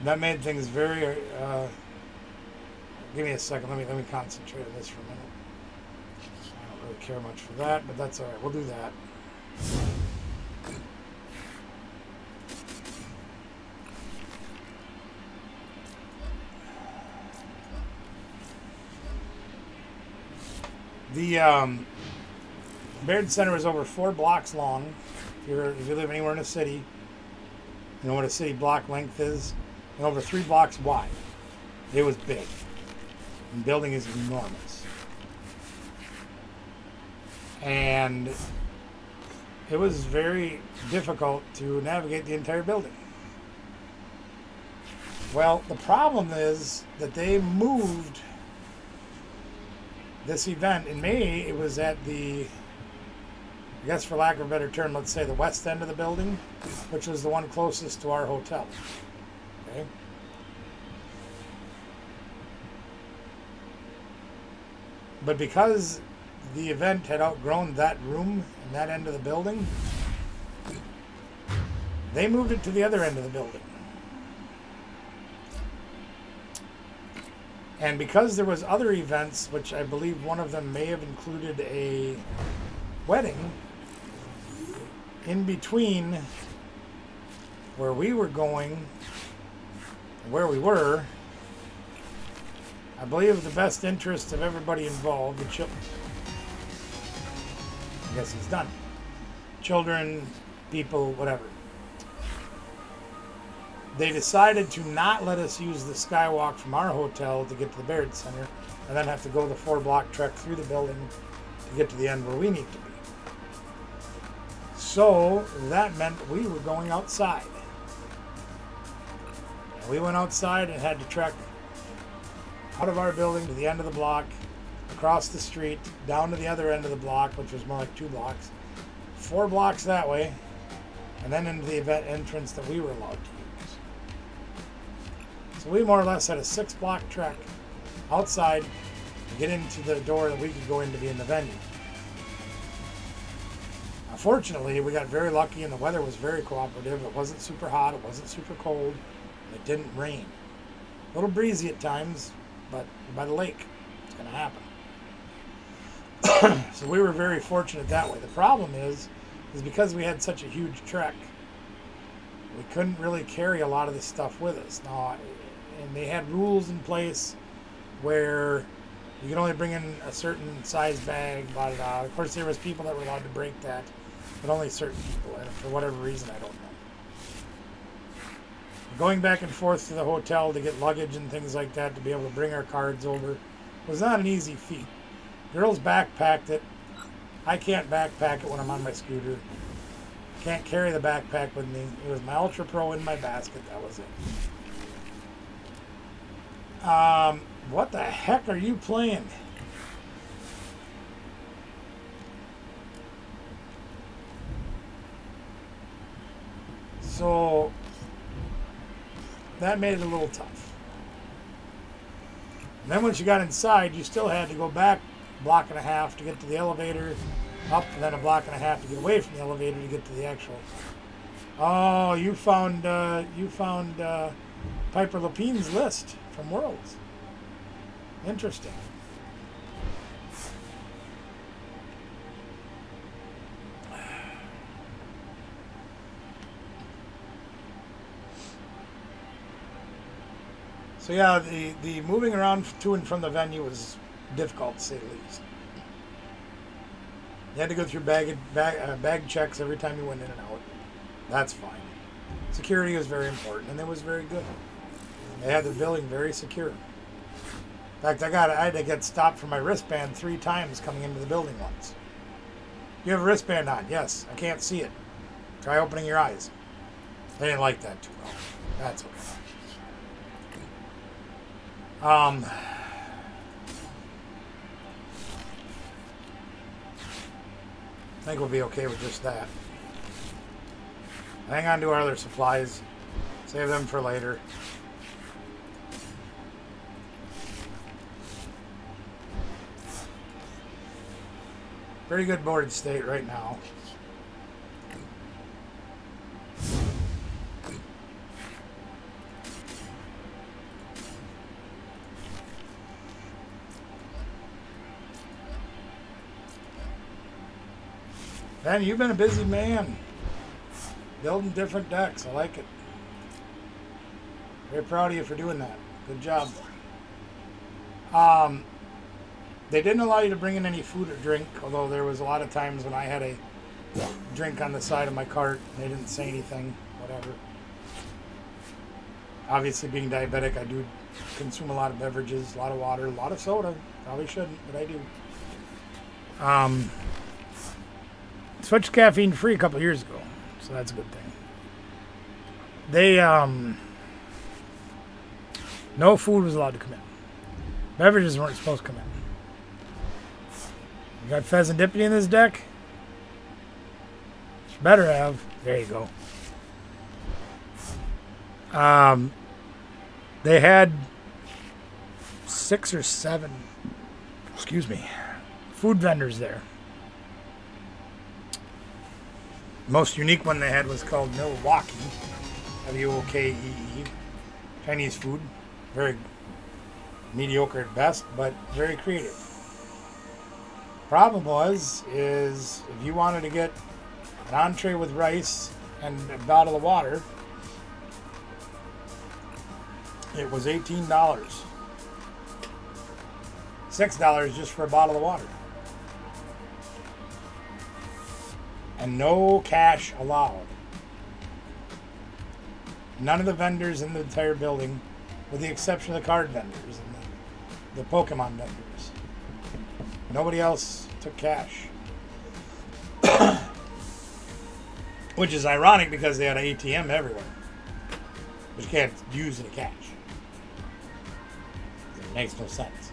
That made things very. Give me a second. Let me concentrate on this for a minute. I don't really care much for that, but that's all right. We'll do that. The Baird Center is over 4 blocks long. If you live anywhere in a city, you know what a city block length is. And over 3 blocks wide. It was big. The building is enormous. And it was very difficult to navigate the entire building. Well, the problem is that they moved this event in May. It was at the, I guess for lack of a better term, let's say the west end of the building, which was the one closest to our hotel. Okay. But because the event had outgrown that room and that end of the building, they moved it to the other end of the building. And because there was other events, which I believe one of them may have included a wedding, in between where we were going and where we were, I believe the best interest of everybody involved, I guess he's done. Children, people, whatever. They decided to not let us use the skywalk from our hotel to get to the Baird Center and then have to go the 4-block trek through the building to get to the end where we need to be. So that meant we were going outside. And we went outside and had to trek out of our building to the end of the block, across the street, down to the other end of the block, which was more like 2 blocks, 4 blocks that way, and then into the event entrance that we were allowed to use. So we more or less had a 6-block trek outside to get into the door that we could go in to be in the venue. Fortunately, we got very lucky and the weather was very cooperative. It wasn't super hot, it wasn't super cold, and it didn't rain. A little breezy at times, but by the lake, it's going to happen. So we were very fortunate that way. The problem is because we had such a huge trek, we couldn't really carry a lot of this stuff with us. Now, and they had rules in place where you could only bring in a certain size bag, blah, blah, blah. Of course, there was people that were allowed to break that, but only certain people, and for whatever reason, I don't know. Going back and forth to the hotel to get luggage and things like that to be able to bring our cards over was not an easy feat. Girls backpacked it. I can't backpack it when I'm on my scooter. Can't carry the backpack with me. It was my Ultra Pro in my basket. That was it. What the heck are you playing? So that made it a little tough. And then once you got inside, you still had to go back a block and a half to get to the elevator, up, and then a block and a half to get away from the elevator to get to the actual. Oh, you found Piper Lepine's list from Worlds. Interesting. So yeah, the moving around to and from the venue was difficult, to say the least. You had to go through bag checks every time you went in and out. That's fine. Security was very important, and it was very good. They had the building very secure. In fact, I had to get stopped for my wristband 3 times coming into the building once. You have a wristband on? Yes. I can't see it. Try opening your eyes. They didn't like that too well. That's okay. I think we'll be okay with just that. Hang on to our other supplies. Save them for later. Pretty good board state right now. Ben, you've been a busy man. Building different decks. I like it. Very proud of you for doing that. Good job. They didn't allow you to bring in any food or drink, although there was a lot of times when I had a drink on the side of my cart and they didn't say anything, whatever. Obviously, being diabetic, I do consume a lot of beverages, a lot of water, a lot of soda. Probably shouldn't, but I do. Switched caffeine free a couple years ago, so that's a good thing. They no food was allowed to come in. Beverages weren't supposed to come in. You got pheasant dippity in this deck? Better have. There you go. They had 6 or 7, food vendors there. The most unique one they had was called Milwaukee, W-O-K-E-E, Chinese food. Very mediocre at best, but very creative. Problem is if you wanted to get an entree with rice and a bottle of water, it was $18. $6 just for a bottle of water. And no cash allowed. None of the vendors in the entire building, with the exception of the card vendors and the Pokemon vendors. Nobody else took cash. Which is ironic because they had an ATM everywhere. But you can't use any cash. It makes no sense.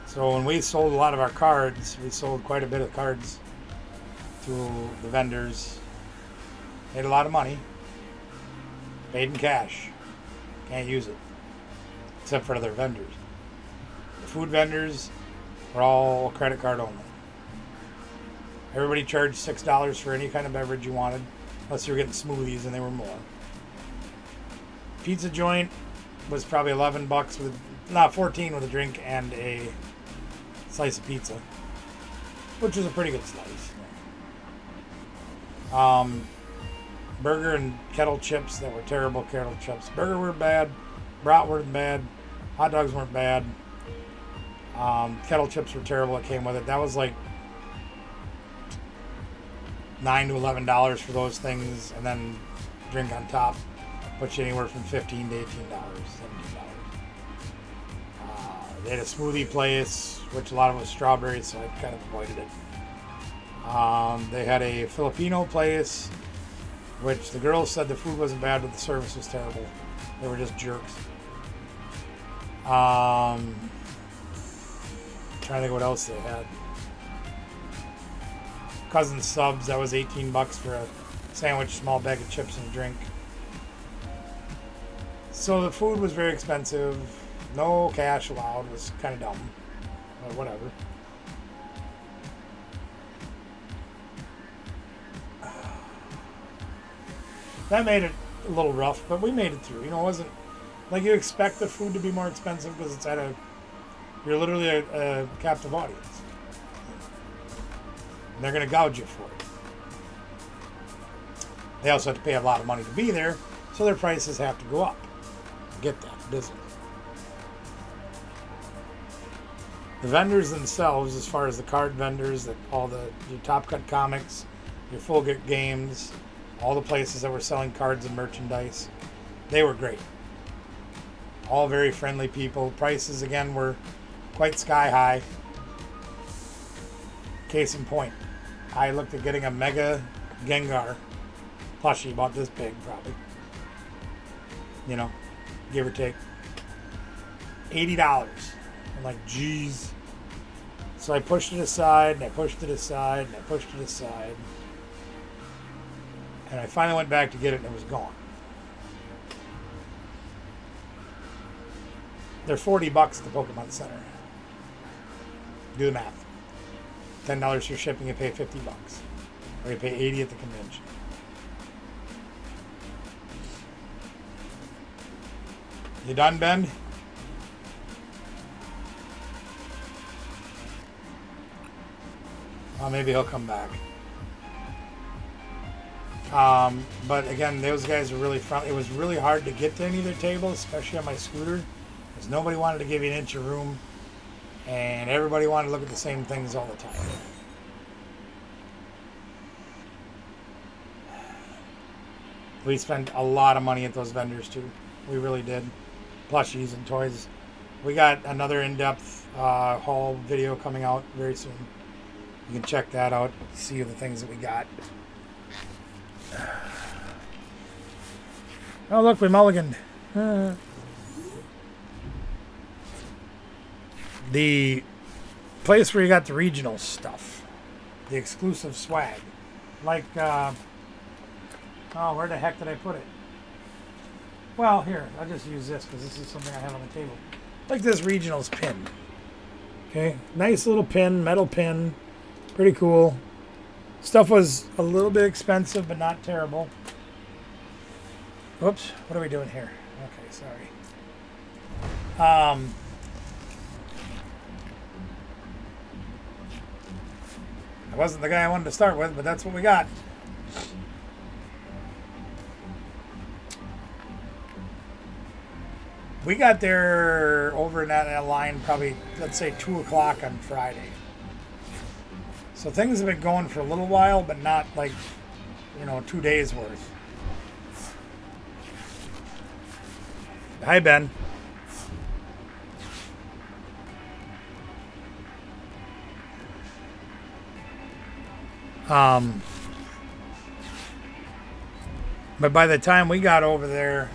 So when we sold a lot of our cards, we sold quite a bit of cards to the vendors. Made a lot of money. Paid in cash. Can't use it. Except for other vendors. The food vendors were all credit card only. Everybody charged $6 for any kind of beverage you wanted, unless you were getting smoothies and they were more. Pizza joint was probably $11 with, not $14 with a drink and a slice of pizza, which was a pretty good slice. Burger and kettle chips that were terrible kettle chips. Burger were bad, brat weren't bad, hot dogs weren't bad. Kettle chips were terrible that came with it. That was like $9 to $11 for those things, and then drink on top. Put you anywhere from $15 to $18, $17. They had a smoothie place, which a lot of it was strawberries, so I kind of avoided it. They had a Filipino place, which the girls said the food wasn't bad, but the service was terrible. They were just jerks. Trying to think what else they had. Cousin Subs, that was $18 for a sandwich, small bag of chips and a drink. So the food was very expensive. No cash allowed. It was kind of dumb, but whatever. That made it a little rough, but we made it through. You know, it wasn't like you expect the food to be more expensive because it's you're literally a captive audience. And they're going to gouge you for it. They also have to pay a lot of money to be there, so their prices have to go up. I get that, business. The vendors themselves, as far as the card vendors, your Top Cut Comics, your Full Get Games, all the places that were selling cards and merchandise, they were great. All very friendly people. Prices, again, were quite sky high. Case in point, I looked at getting a Mega Gengar plushie, about this big probably. You know, give or take. $80. I'm like, geez. So I pushed it aside, and I pushed it aside, and I pushed it aside. And I finally went back to get it, and it was gone. They're $40 at the Pokemon Center. Do the math. $10 for shipping, you pay $50. Or you pay $80 at the convention. You done, Ben? Well, maybe he'll come back. But again, those guys are really friendly. It was really hard to get to any of their tables, especially on my scooter, because nobody wanted to give you an inch of room, and everybody wanted to look at the same things all the time. We spent a lot of money at those vendors too. We really did. Plushies and toys. We got another in-depth haul video coming out very soon. You can check that out, see the things that we got. Oh, look, we mulliganed. The place where you got the regional stuff. The exclusive swag. Like, oh, where the heck did I put it? Well, here, I'll just use this because this is something I have on the table. Like this regionals pin. Okay, nice little pin, metal pin. Pretty cool. Stuff was a little bit expensive, but not terrible. Whoops, what are we doing here? Okay, sorry. I wasn't the guy I wanted to start with, but that's what we got. We got there over in that line probably, let's say, 2 o'clock on Friday. So things have been going for a little while, but not like, 2 days worth. Hi, Ben. But by the time we got over there,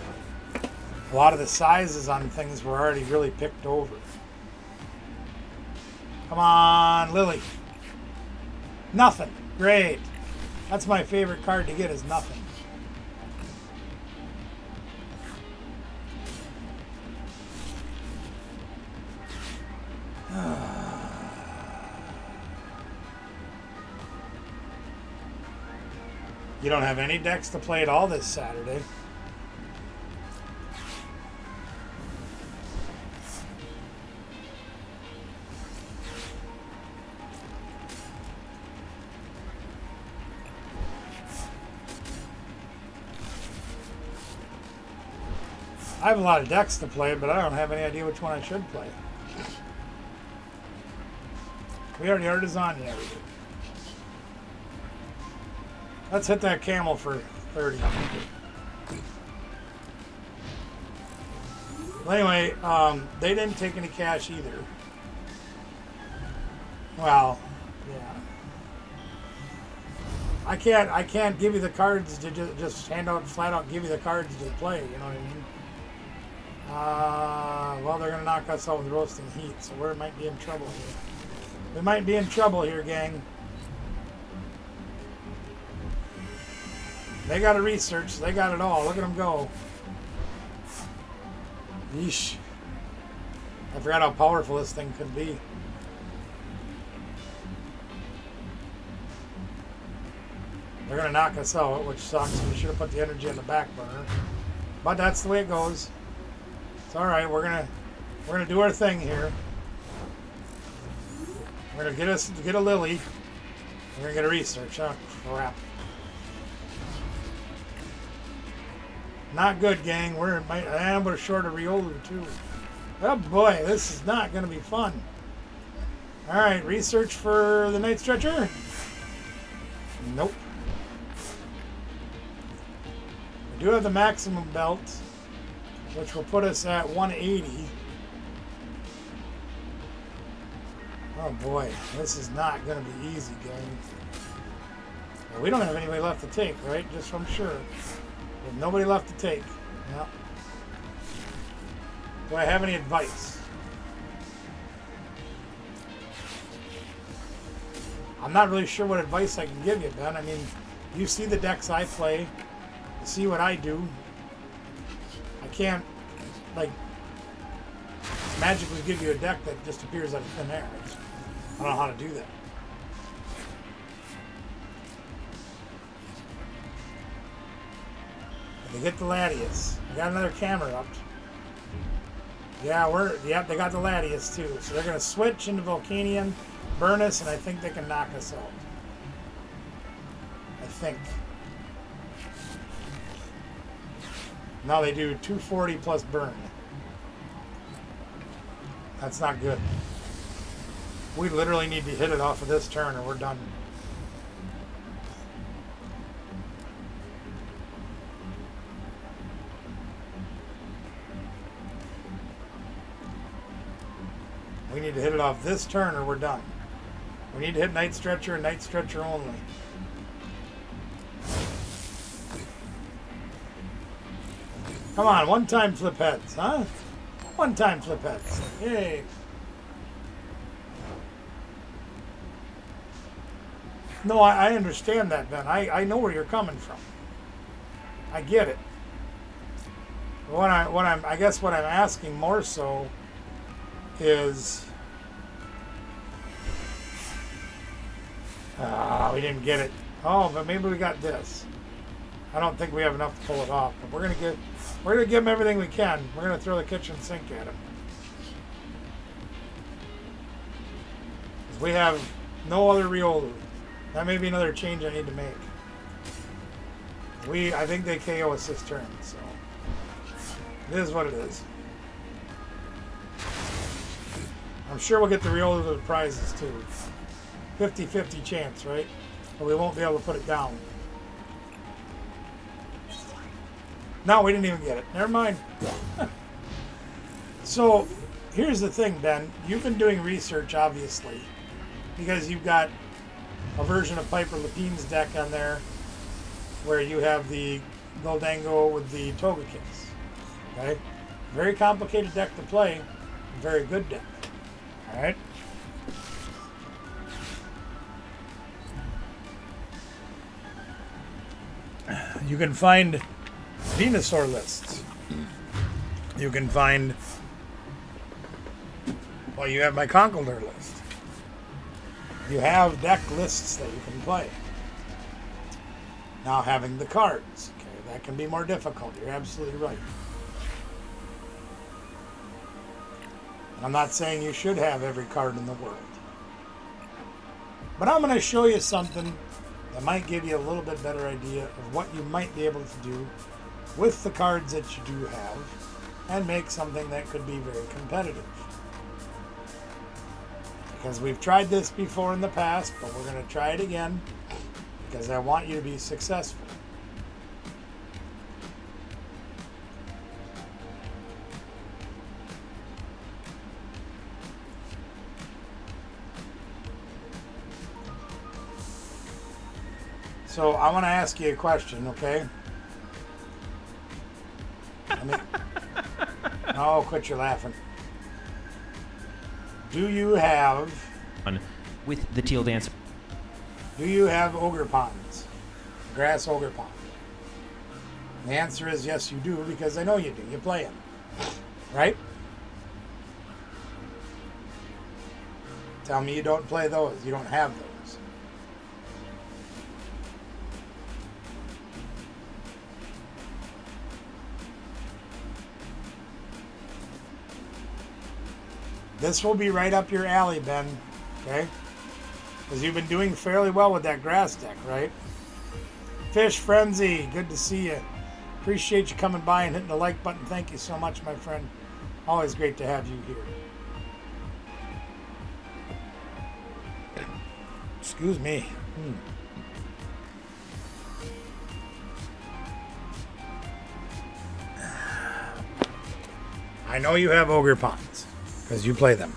a lot of the sizes on things were already really picked over. Come on, Lily. Nothing. Great. That's my favorite card to get, is nothing. You don't have any decks to play at all this Saturday. I have a lot of decks to play, but I don't have any idea which one I should play. We already heard Artesania. Let's hit that camel for 30. Well, anyway, they didn't take any cash either. Well, yeah. I can't give you the cards to just hand out, flat out give you the cards to play, you know what I mean? Well, they're going to knock us out with roasting heat, so we might be in trouble here. We might be in trouble here, gang. They got a research. They got it all. Look at them go. Yeesh. I forgot how powerful this thing could be. They're going to knock us out, which sucks. We should have put the energy on the back burner. But that's the way it goes. It's all right. We're gonna do our thing here. We're gonna get a Lily. We're gonna get a research. Oh crap! Not good, gang. We're short of Riolu too. Oh boy, this is not gonna be fun. All right, research for the Night Stretcher. Nope. We do have the maximum belt, which will put us at 180. Oh boy, this is not going to be easy, gang. Well, we don't have anybody left to take, right? Just so I'm sure. There's nobody left to take. No. Do I have any advice? I'm not really sure what advice I can give you, Ben. I mean, you see the decks I play. You see what I do. I can't, like, magically give you a deck that just appears out of thin air. I don't know how to do that. They get the Latias. We got another camera up. Yeah, they got the Latias too. So they're gonna switch into Volcanion, burn us, and I think they can knock us out. I think. Now they do 240 plus burn. That's not good. We literally need to hit it off of this turn or we're done. We need to hit it off this turn or we're done. We need to hit Night Stretcher and Night Stretcher only. Come on, one-time flip heads, huh? One-time flip heads. Yay. No, I understand that, Ben. I know where you're coming from. I get it. I guess what I'm asking more so is we didn't get it. Oh, but maybe we got this. I don't think we have enough to pull it off, but we're gonna give him everything we can. We're gonna throw the kitchen sink at him. 'Cause we have no other Riolu. That may be another change I need to make. I think they KO us this turn, so it is what it is. I'm sure we'll get the Riolu to the prizes too. 50-50 chance, right? But we won't be able to put it down. No, we didn't even get it. Never mind. So, here's the thing, Ben. You've been doing research, obviously, because you've got a version of Piper Lapine's deck on there where you have the Goldango with the Togekiss. Okay? Very complicated deck to play. Very good deck. Alright? You can find Venusaur lists. You can find, well, you have my Conkeldurr list. You have deck lists that you can play. Now having the cards, okay, that can be more difficult. You're absolutely right. And I'm not saying you should have every card in the world. But I'm going to show you something that might give you a little bit better idea of what you might be able to do with the cards that you do have and make something that could be very competitive. Because we've tried this before in the past, but we're going to try it again because I want you to be successful. So I want to ask you a question, okay? Oh, quit your laughing. Do you have... with the teal dancer. Do you have ogre ponds? Grass ogre pond? The answer is yes, you do, because I know you do. You play them. Right? Tell me you don't play those. You don't have those. This will be right up your alley, Ben. Okay? Because you've been doing fairly well with that grass deck, right? Fish Frenzy, good to see you. Appreciate you coming by and hitting the like button. Thank you so much, my friend. Always great to have you here. Excuse me. I know you have Ogre Ponds because you play them.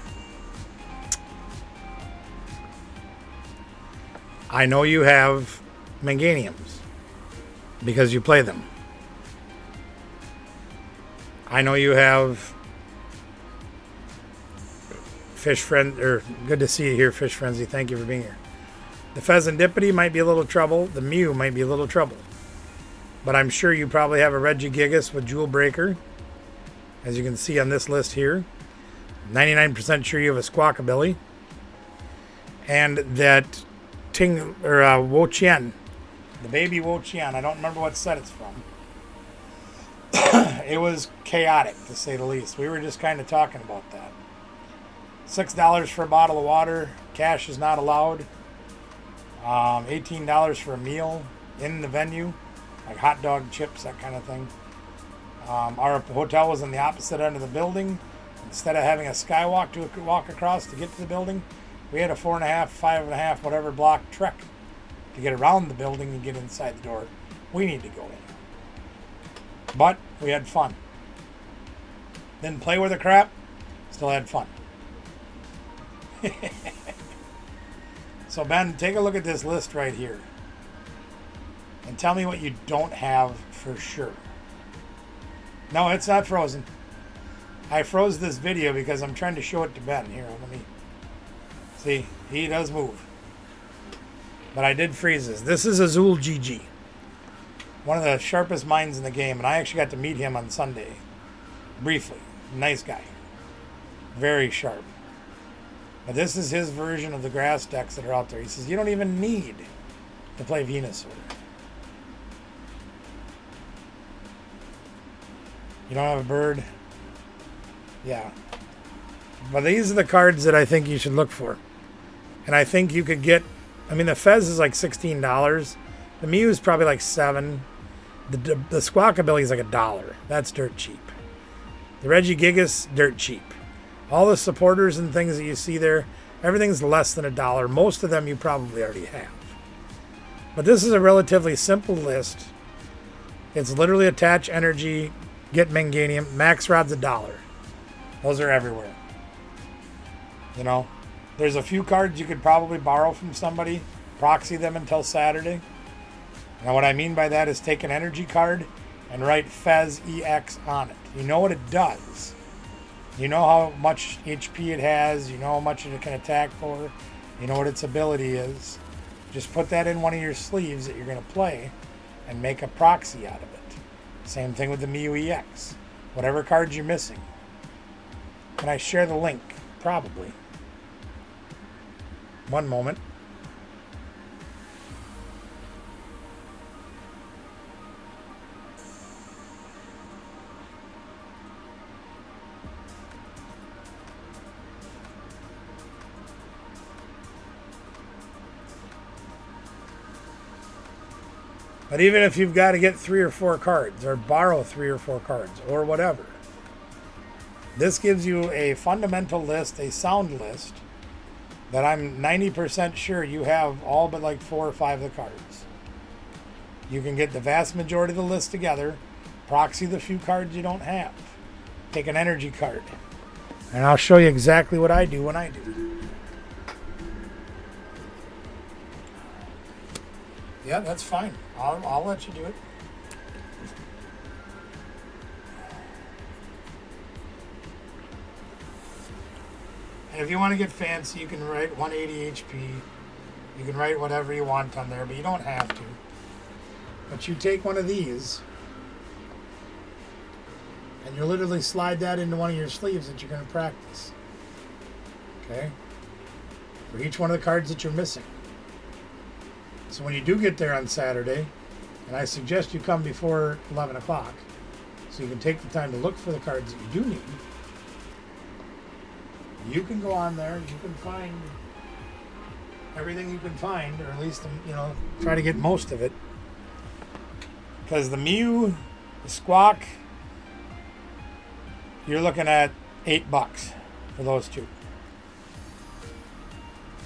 I know you have Manganiums because you play them. I know you have Fish Friend, or good to see you here, Fish Frenzy. Thank you for being here. The Pheasantipity might be a little trouble. The Mew might be a little trouble. But I'm sure you probably have a Regigigas with Jewel Breaker, as you can see on this list here. 99% sure you have a Squawkabilly. And that Wo Chien, the baby Wo Chien. I don't remember what set it's from. It was chaotic, to say the least. We were just kind of talking about that. $6 for a bottle of water. Cash is not allowed. $18 for a meal in the venue, like hot dog, chips, that kind of thing. Our hotel was on the opposite end of the building. Instead of having a skywalk to walk across to get to the building, we had a 4.5, 5.5, whatever block trek to get around the building and get inside the door. We need to go in. But we had fun. Didn't play with the crap, still had fun. So Ben, take a look at this list right here. And tell me what you don't have for sure. No, it's not frozen. I froze this video because I'm trying to show it to Ben. Here, let me see. He does move. But I did freeze this. This is Azul GG. One of the sharpest minds in the game. And I actually got to meet him on Sunday. Briefly. Nice guy. Very sharp. But this is his version of the grass decks that are out there. He says, you don't even need to play Venusaur. You don't have a bird? Yeah. But these are the cards that I think you should look for. And I think you could get, I mean, the Fez is like $16. The Mew is probably like $7. The Squawkabilly is like $1. That's dirt cheap. The Regigigas, dirt cheap. All the supporters and things that you see there, everything's less than $1. Most of them you probably already have. But this is a relatively simple list. It's literally attach energy, get Manganium. Max Rod's $1. Those are everywhere. You know, there's a few cards you could probably borrow from somebody, proxy them until Saturday. Now what I mean by that is take an energy card and write Fez EX on it. You know what it does. You know how much HP it has. You know how much it can attack for. You know what its ability is. Just put that in one of your sleeves that you're going to play and make a proxy out of it. Same thing with the Mew EX. Whatever cards you're missing. Can I share the link? Probably. One moment. But even if you've got to get 3 or 4 cards or borrow 3 or 4 cards or whatever, this gives you a fundamental list, a sound list, that I'm 90% sure you have all but like 4 or 5 of the cards. You can get the vast majority of the list together, proxy the few cards you don't have, take an energy card, and I'll show you exactly what I do when I do. Yeah, that's fine. I'll let you do it. And if you want to get fancy, you can write 180 HP. You can write whatever you want on there, but you don't have to. But you take one of these, and you literally slide that into one of your sleeves that you're going to practice. Okay? For each one of the cards that you're missing. So when you do get there on Saturday, and I suggest you come before 11 o'clock, so you can take the time to look for the cards that you do need, you can go on there, you can find everything you can find, or at least, you know, try to get most of it. Because the Mew, the Squawk, you're looking at $8 for those two.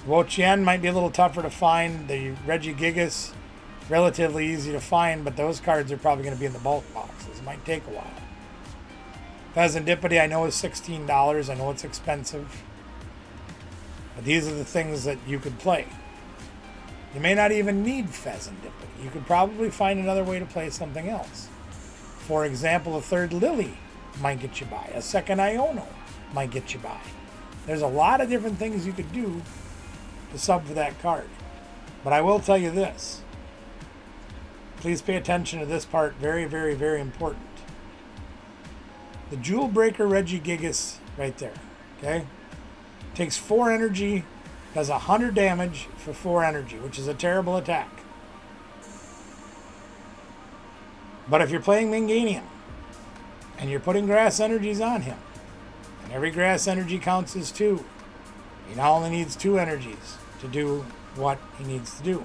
Wo-Chien might be a little tougher to find. The Regigigas, relatively easy to find, but those cards are probably going to be in the bulk boxes. It might take a while. Pheasantipity I know is $16. I know it's expensive. But these are the things that you could play. You may not even need Pheasantipity. You could probably find another way to play something else. For example, a third Lily might get you by. A second Iono might get you by. There's a lot of different things you could do to sub for that card. But I will tell you this. Please pay attention to this part. Very, very, very important. The Jewel Breaker Regigigas right there. Okay? Takes 4 energy, does 100 damage for 4 energy, which is a terrible attack. But if you're playing Minganium, and you're putting grass energies on him, and every grass energy counts as 2, he now only needs 2 energies to do what he needs to do.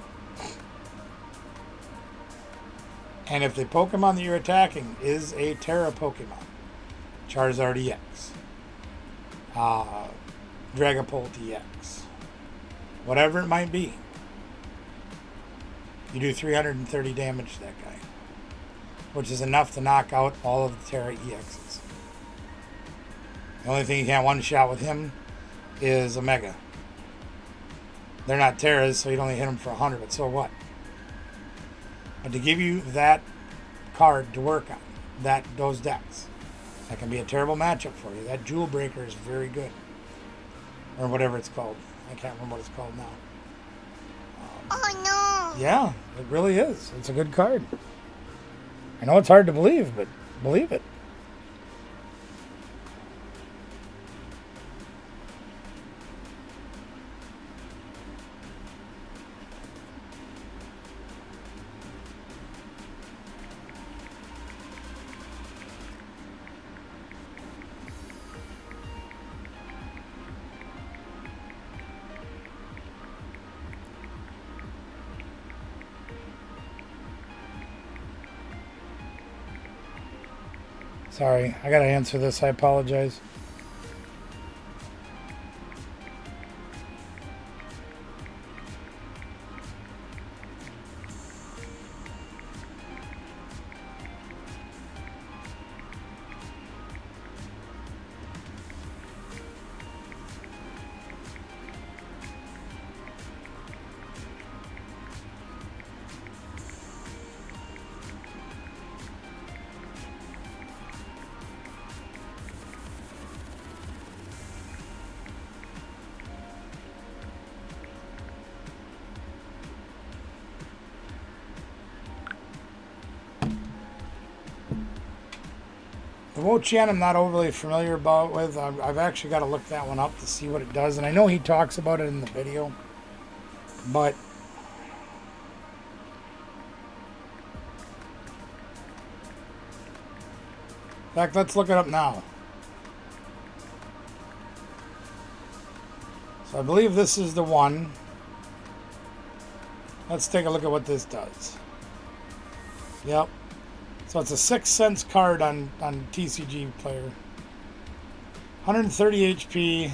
And if the Pokemon that you're attacking is a Terra Pokemon, Charizard EX, Dragapult EX, whatever it might be, you do 330 damage to that guy, which is enough to knock out all of the Terra EXs. The only thing you can't one-shot with him is a Mega. They're not Terras, so you'd only hit them for 100, but so what? But to give you that card to work on, those decks, that can be a terrible matchup for you. That Jewel Breaker is very good. Or whatever it's called. I can't remember what it's called now. Oh no! Yeah, it really is. It's a good card. I know it's hard to believe, but believe it. Sorry, I gotta answer this. I apologize. The Wo-Chien I'm not overly familiar with. I've actually got to look that one up to see what it does. And I know he talks about it in the video. But in fact, let's look it up now. So I believe this is the one. Let's take a look at what this does. Yep. So it's a 6 cents card on TCG player. 130 HP.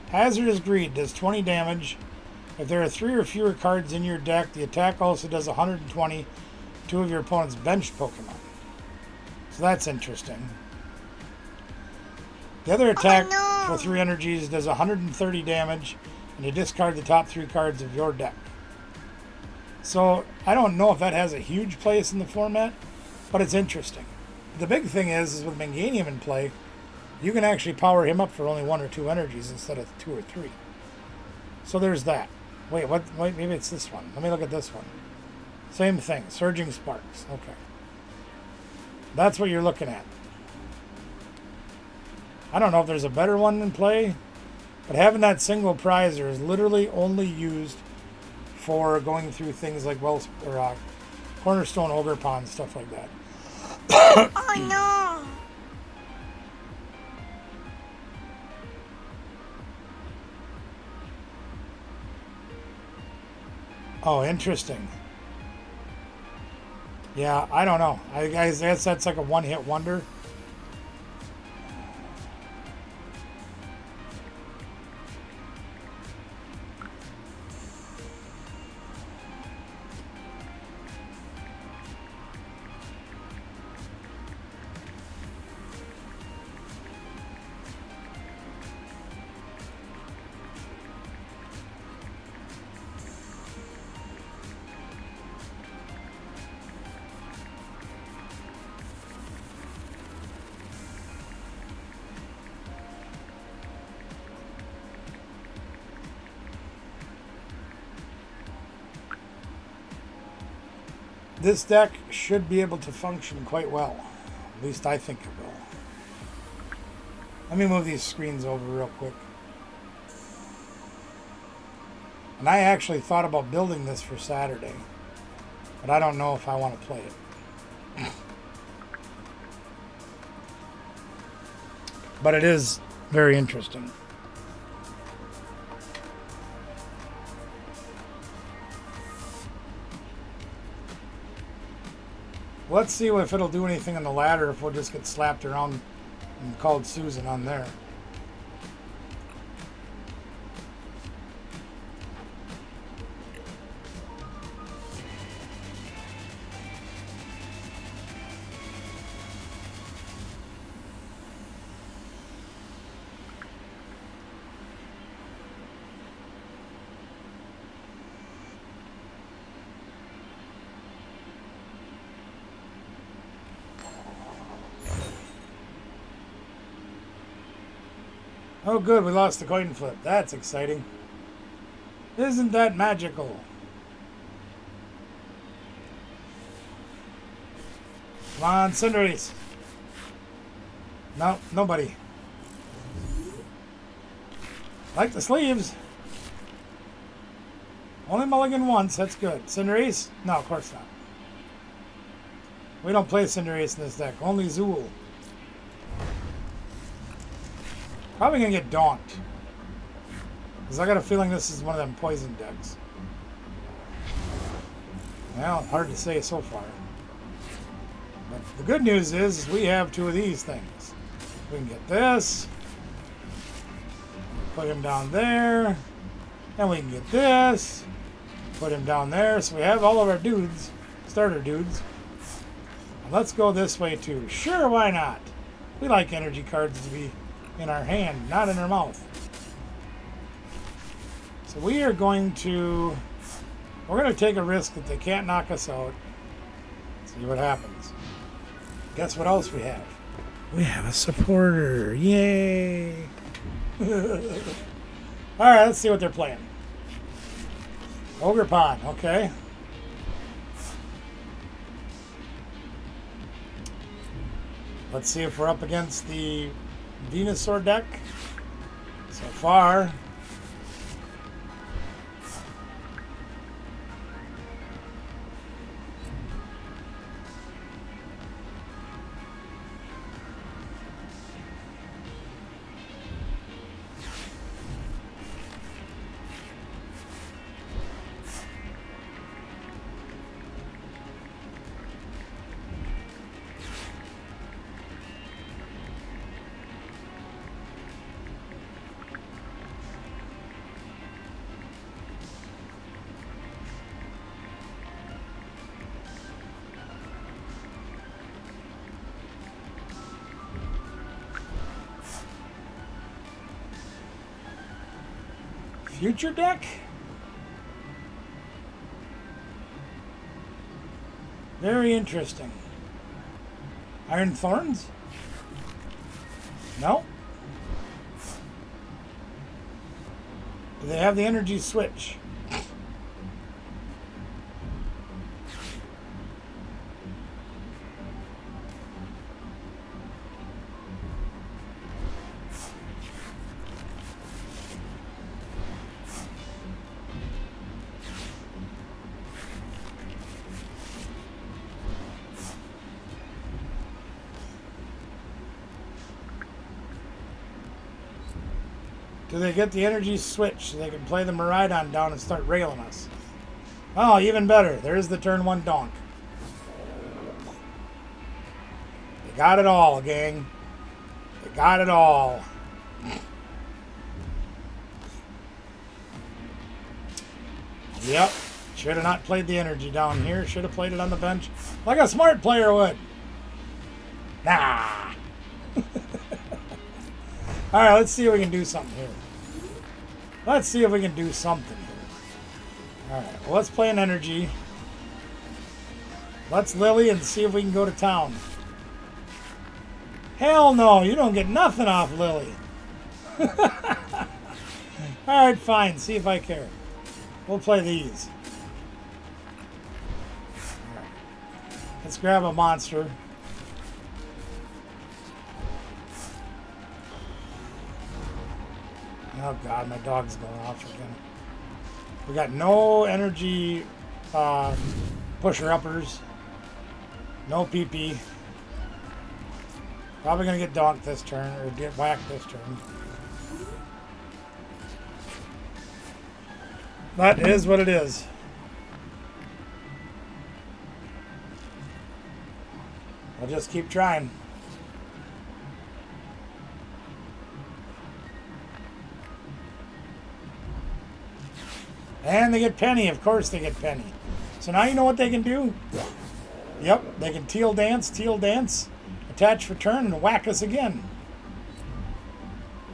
Hazardous Greed does 20 damage. If there are 3 or fewer cards in your deck, the attack also does 120 2 of your opponent's benched Pokemon. So that's interesting. The other attack for 3 energies does 130 damage, and you discard the top 3 cards of your deck. So I don't know if that has a huge place in the format, but it's interesting. The big thing is with Minganium in play, you can actually power him up for only 1 or 2 energies instead of 2 or 3. So there's that. Wait, what? Wait, maybe it's this one. Let me look at this one. Same thing, Surging Sparks. Okay. That's what you're looking at. I don't know if there's a better one in play, but having that single prizer is literally only used for going through things like Cornerstone Ogre Pond, stuff like that. Oh no! Oh, interesting. Yeah, I don't know. I guess that's like a one-hit wonder. This deck should be able to function quite well. At least I think it will. Let me move these screens over real quick. And I actually thought about building this for Saturday, but I don't know if I want to play it. But it is very interesting. Let's see if it'll do anything on the ladder, if we'll just get slapped around and called Susan on there. Oh good, we lost the coin flip. That's exciting. Isn't that magical? Come on, Cinderace. No, nobody. Like the sleeves. Only mulligan once, that's good. Cinderace? No, of course not. We don't play Cinderace in this deck, only Zool. Probably gonna get Daunt. Because I got a feeling this is one of them poison decks. Well, hard to say so far. But the good news is we have two of these things. We can get this. Put him down there. And we can get this. Put him down there. So we have all of our dudes. Starter dudes. And let's go this way too. Sure, why not? We like energy cards to be in our hand, not in our mouth. So we are going to, we're going to take a risk that they can't knock us out. See what happens. Guess what else we have? We have a supporter. Yay! Alright, let's see what they're playing. Ogre Pond, okay. Let's see if we're up against the Venusaur deck. So far, future deck? Very interesting. Iron Thorns? No? Do they have the energy switch? Do they get the energy switch so they can play the Miraidon down and start railing us? Oh, even better. There's the turn 1 donk. They got it all, gang. They got it all. Yep. Should have not played the energy down here. Should have played it on the bench. Like a smart player would. Nah. Alright, let's see if we can do something here. Let's see if we can do something here. Alright, well, let's play an energy. Let's Lily and see if we can go to town. Hell no, you don't get nothing off Lily. Alright, fine. See if I care. We'll play these. Alright. Let's grab a monster. Oh god, my dog's going off again. We got no energy pusher-uppers. No PP. Probably going to get donked this turn, or get whacked this turn. That is what it is. I'll just keep trying. And they get penny. Of course they get penny. So now you know what they can do? Yep, they can teal dance, attach for turn, and whack us again.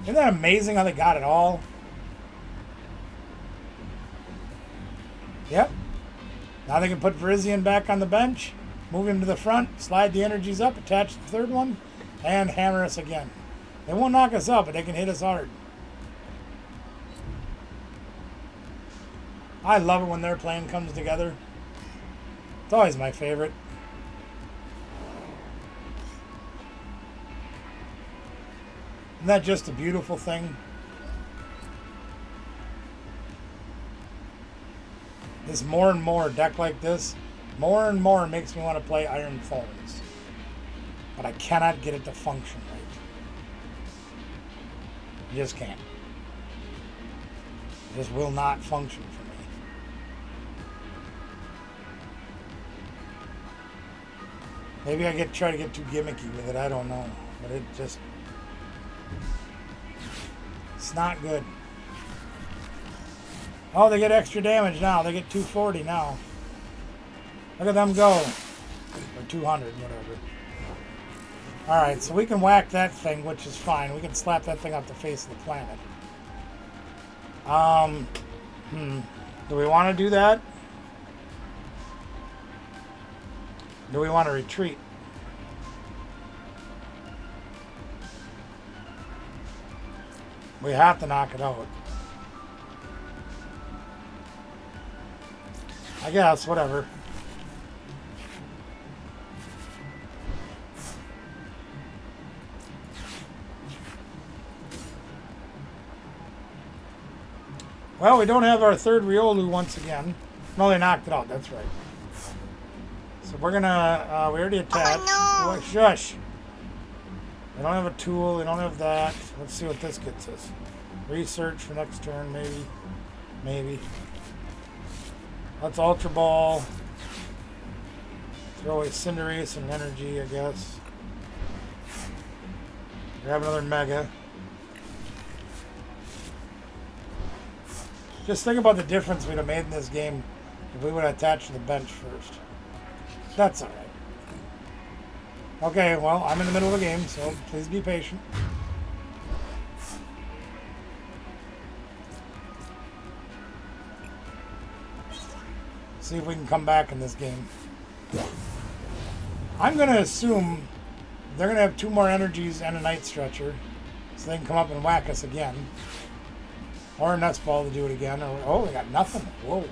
Isn't that amazing how they got it all? Yep. Now they can put Verizian back on the bench, move him to the front, slide the energies up, attach the third one, and hammer us again. They won't knock us up, but they can hit us hard. I love it when their plan comes together. It's always my favorite. Isn't that just a beautiful thing? This more and more deck like this, more and more makes me want to play Iron Thorns. But I cannot get it to function right. I just can't. It just will not function for me. Maybe I try to get too gimmicky with it, I don't know. But it just... it's not good. Oh, they get extra damage now. They get 240 now. Look at them go. Or 200, whatever. Alright, so we can whack that thing, which is fine. We can slap that thing off the face of the planet. Do we want to do that? Do we want to retreat? We have to knock it out. I guess, whatever. Well, we don't have our third Riolu once again. No, they knocked it out, that's right. So we're gonna, we already attached. Oh, no. Shush! We don't have a tool, we don't have that. Let's see what this gets us. Research for next turn, maybe. Maybe. Let's Ultra Ball. Throw away Cinderace and Energy, I guess. Grab another Mega. Just think about the difference we'd have made in this game if we would have attached to the bench first. That's alright. Okay, well, I'm in the middle of the game, so please be patient. See if we can come back in this game. I'm going to assume they're going to have 2 more energies and a Night Stretcher, so they can come up and whack us again. Or a Nuts Ball to do it again. Or, oh, they got nothing. Whoa.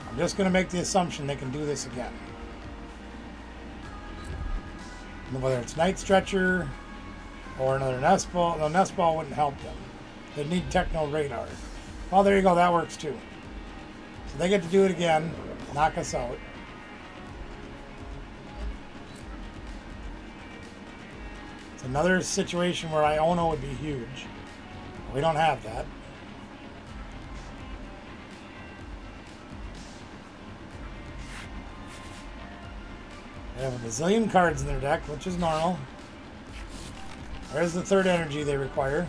I'm just going to make the assumption they can do this again. Whether it's Night Stretcher or another Nest Ball. No, Nest Ball wouldn't help them. They'd need Techno Radar. Well, there you go. That works too. So they get to do it again. Knock us out. It's another situation where Iono would be huge. We don't have that. They have a bazillion cards in their deck, which is normal. There's the third energy they require.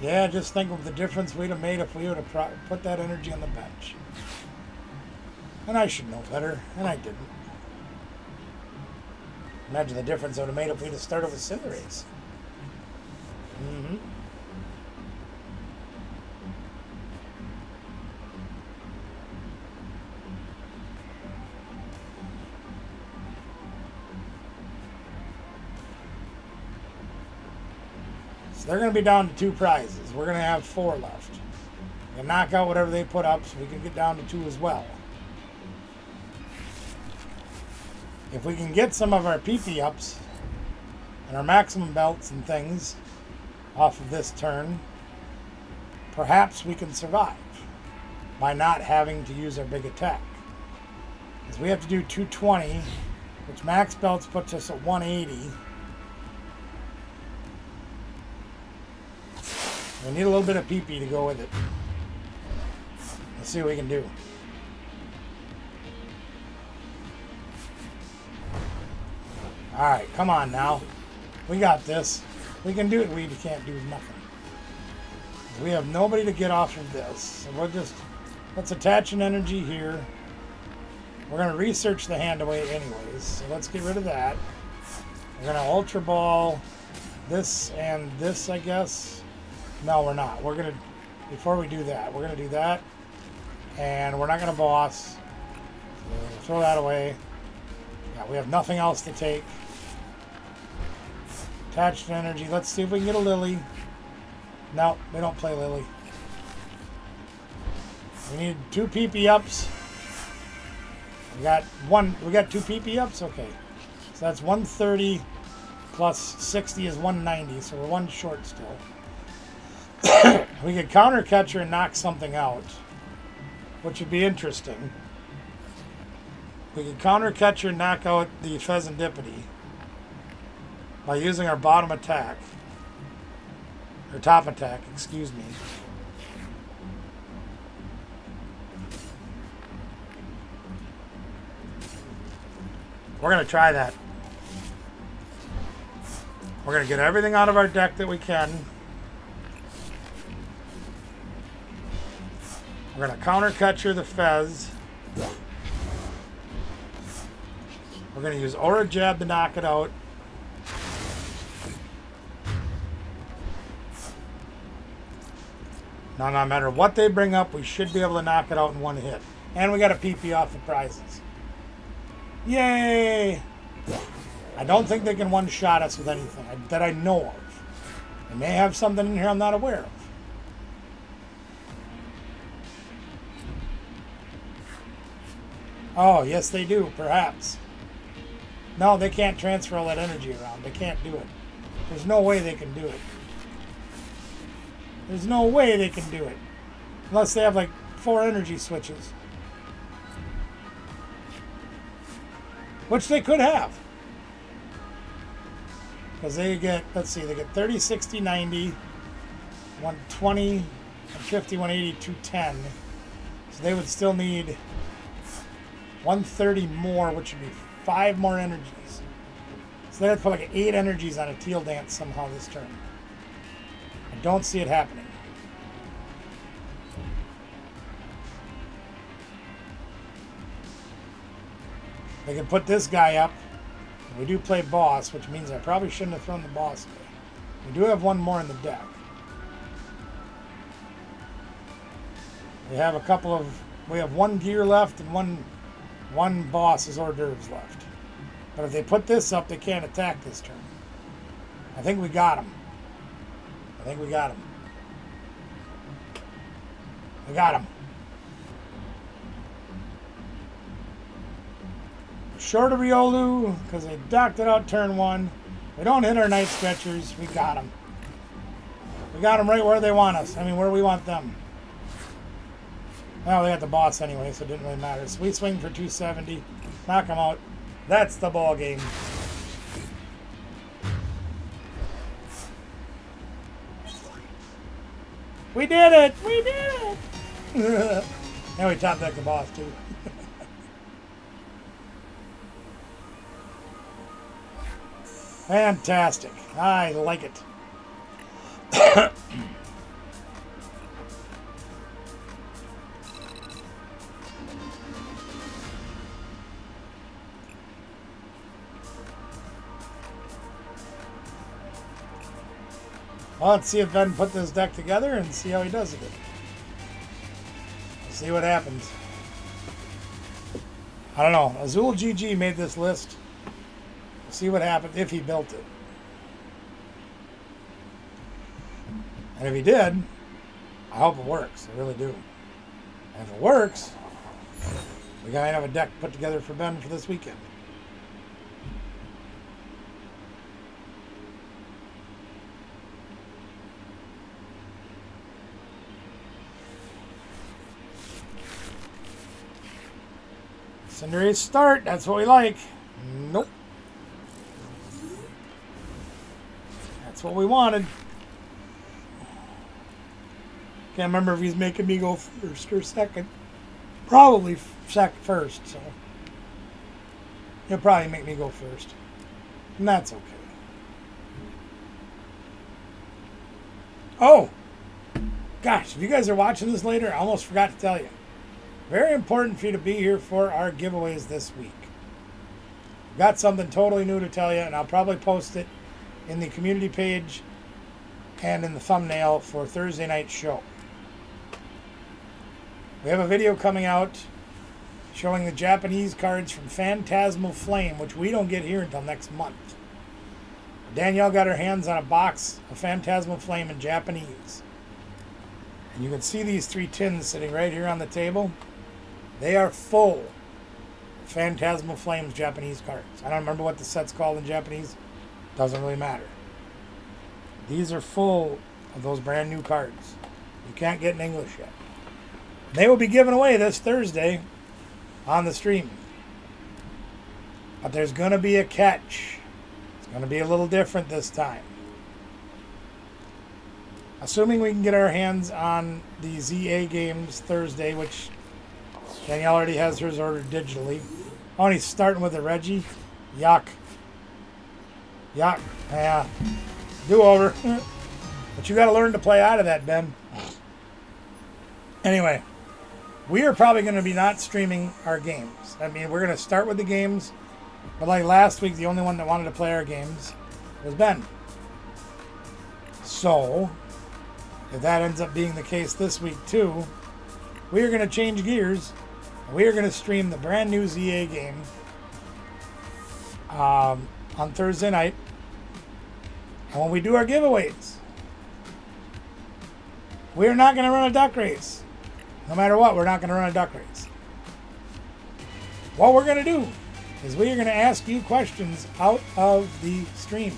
Yeah, just think of the difference we'd have made if we would have put that energy on the bench. And I should know better, and I didn't. Imagine the difference it would have made if we'd have started with Cinderace. Mm-hmm. So they're going to be down to 2 prizes. We're going to have 4 left. We can knock out whatever they put up so we can get down to 2 as well. If we can get some of our PP ups and our maximum belts and things off of this turn, perhaps we can survive by not having to use our big attack. Because we have to do 220, which max belts puts us at 180. We need a little bit of PP to go with it. Let's see what we can do. Alright, come on now. We got this. We can do it. We can't do nothing. We have nobody to get off of this. So we'll just, let's attach an energy here. We're going to research the hand away anyways. So let's get rid of that. We're going to Ultra Ball this and this, I guess. No, we're not. We're going to, before we do that, we're going to do that. And we're not going to boss. So we'll throw that away. Yeah, we have nothing else to take. Attached energy. Let's see if we can get a Lily. No, we don't play Lily. We need 2 PP ups. We got 2 PP ups? Okay. So that's 130 plus 60 is 190, so we're 1 short still. We could counter catcher and knock something out, which would be interesting. We could counter catcher and knock out the Pheasantipity by using our bottom attack. Or top attack, excuse me. We're going to try that. We're going to get everything out of our deck that we can. We're going to counter catcher the Fez. We're going to use Aura Jab to knock it out. Now, no matter what they bring up, we should be able to knock it out in 1 hit. And we got a PP off the prizes. Yay! I don't think they can one-shot us with anything that I know of. They may have something in here I'm not aware of. Oh, yes they do, perhaps. No, they can't transfer all that energy around. They can't do it. There's no way they can do it. There's no way they can do it. Unless they have like 4 energy switches. Which they could have. Because they get, let's see, they get 30, 60, 90, 120, 150, 180, 210. So they would still need 130 more, which would be 5 more energies. So they'd have to put like 8 energies on a Teal Dance somehow this turn. I don't see it happening. They can put this guy up. We do play boss, which means I probably shouldn't have thrown the boss away. We do have 1 more in the deck. We have a couple of, we have 1 gear left and one boss's hors d'oeuvres left. But if they put this up, they can't attack this turn. I think we got him. I think we got him. We got him. Short of Riolu, because they docked it out turn 1. We don't hit our Night Stretchers. We got them. We got them right where they want us. I mean, where we want them. Well, they got the boss anyway, so it didn't really matter. So we swing for 270. Knock them out. That's the ball game. We did it! We did it! Now we top deck the boss too. Fantastic. I like it. Well, let's see if Ben put this deck together and see how he does with it. See what happens. I don't know. Azul GG made this list. We'll see what happens if he built it. And if he did, I hope it works. I really do. And if it works, we gotta have a deck put together for Ben for this weekend. Cinderace start, that's what we like. Nope. That's what we wanted. Can't remember if he's making me go first or second. Probably first, so. He'll probably make me go first. And that's okay. Oh! Gosh, if you guys are watching this later, I almost forgot to tell you. Very important for you to be here for our giveaways this week. Got something totally new to tell you, and I'll probably post it in the community page and in the thumbnail for Thursday night's show. We have a video coming out showing the Japanese cards from Phantasmal Flame, which we don't get here until next month. Danielle got her hands on a box of Phantasmal Flame in Japanese. And you can see these 3 tins sitting right here on the table. They are full of Phantasmal Flames Japanese cards. I don't remember what the set's called in Japanese. Doesn't really matter. These are full of those brand new cards. You can't get in English yet. They will be given away this Thursday on the stream. But there's going to be a catch. It's going to be a little different this time. Assuming we can get our hands on the ZA games Thursday, which Danielle already has hers ordered digitally. Oh, and he's starting with a Reggie. Yuck. Yuck. Yeah. Do over. But you got to learn to play out of that, Ben. Anyway, we are probably going to be not streaming our games. I mean, we're going to start with the games. But like last week, the only one that wanted to play our games was Ben. So, if that ends up being the case this week too, we are going to change gears. We are going to stream the brand new ZA game on Thursday night. And when we do our giveaways, we are not going to run a duck race. No matter what, we're not going to run a duck race. What we're going to do is we are going to ask you questions out of the stream.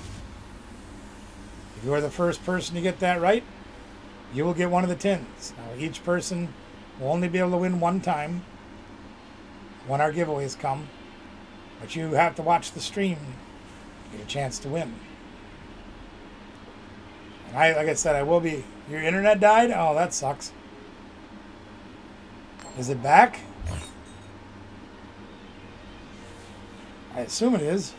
If you are the first person to get that right, you will get one of the tins. Now, each person will only be able to win one time when our giveaways come, but you have to watch the stream to get a chance to win. And like I said, I will be. Your internet died? Oh, that sucks. Is it back? I assume it is.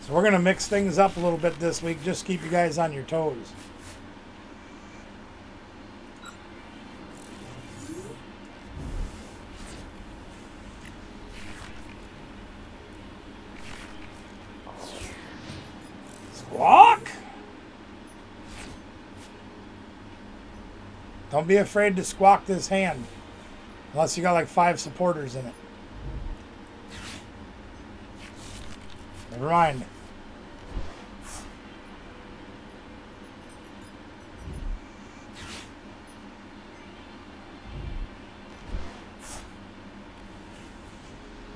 So we're going to mix things up a little bit this week. Just keep you guys on your toes. Squawk! Don't be afraid to squawk this hand. Unless you got like 5 supporters in it. Never mind.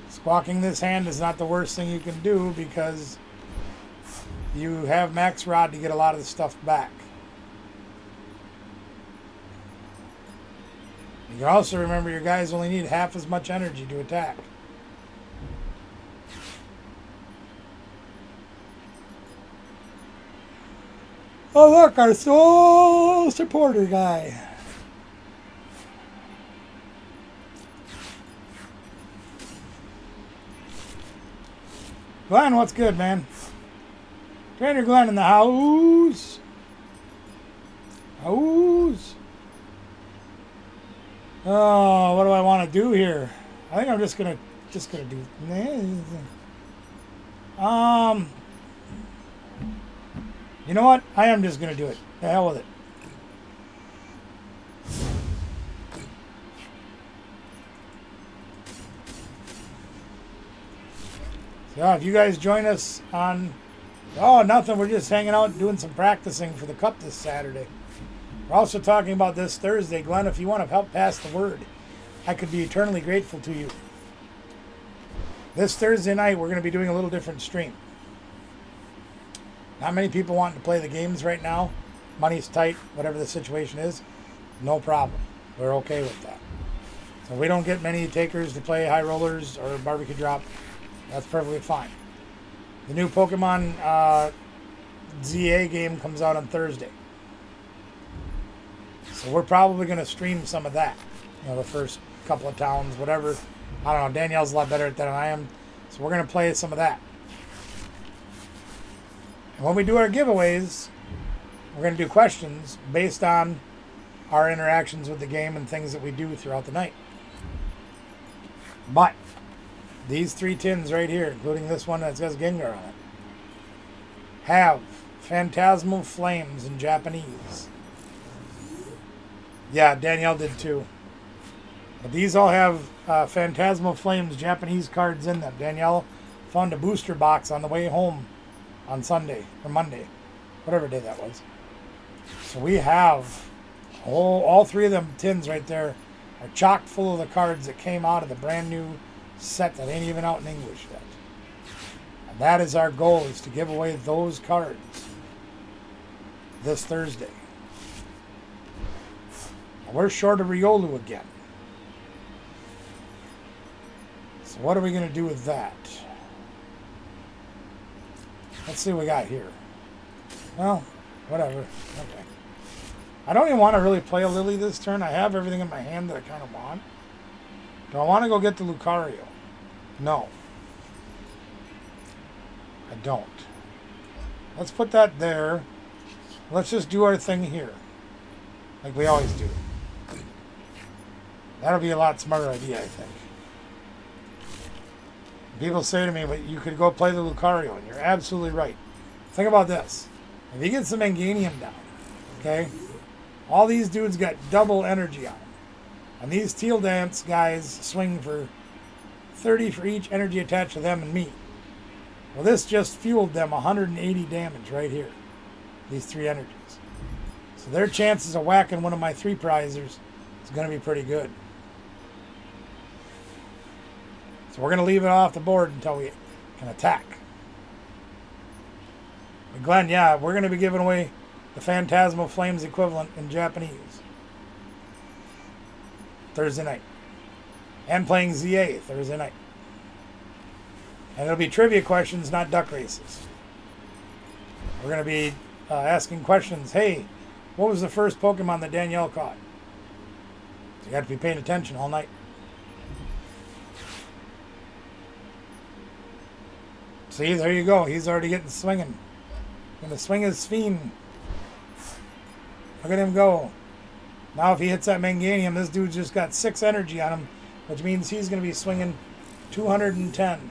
Squawking this hand is not the worst thing you can do because you have Max Rod to get a lot of the stuff back. You can also remember your guys only need half as much energy to attack. Oh look, our soul supporter guy. Glenn, what's good, man? Trainer Glenn in the house. House. Oh, what do I want to do here? I think I'm just gonna do. You know what? I am just gonna do it. The hell with it. So if you guys join us on, oh, nothing. We're just hanging out doing some practicing for the Cup this Saturday. We're also talking about this Thursday. Glenn, if you want to help pass the word, I could be eternally grateful to you. This Thursday night, we're going to be doing a little different stream. Not many people wanting to play the games right now. Money's tight, whatever the situation is. No problem. We're okay with that. So we don't get many takers to play high rollers or barbecue drop. That's perfectly fine. The new Pokemon ZA game comes out on Thursday. So we're probably going to stream some of that. You know, the first couple of towns, whatever. I don't know. Danielle's a lot better at that than I am. So we're going to play some of that. And when we do our giveaways, we're going to do questions based on our interactions with the game and things that we do throughout the night. But these 3 tins right here, including this one that says Gengar on it, have Phantasmal Flames in Japanese. Yeah, Danielle did too. But these all have Phantasmal Flames Japanese cards in them. Danielle found a booster box on the way home on Sunday or Monday, whatever day that was. So we have all 3 of them tins right there are chock full of the cards that came out of the brand new set that ain't even out in English yet. And that is our goal, is to give away those cards this Thursday. And we're short of Riolu again. So what are we going to do with that? Let's see what we got here. Well, whatever. Okay. I don't even want to really play a Lily this turn. I have everything in my hand that I kind of want. Do I want to go get the Lucario? No. I don't. Let's put that there. Let's just do our thing here. Like we always do. That'll be a lot smarter idea, I think. People say to me, but you could go play the Lucario, and you're absolutely right. Think about this. If he gets the Manganium down, okay, all these dudes got double energy on them. And these Teal Dance guys swing for 30 for each energy attached to them and me. Well, this just fueled them 180 damage right here. These 3 energies. So their chances of whacking one of my 3 prizers is going to be pretty good. So we're going to leave it off the board until we can attack. But Glenn, yeah, we're going to be giving away the Phantasmal Flames equivalent in Japanese Thursday night. And playing ZA Thursday night. And it'll be trivia questions, not duck races. We're going to be asking questions. Hey, what was the first Pokemon that Danielle caught? So you got to be paying attention all night. See, there you go. He's already getting swinging. Going to swing his Fiend. Look at him go. Now if he hits that Manganium, this dude's just got 6 energy on him, which means he's going to be swinging 210.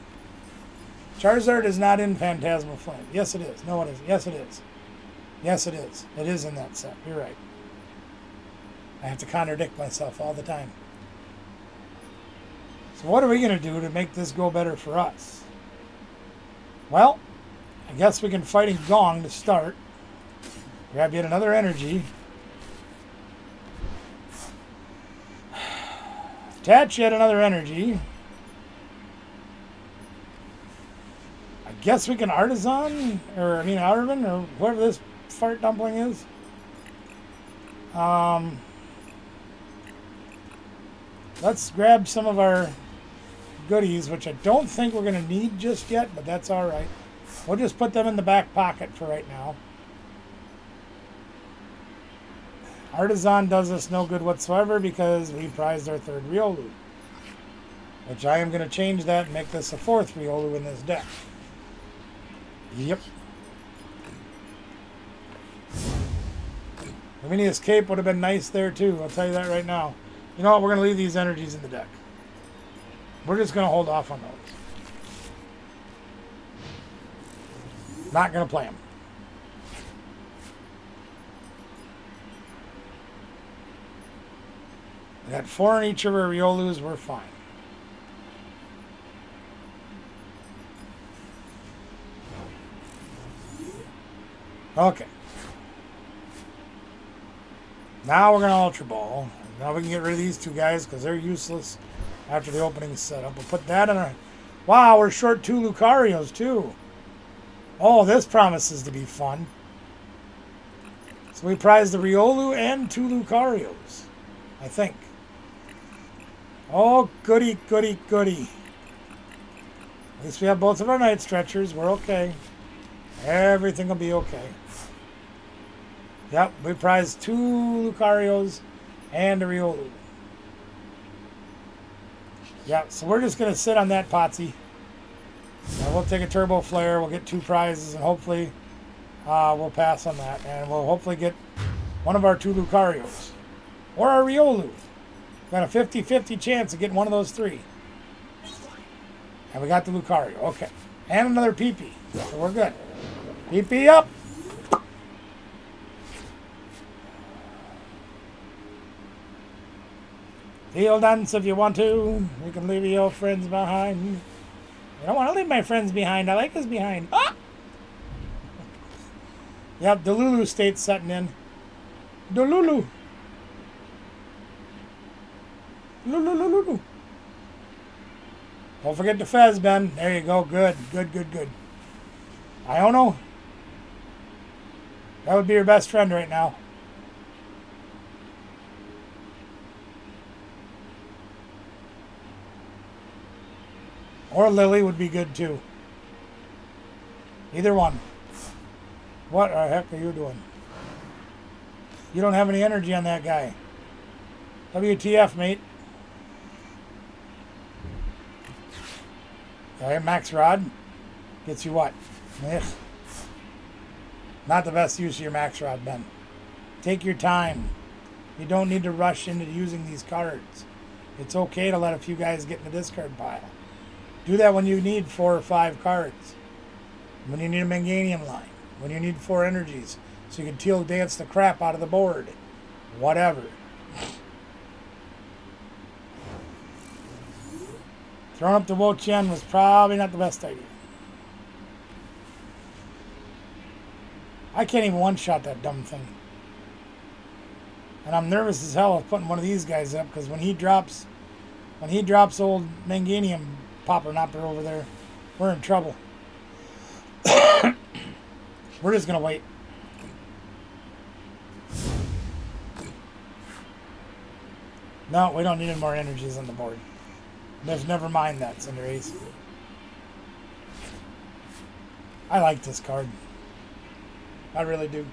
Charizard is not in Phantasmal Flame. Yes, it is. No, it isn't. Yes, it is. Yes, it is. It is in that set. You're right. I have to contradict myself all the time. So what are we going to do to make this go better for us? Well, I guess we can fight a Gong to start. Grab yet another energy. Attach yet another energy. I guess we can Artisan, Arvin, or whoever this fart dumpling is. let's grab some of our goodies, which I don't think we're going to need just yet, but that's all right. We'll just put them in the back pocket for right now. Artisan does us no good whatsoever because we prized our third Riolu, which I am going to change that and make this a fourth Riolu in this deck. Yep. The mini escape would have been nice there too, I'll tell you that right now. You know what, we're going to leave these energies in the deck. We're just going to hold off on those. Not going to play them. We got 4 in each of our Riolus, we're fine. Okay. Now we're going to Ultra Ball. Now we can get rid of these two guys because they're useless after the opening setup. We'll put that in our... Wow, we're short 2 Lucarios too. Oh, this promises to be fun. So we prize the Riolu and 2 Lucarios, I think. Oh, goody, goody, goody. At least we have both of our Night Stretchers. We're okay. Everything will be okay. Yep, we prized 2 Lucarios and a Riolu. Yep, so we're just going to sit on that Potsy. And we'll take a Turbo Flare. We'll get 2 prizes, and hopefully we'll pass on that. And we'll hopefully get one of our 2 Lucarios. Or our Riolu. Got a 50-50 chance of getting one of those 3. And we got the Lucario. Okay. And another PP. So we're good. PP up. Field dance if you want to. You can leave your friends behind. I don't want to leave my friends behind. I like us behind. Ah! Yep, Delulu state's setting in. Delulu. Lulu. Don't forget the Fez, Ben. There you go. Good. Iono. That would be your best friend right now. Or Lily would be good too. Either one. What the heck are you doing? You don't have any energy on that guy. WTF, mate. Okay, Max Rod. Gets you what? Ugh. Not the best use of your Max Rod, Ben. Take your time. You don't need to rush into using these cards. It's okay to let a few guys get in the discard pile. Do that when you need 4 or 5 cards. When you need a Manganium line. When you need 4 energies. So you can teal dance the crap out of the board. Whatever. Throwing up the Wo Chien was probably not the best idea. I can't even one-shot that dumb thing. And I'm nervous as hell of putting one of these guys up because when he drops old Manganium Popper Nopper over there, we're in trouble. We're just going to wait. No, we don't need any more energies on the board. Never mind that, Cinderace. I like this card. I really do.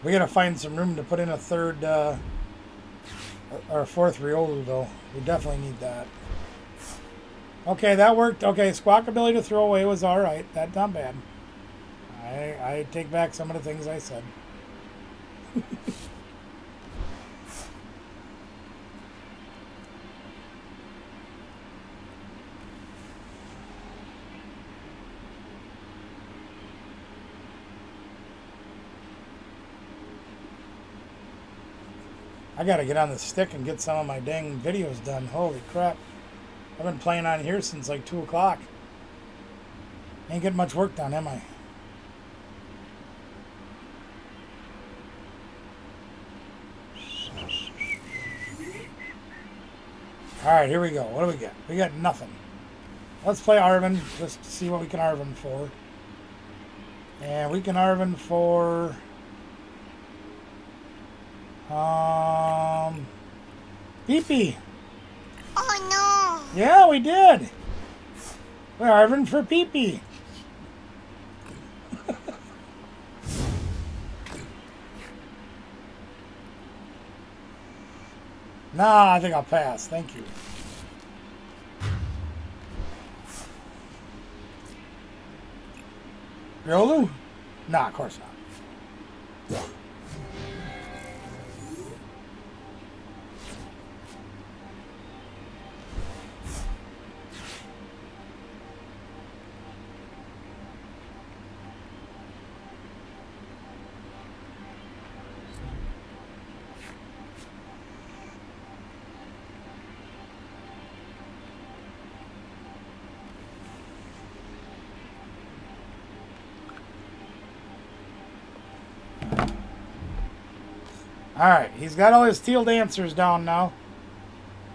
We gotta find some room to put in a third, or a fourth Riolu, though. We definitely need that. Okay, that worked. Okay, Squawk ability to throw away was alright. That's not bad. I take back some of the things I said. I gotta get on the stick and get some of my dang videos done. Holy crap. I've been playing on here since like 2 o'clock. Ain't getting much work done, am I? Alright, here we go. What do we got? We got nothing. Let's play Arvin, just to see what we can Arvin for. And we can Arvin for... Pee-pee. Oh Yeah, we did. We're arguing for pee-pee. Nah, I think I'll pass. Thank you. Riolu? Nah, of course not. Alright, he's got all his teal dancers down now.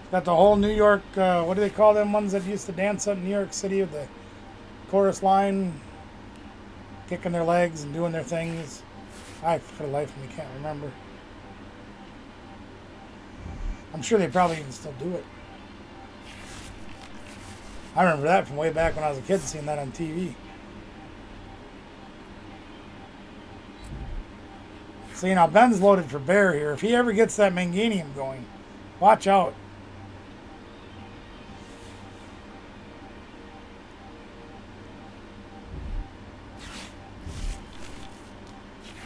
He's got the whole New York, what do they call them ones that used to dance up in New York City with the chorus line? Kicking their legs and doing their things. I, for the life of me, can't remember. I'm sure they probably even still do it. I remember that from way back when I was a kid, seeing that on TV. See, now Ben's loaded for bear here. If he ever gets that Manganium going, watch out.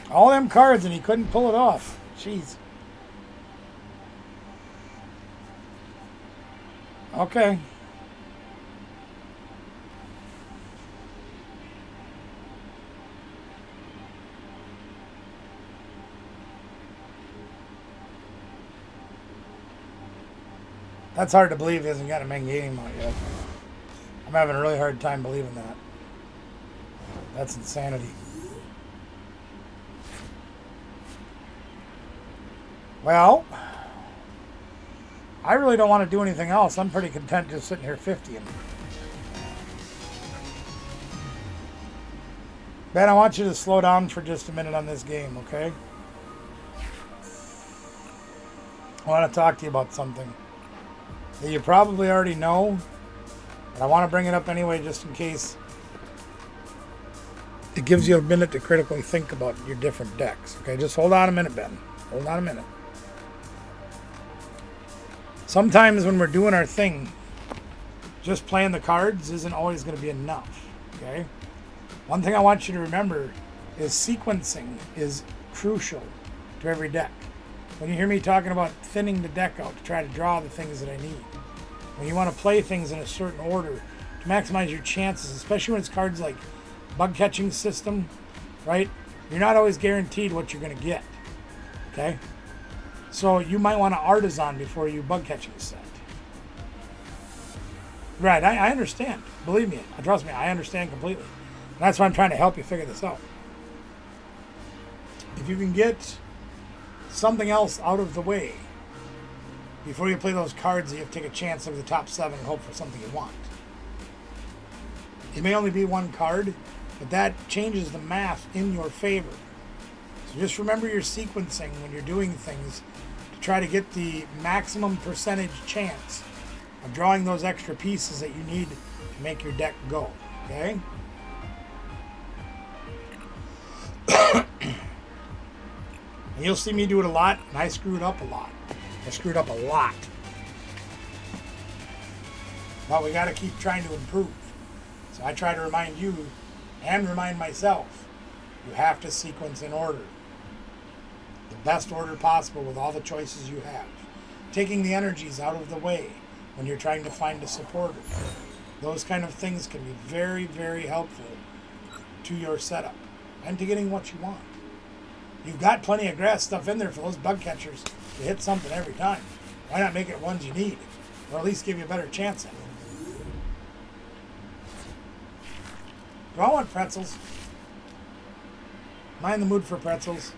All them cards and he couldn't pull it off. Jeez. Okay. That's hard to believe he hasn't got a Manganium out yet. I'm having a really hard time believing that. That's insanity. Well, I really don't want to do anything else. I'm pretty content just sitting here 50ing. Ben, I want you to slow down for just a minute on this game, okay? I want to talk to you about something that you probably already know, but I want to bring it up anyway just in case it gives you a minute to critically think about your different decks. Okay, just hold on a minute, Ben. Hold on a minute. Sometimes when we're doing our thing, just playing the cards isn't always going to be enough, okay? One thing I want you to remember is sequencing is crucial to every deck. When you hear me talking about thinning the deck out to try to draw the things that I need, when you want to play things in a certain order to maximize your chances, especially when it's cards like bug catching system, right? You're not always guaranteed what you're going to get, okay? So you might want to artisan before you bug catching set. Right, I understand. Believe me, trust me, I understand completely. And that's why I'm trying to help you figure this out. If you can get something else out of the way before you play those cards, you have to take a chance over the top 7 and hope for something you want. It may only be one card, but that changes the math in your favor. So just remember your sequencing when you're doing things to try to get the maximum percentage chance of drawing those extra pieces that you need to make your deck go, okay? And you'll see me do it a lot, and I screwed up a lot. I screwed up a lot. But we got to keep trying to improve. So I try to remind you and remind myself, you have to sequence in order. The best order possible with all the choices you have. Taking the energies out of the way when you're trying to find a supporter. Those kind of things can be very, very helpful to your setup and to getting what you want. You've got plenty of grass stuff in there for those bug catchers to hit something every time. Why not make it ones you need? Or at least give you a better chance at it. Do I want pretzels? Am I in the mood for pretzels?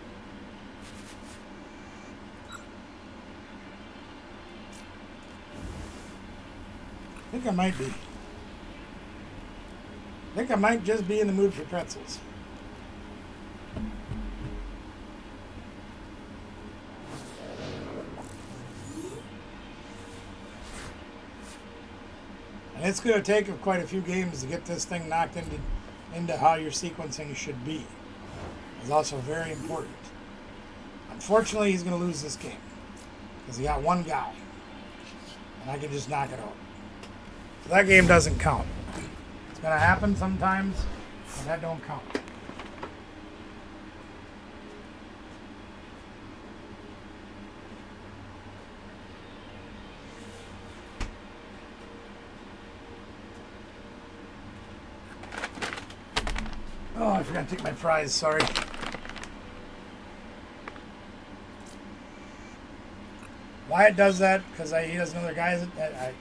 I think I might be. I think I might just be in the mood for pretzels. And it's going to take quite a few games to get this thing knocked into how your sequencing should be. It's also very important. Unfortunately, he's going to lose this game because he got one guy, and I can just knock it out. So that game doesn't count. It's going to happen sometimes, but that don't count. Oh, I forgot to take my prize, sorry. Why it does that? Because he doesn't know their guys. I don't understand.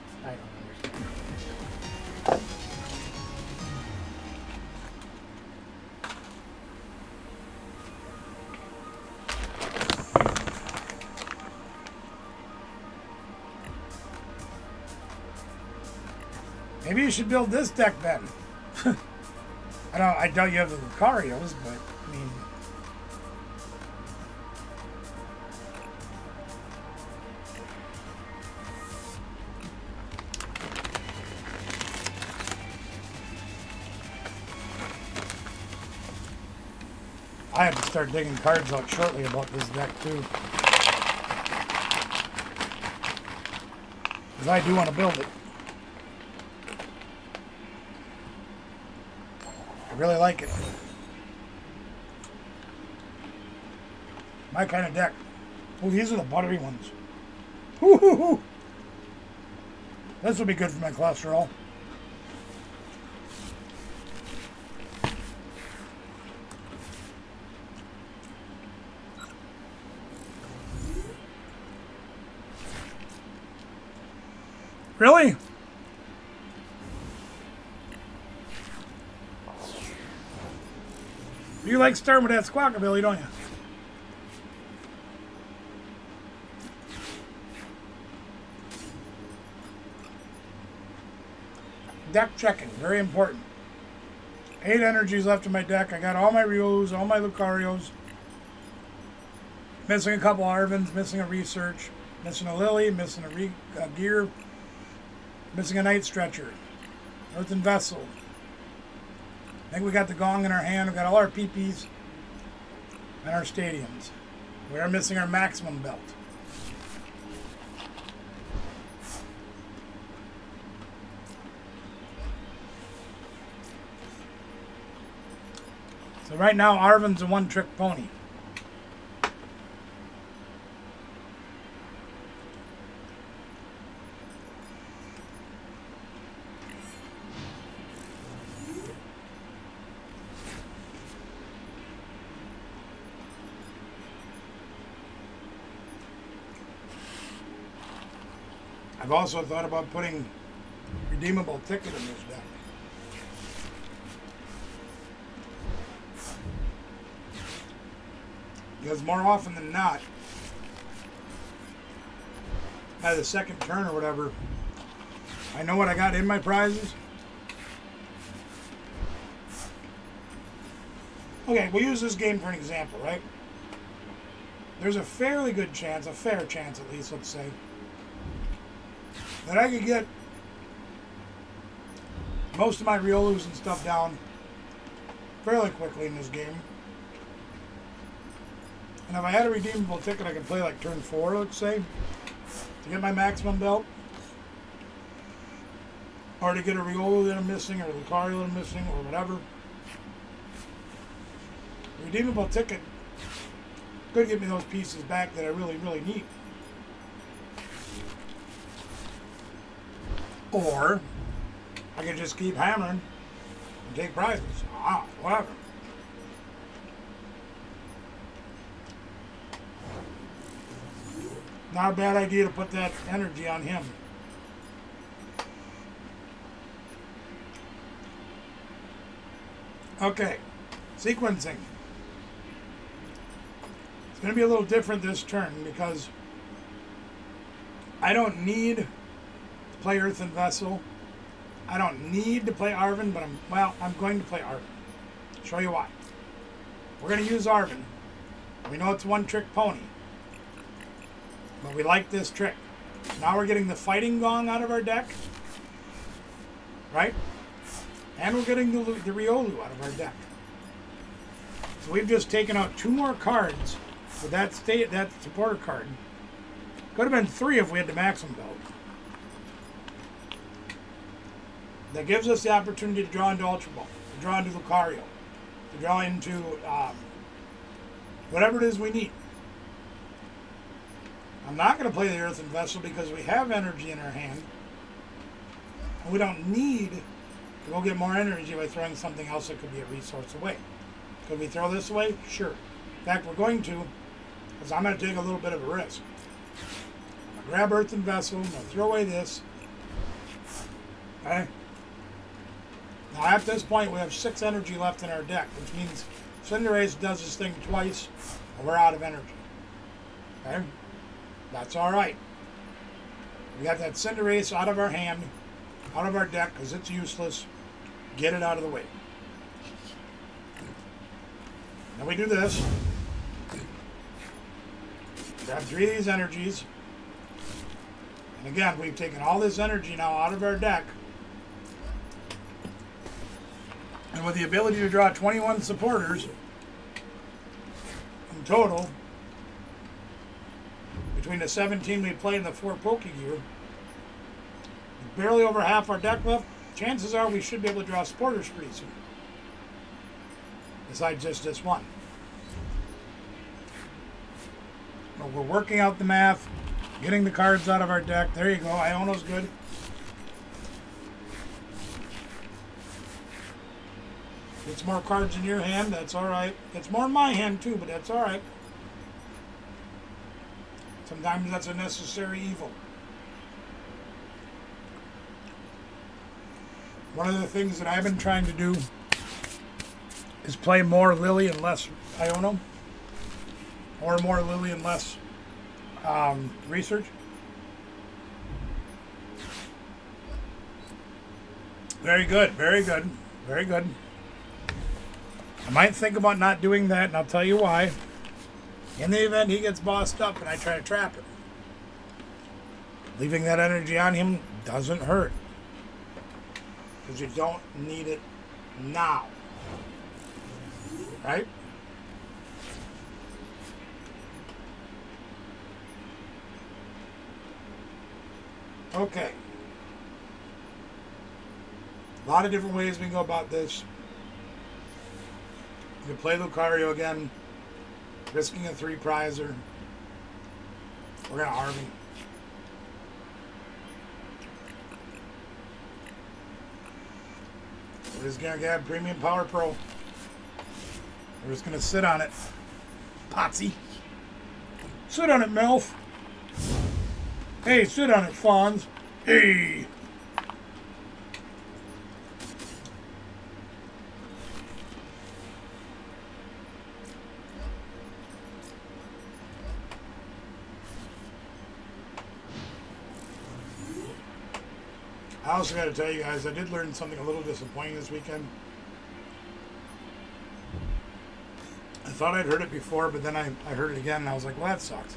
Maybe you should build this deck then. I doubt you have the Lucarios, but I mean, I have to start digging cards out shortly about this deck too, because I do want to build it. I really like it. My kind of deck. Oh, these are the buttery ones. Woo-hoo-hoo. This will be good for my cholesterol. Really? You like starting with that squawkabilly, don't you? Deck checking, very important. 8 energies left in my deck. I got all my Rios, all my Lucarios. Missing a couple Arvins, missing a Research, missing a Lily, missing a Gear, missing a Night Stretcher, Earthen Vessel. I think we got the Gong in our hand. We got all our PPs and our stadiums. We are missing our maximum belt. So right now, Arvin's a one-trick pony. I've also thought about putting redeemable ticket in this deck. Because more often than not, by the second turn or whatever, I know what I got in my prizes. Okay, we'll use this game for an example, right? There's a fairly good chance, a fair chance at least, let's say, that I could get most of my Riolus and stuff down fairly quickly in this game. And if I had a redeemable ticket, I could play like turn 4, let's say, to get my maximum belt. Or to get a Riolu that I'm missing, or a Lucario that I'm missing, or whatever. Redeemable ticket could give me those pieces back that I really, really need. Or I could just keep hammering and take prizes. Whatever. Not a bad idea to put that energy on him. Okay, sequencing. It's going to be a little different this turn because I don't need to play Earthen Vessel. I don't need to play Arvin, but I'm going to play Arvin. Show you why. We're going to use Arvin. We know it's a one-trick pony, but we like this trick. Now we're getting the Fighting Gong out of our deck, right? And we're getting the Riolu out of our deck. So we've just taken out 2 more cards with that supporter card. Could have been 3 if we had the maximum build. That gives us the opportunity to draw into Ultra Ball, to draw into Lucario, to draw into whatever it is we need. I'm not going to play the Earthen Vessel because we have energy in our hand. And we don't need to go get more energy by throwing something else that could be a resource away. Could we throw this away? Sure. In fact, we're going to, because I'm going to take a little bit of a risk. I'm going to grab Earthen Vessel, I'm going to throw away this. Okay? Now at this point we have 6 energy left in our deck, which means Cinderace does this thing twice and we're out of energy. Okay? That's alright. We got that Cinderace out of our hand, out of our deck because it's useless. Get it out of the way. Now we do this. Grab 3 of these energies. And again, we've taken all this energy now out of our deck. And with the ability to draw 21 supporters in total, between the 17 we played and the 4 Pokegear, barely over half our deck left, chances are we should be able to draw supporters pretty soon. Besides just this one. But we're working out the math, getting the cards out of our deck. There you go, Iono's good. It's more cards in your hand, that's alright. It's more in my hand too, but that's alright. Sometimes that's a necessary evil. One of the things that I've been trying to do is play more Lily and less Iono. Or more Lily and less research. Very good, very good, very good. I might think about not doing that, and I'll tell you why. In the event he gets bossed up and I try to trap him, leaving that energy on him doesn't hurt. Because you don't need it now. Right? Okay. A lot of different ways we can go about this. You can play Lucario again, risking a 3 prizer. We're going to Harvey. We're just going to get Premium Power Pro. We're just going to sit on it. Potsy. Sit on it, Melf. Hey, sit on it, Fonz. Hey. I also got to tell you guys, I did learn something a little disappointing this weekend. I thought I'd heard it before, but then I heard it again, and I was like, well, that sucks.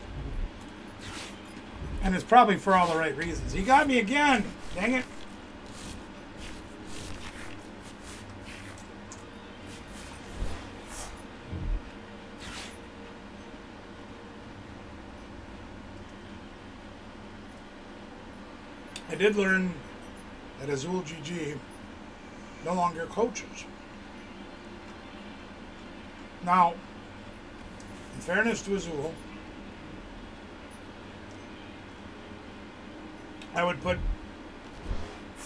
And it's probably for all the right reasons. He got me again! Dang it. I did learn that Azul GG no longer coaches. Now, in fairness to Azul, I would put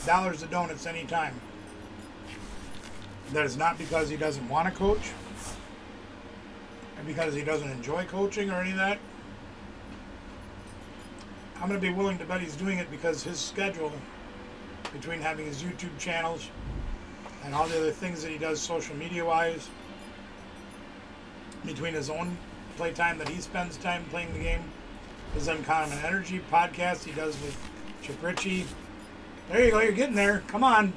dollars to donuts anytime. That is not because he doesn't want to coach, and because he doesn't enjoy coaching or any of that. I'm going to be willing to bet he's doing it because his schedule, between having his YouTube channels and all the other things that he does social media wise, between his own playtime that he spends time playing the game, his Uncommon Energy podcast he does with Chip Ritchie. There you go, you're getting there. Come on.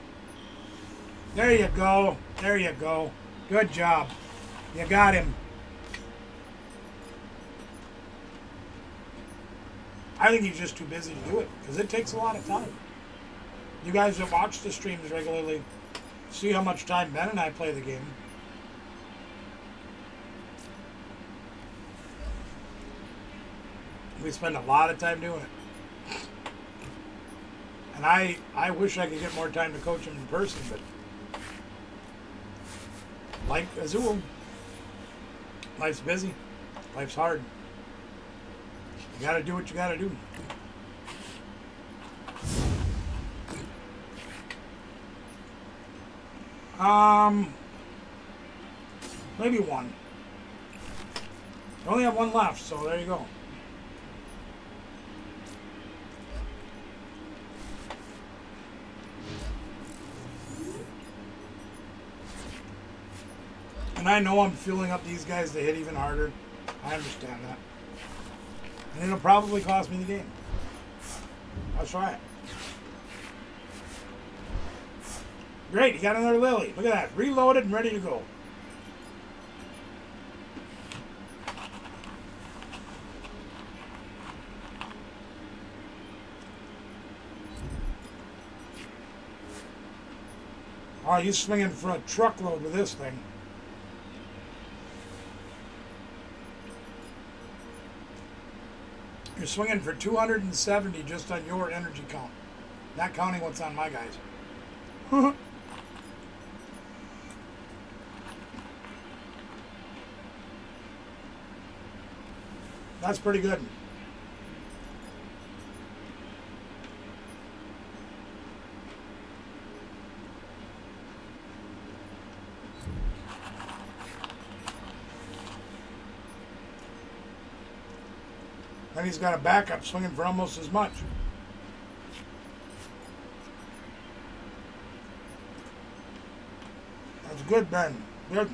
There you go. There you go. Good job. You got him. I think he's just too busy to do it because it takes a lot of time. You guys that watch the streams regularly see how much time Ben and I play the game. We spend a lot of time doing it. And I wish I could get more time to coach him in person, but like Azul, life's busy, life's hard. You gotta do what you gotta do. Maybe one. I only have one left, so there you go. And I know I'm fueling up these guys to hit even harder. I understand that. And it'll probably cost me the game. I'll try it. Great, he got another Lily. Look at that. Reloaded and ready to go. Oh, he's swinging for a truckload with this thing. You're swinging for 270 just on your energy count. Not counting what's on my guys. That's pretty good. Then he's got a backup swinging for almost as much. That's good, Ben. Good.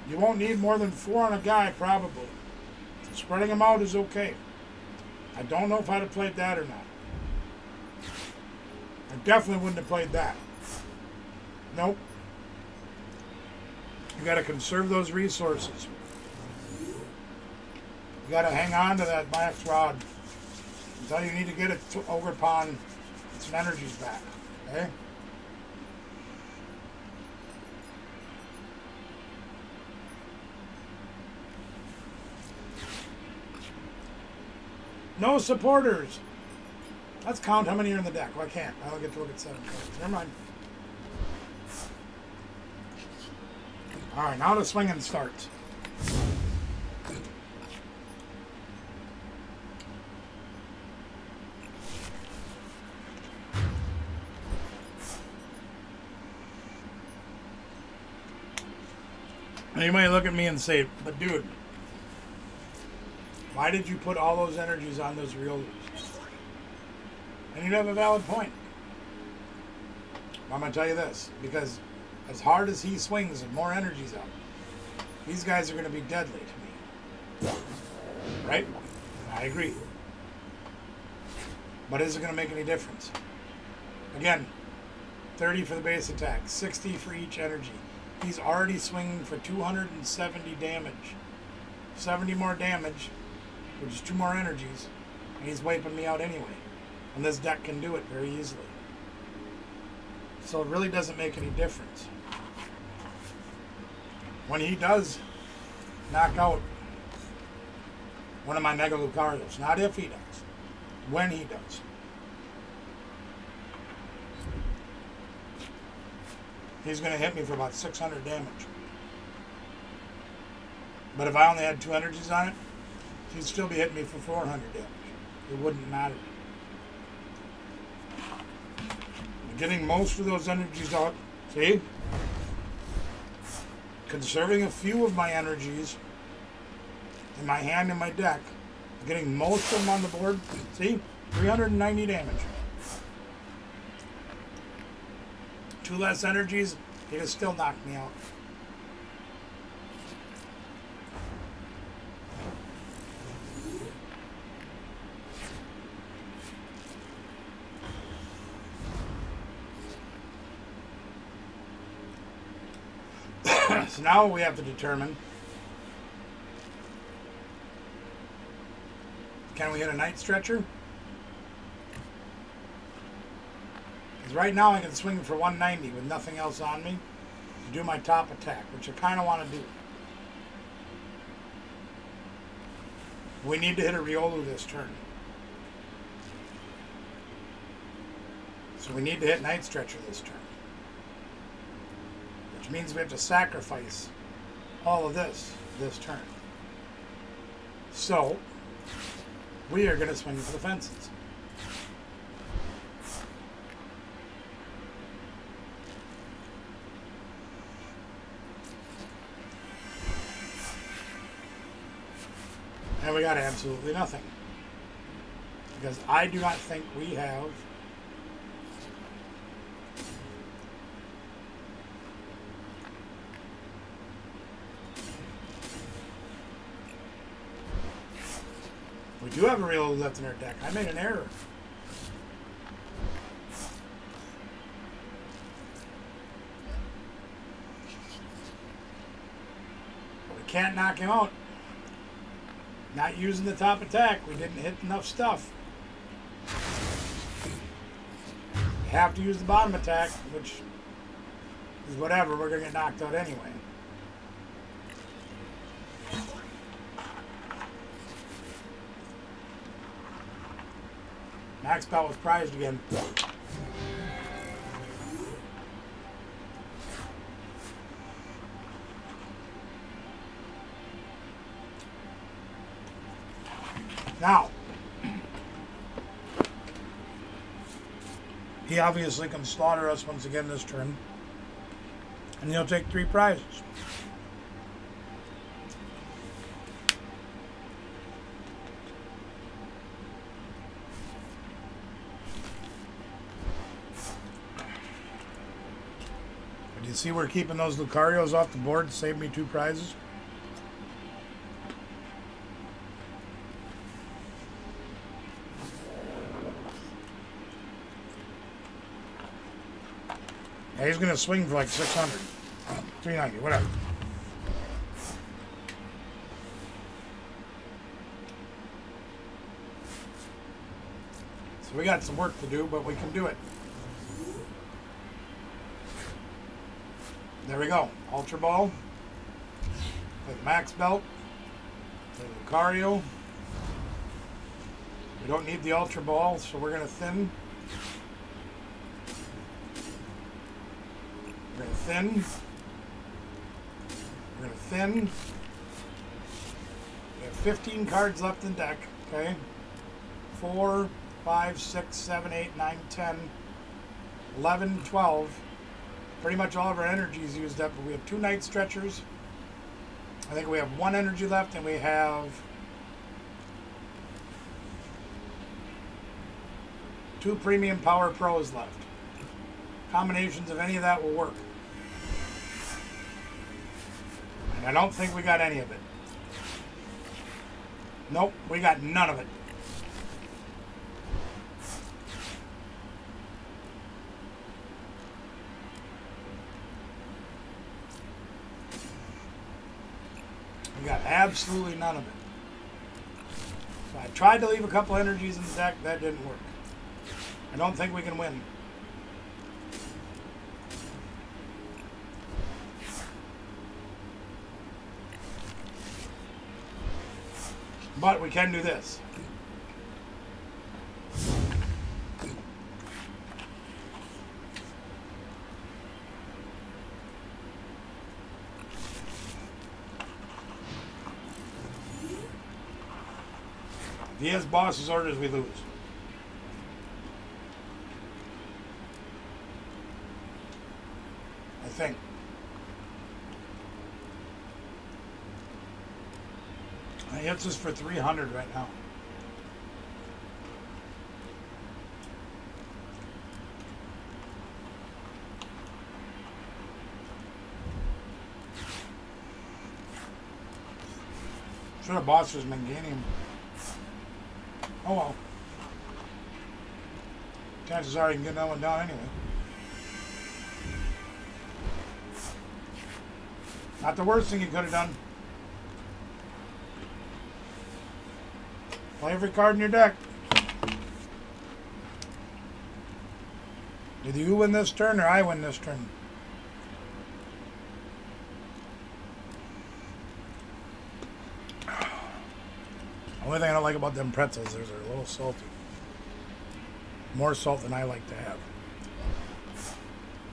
You won't need more than 4 on a guy, probably. Spreading them out is okay. I don't know if I'd have played that or not. I definitely wouldn't have played that. Nope. You got to conserve those resources. You got to hang on to that max rod until you need to get it to Ogre Pond, some energies back. Okay? No supporters. Let's count how many are in the deck. Well, I can't. I don't get to look at 7 cards. Never mind. All right, now the swinging starts. Now you might look at me and say, but dude, why did you put all those energies on those Riolus? And you'd have a valid point. I'm going to tell you this, because as hard as he swings and more energy's out, these guys are going to be deadly to me. Right? I agree. But is it going to make any difference? Again, 30 for the base attack, 60 for each energy. He's already swinging for 270 damage. 70 more damage, which is 2 more energies, and he's wiping me out anyway. And this deck can do it very easily. So it really doesn't make any difference. When he does knock out one of my Mega Lucario's, not if he does, when he does. He's going to hit me for about 600 damage. But if I only had 2 energies on it, he'd still be hitting me for 400 damage. It wouldn't matter. I'm getting most of those energies out. See? Conserving a few of my energies in my hand and my deck. I'm getting most of them on the board. See? 390 damage. 2 less energies, he'd have still knocked me out. So now we have to determine, can we hit a night stretcher? right now I can swing for 190 with nothing else on me to do my top attack, which I kind of want to do. We need to hit a Riolu this turn. So we need to hit Night Stretcher this turn. Which means we have to sacrifice all of this turn. So, we are going to swing for the fences. And we got absolutely nothing. Because I do not think we have we do have a real left in our deck. I made an error. But we can't knock him out. Not using the top attack. We didn't hit enough stuff. We have to use the bottom attack, which is whatever. We're going to get knocked out anyway. Max Belt was prized again. Now, he obviously can slaughter us once again this turn, and he'll take 3 prizes. Do you see we're keeping those Lucarios off the board to save me 2 prizes? Yeah, he's going to swing for like 600. 390, whatever. So we got some work to do, but we can do it. There we go. Ultra Ball. With Max Belt. With Lucario. We don't need the Ultra Ball, so we're going to thin. We're going to thin. We're going to thin. We have 15 cards left in deck. Okay. 4, 5, 6, 7, 8, 9, 10, 11, 12. Pretty much all of our energy is used up, but we have 2 Night Stretchers. I think we have 1 energy left, and we have 2 Premium Power Pros left. Combinations of any of that will work. And I don't think we got any of it. Nope, we got none of it. We got absolutely none of it. So I tried to leave a couple energies in the deck. That didn't work. I don't think we can win. But we can do this. If he has boss's orders, we lose. I think. He hits us for 300 right now. Should have bossed his Meganium. Oh well. Chances are he can get that one down anyway. Not the worst thing he could have done. Play every card in your deck. Either you win this turn or I win this turn. Only thing I don't like about them pretzels is they're a little salty. More salt than I like to have.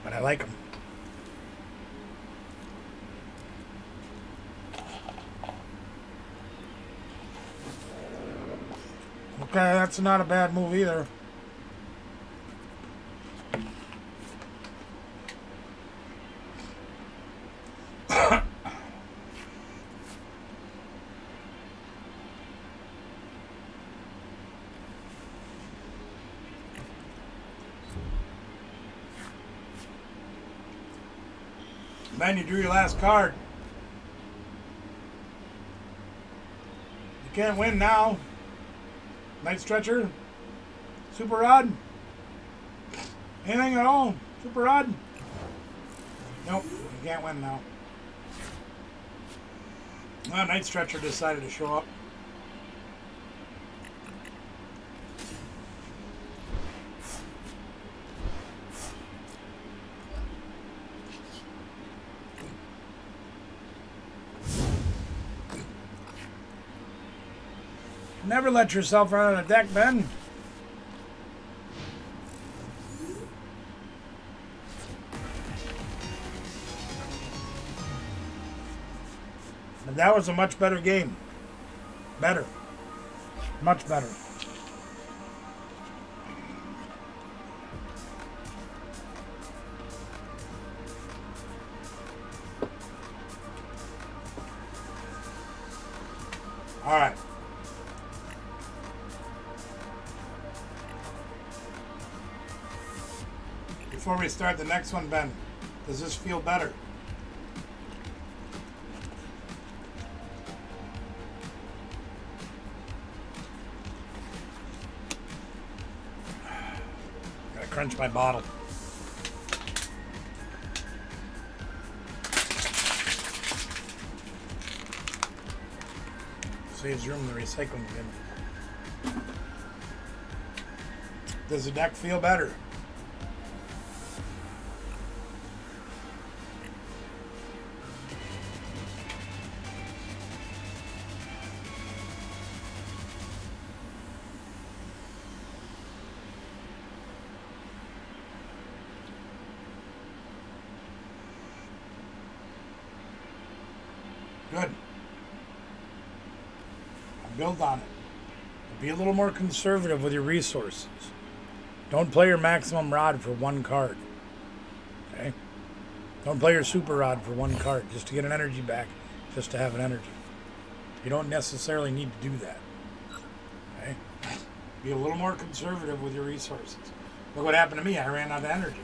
But I like them. Okay, that's not a bad move either. Man, you drew your last card. You can't win now. Night Stretcher. Super Rod. Anything at all. Super Rod. Nope, you can't win now. Well, Night Stretcher decided to show up. Never let yourself run out of deck, Ben. But that was a much better game. Better. Much better. All right. Before we start the next one, Ben, does this feel better? Gotta crunch my bottle. Saves room in the recycling bin. Does the deck feel better? Good. Build on it. Be a little more conservative with your resources. Don't play your maximum rod for one card. Okay? Don't play your super rod for one card just to get an energy back, just to have an energy. You don't necessarily need to do that. Okay? Be a little more conservative with your resources. Look what happened to me. I ran out of energy.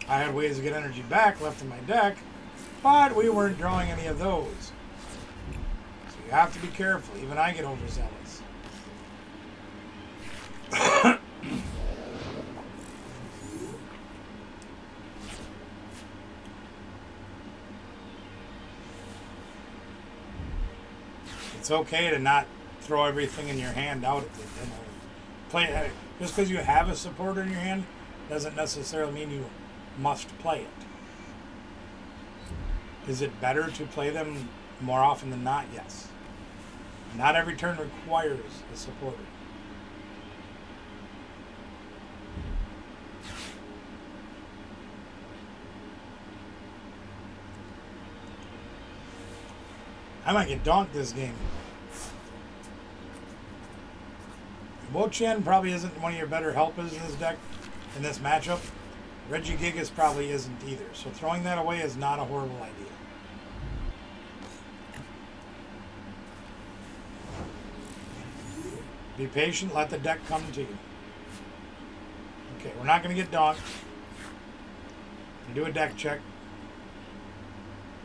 I had ways to get energy back left in my deck, but we weren't drawing any of those. So you have to be careful. Even I get overzealous. It's okay to not throw everything in your hand out at the play. Just because you have a supporter in your hand doesn't necessarily mean you must play it. Is it better to play them more often than not? Yes. Not every turn requires a supporter. I might get donked this game. Wo-Chien probably isn't one of your better helpers in this deck, in this matchup. Reggie Gigas probably isn't either. So throwing that away is not a horrible idea. Be patient, let the deck come to you. Okay, we're not going to get donked. We do a deck check.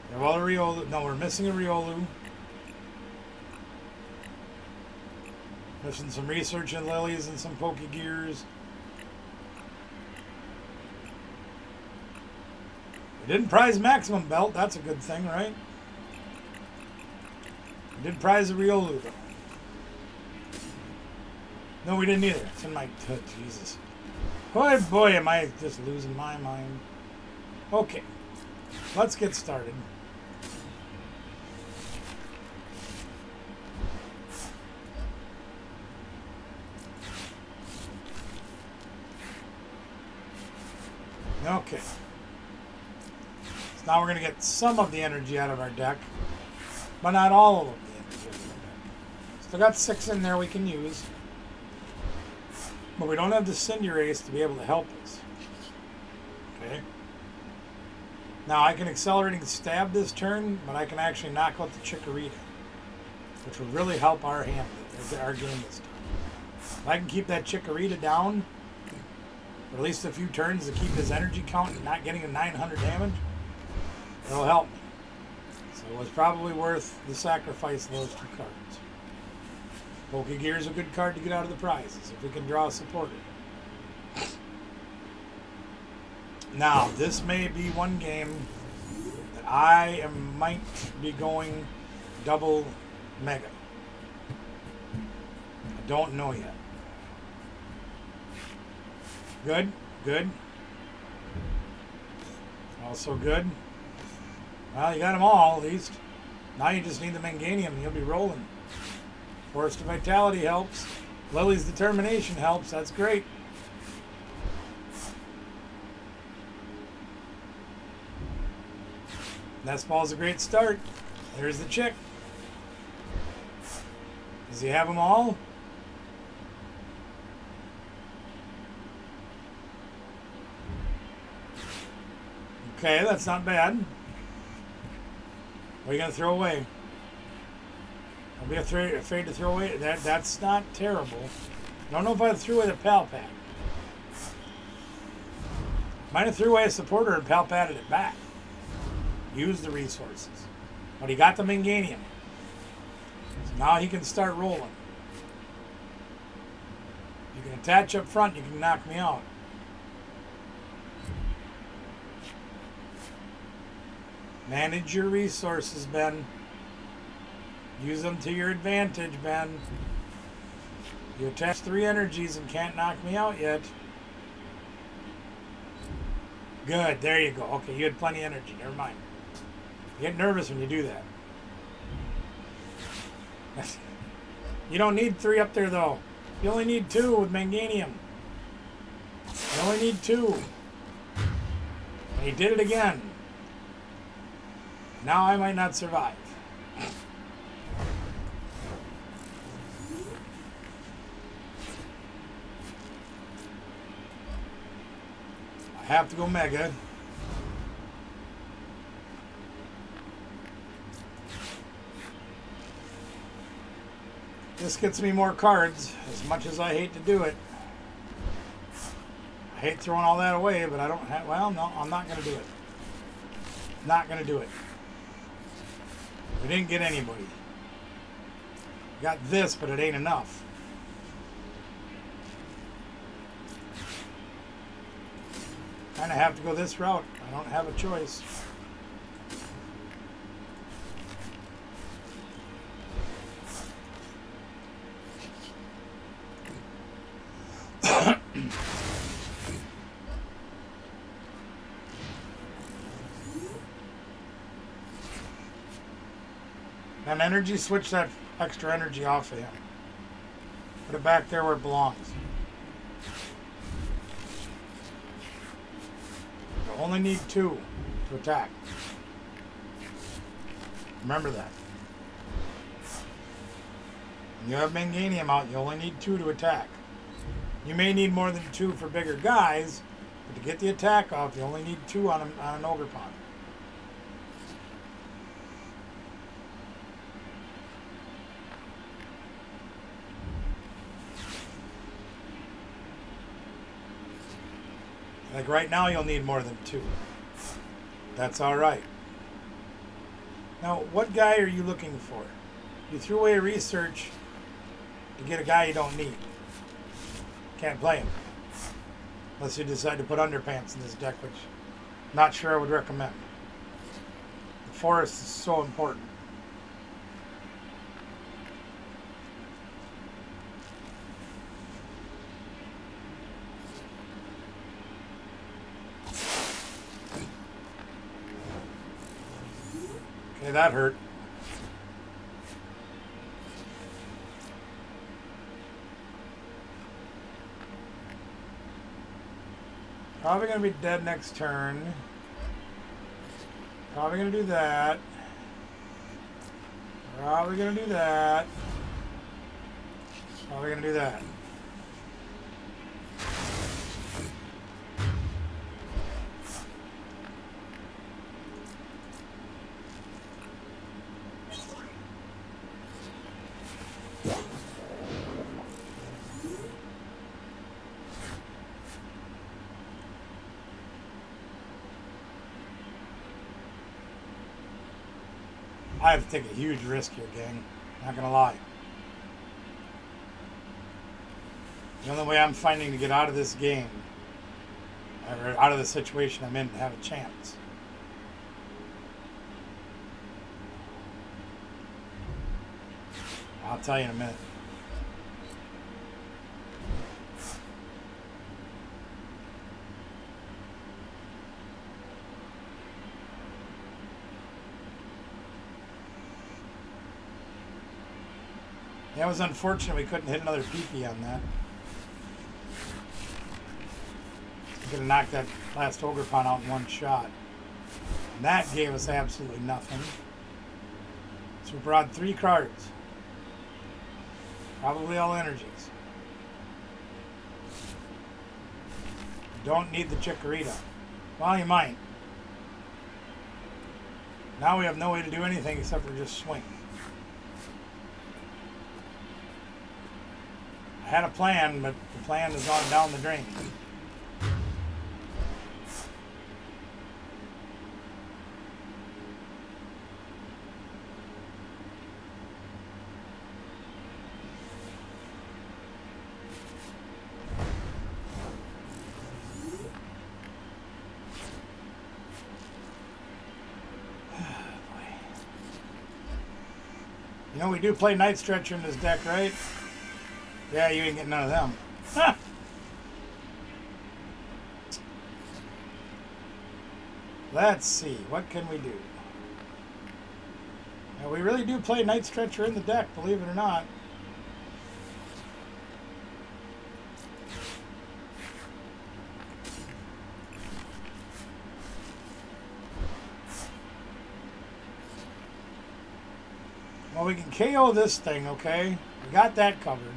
We have all the Riolu. No, we're missing a Riolu. Missing some Research and Lilies and some Pokegears. We didn't prize Maximum Belt. That's a good thing, right? We did prize a Riolu, though. No, we didn't either. It's in my... Jesus. Boy, boy, am I just losing my mind. Okay, let's get started. Okay. So now we're going to get some of the energy out of our deck, but not all of the energy out of our deck. Still got 6 in there we can use, but we don't have the Cinderace to be able to help us. Okay. Now I can accelerating stab this turn, but I can actually knock out the Chikorita, which will really help our game this time. If I can keep that Chikorita down for at least a few turns to keep his energy count and not getting a 900 damage, it'll help me. So it was probably worth the sacrifice of those 2 cards. Pokegear is a good card to get out of the prizes if we can draw a supporter. Now, this may be one game that I might be going double mega. I don't know yet. Good, good. Also good. Well, you got them all, at least. Now you just need the Manganium and you'll be rolling. Force of Vitality helps. Lily's Determination helps. That's great. Nest Ball's a great start. There's the chick. Does he have them all? Okay, that's not bad. What are you going to throw away? I'll be afraid to throw away. That's not terrible. I don't know if I threw away the Pal Pad. Might have threw away a supporter and Pal Padded it back. Use the resources. But he got the Manganium. So now he can start rolling. You can attach up front, you can knock me out. Manage your resources, Ben. Use them to your advantage, Ben. You attach 3 energies and can't knock me out yet. Good, there you go. Okay, you had plenty of energy. Never mind. You get nervous when you do that. You don't need 3 up there, though. You only need 2 with Manganium. You only need 2. And he did it again. Now I might not survive. I have to go Mega. This gets me more cards, as much as I hate to do it. I hate throwing all that away, but I don't have, well, no, I'm not going to do it. Not going to do it. We didn't get anybody. We got this, but it ain't enough. Kind of have to go this route. I don't have a choice. And energy, switch that extra energy off of him. Put it back there where it belongs. You only need 2 to attack. Remember that. When you have Manganium out, you only need 2 to attack. You may need more than 2 for bigger guys, but to get the attack off, you only need 2 on an Ogre Pond. Like right now, you'll need more than 2. That's all right. Now, what guy are you looking for? You threw away research to get a guy you don't need. Can't play him. Unless you decide to put underpants in this deck, which I'm not sure I would recommend. The forest is so important. Hey, that hurt. Probably going to be dead next turn. Probably going to do that. Probably going to do that. Probably going to do that. I have to take a huge risk here, gang. Not gonna lie. The only way I'm finding to get out of this game, or out of the situation I'm in, to have a chance. I'll tell you in a minute. Yeah, it was unfortunate we couldn't hit another PP on that. We could have knocked that last Ogre Pawn out in one shot. And that gave us absolutely nothing. So we brought 3 cards. Probably all energies. Don't need the Chikorita. Well, you might. Now we have no way to do anything except for just swing. I had a plan, but the plan has gone down the drain. You know, we do play Night Stretcher in this deck, right? Yeah, you ain't getting none of them. Huh. Let's see, what can we do? Now, we really do play Night Stretcher in the deck, believe it or not. Well, we can KO this thing, okay? We got that covered.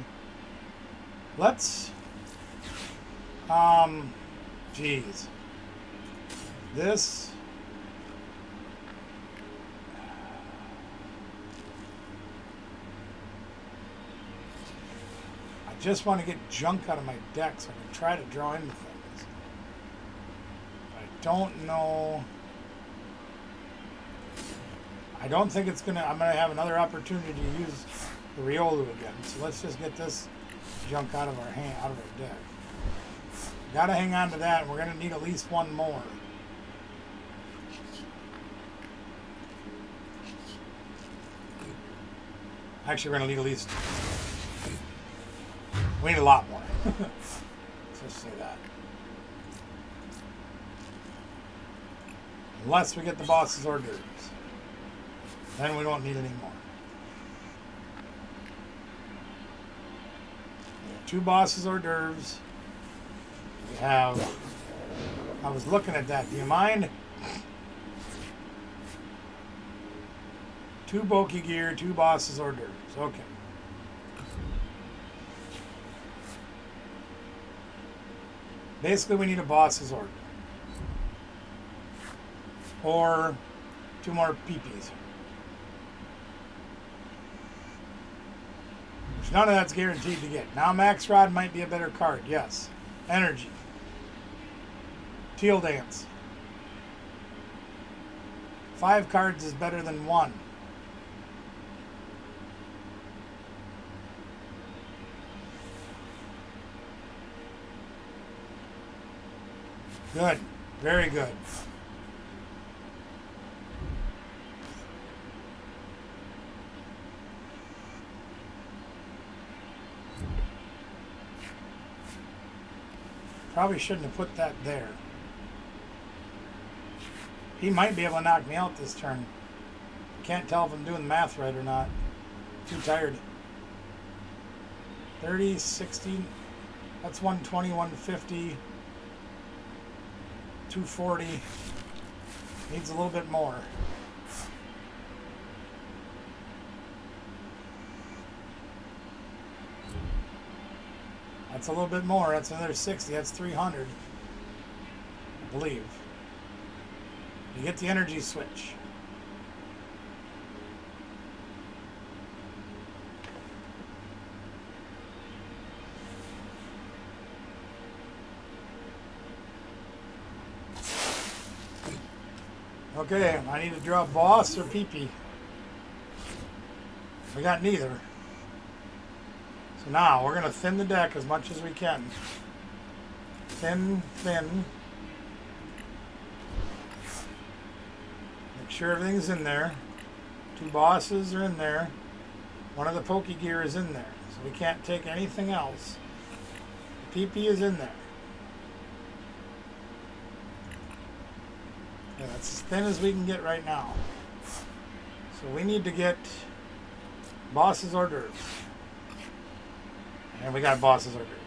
Let's, geez. This, I just want to get junk out of my deck so I can try to draw into things. But I don't know. I don't think it's gonna, I'm gonna have another opportunity to use the Riolu again. So let's just get this junk out of our hand, out of our deck. Gotta hang on to that, and we're gonna need at least one more. Actually, we're gonna need at least, we need a lot more. Let's just say that. Unless we get the boss's hors d'oeuvres. Then we don't need any more. We have 2 boss's hors d'oeuvres. We have, I was looking at that, do you mind? 2 Bulky Gear, 2 boss's hors d'oeuvres, okay. Basically we need a boss's order. Or 2 more PPs. Which none of that's guaranteed to get. Now Max Rod might be a better card, yes. Energy. Teal Dance. 5 cards is better than 1. Good. Very good. Probably shouldn't have put that there. He might be able to knock me out this turn. Can't tell if I'm doing the math right or not. Too tired. 30, 60. That's 120, 150. 240. Needs a little bit more. That's a little bit more. That's another 60. That's 300. I believe. You get the energy switch. Okay, I need to draw boss or PP. We got neither. So now we're going to thin the deck as much as we can. Thin, thin. Make sure everything's in there. 2 bosses are in there. One of the Poke Gear is in there. So we can't take anything else. The PP is in there. Okay, that's as thin as we can get right now. So we need to get boss's hors d'oeuvres. And we got boss's hors d'oeuvres.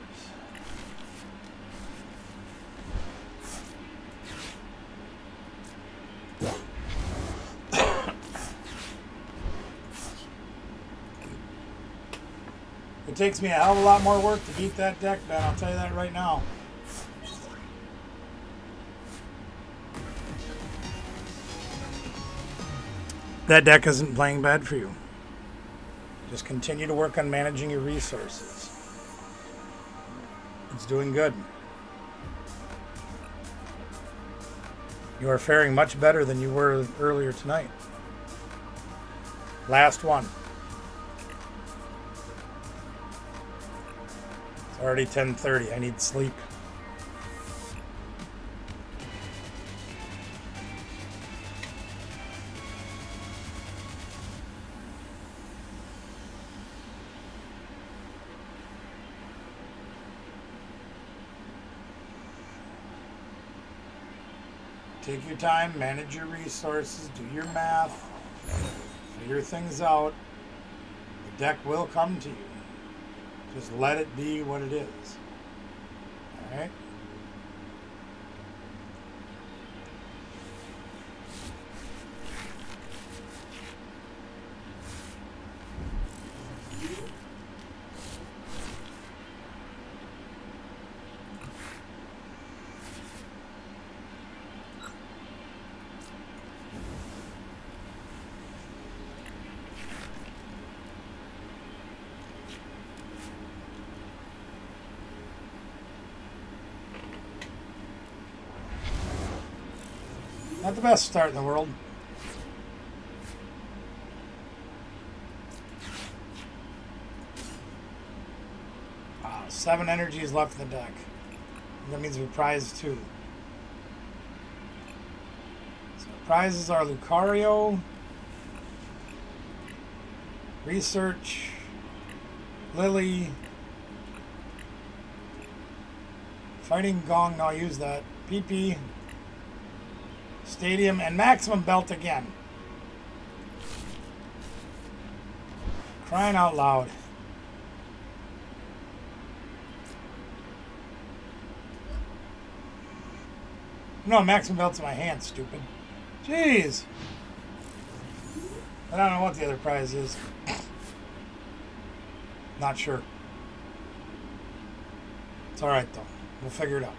It takes me a hell of a lot more work to beat that deck, Ben. I'll tell you that right now. That deck isn't playing bad for you. Just continue to work on managing your resources. It's doing good. You are faring much better than you were earlier tonight. Last one. It's already 10:30. I need sleep. Take your time, manage your resources, do your math, figure things out. The deck will come to you. Just let it be what it is. All right? Not the best start in the world. Wow, 7 energies left in the deck. That means we prize 2. So prizes are Lucario, Research, Lily, Fighting Gong, no, I'll use that, PP, Stadium, and Maximum Belt again. Crying out loud. No, Maximum Belt's in my hand, stupid. Jeez. I don't know what the other prize is. Not sure. It's alright though. We'll figure it out.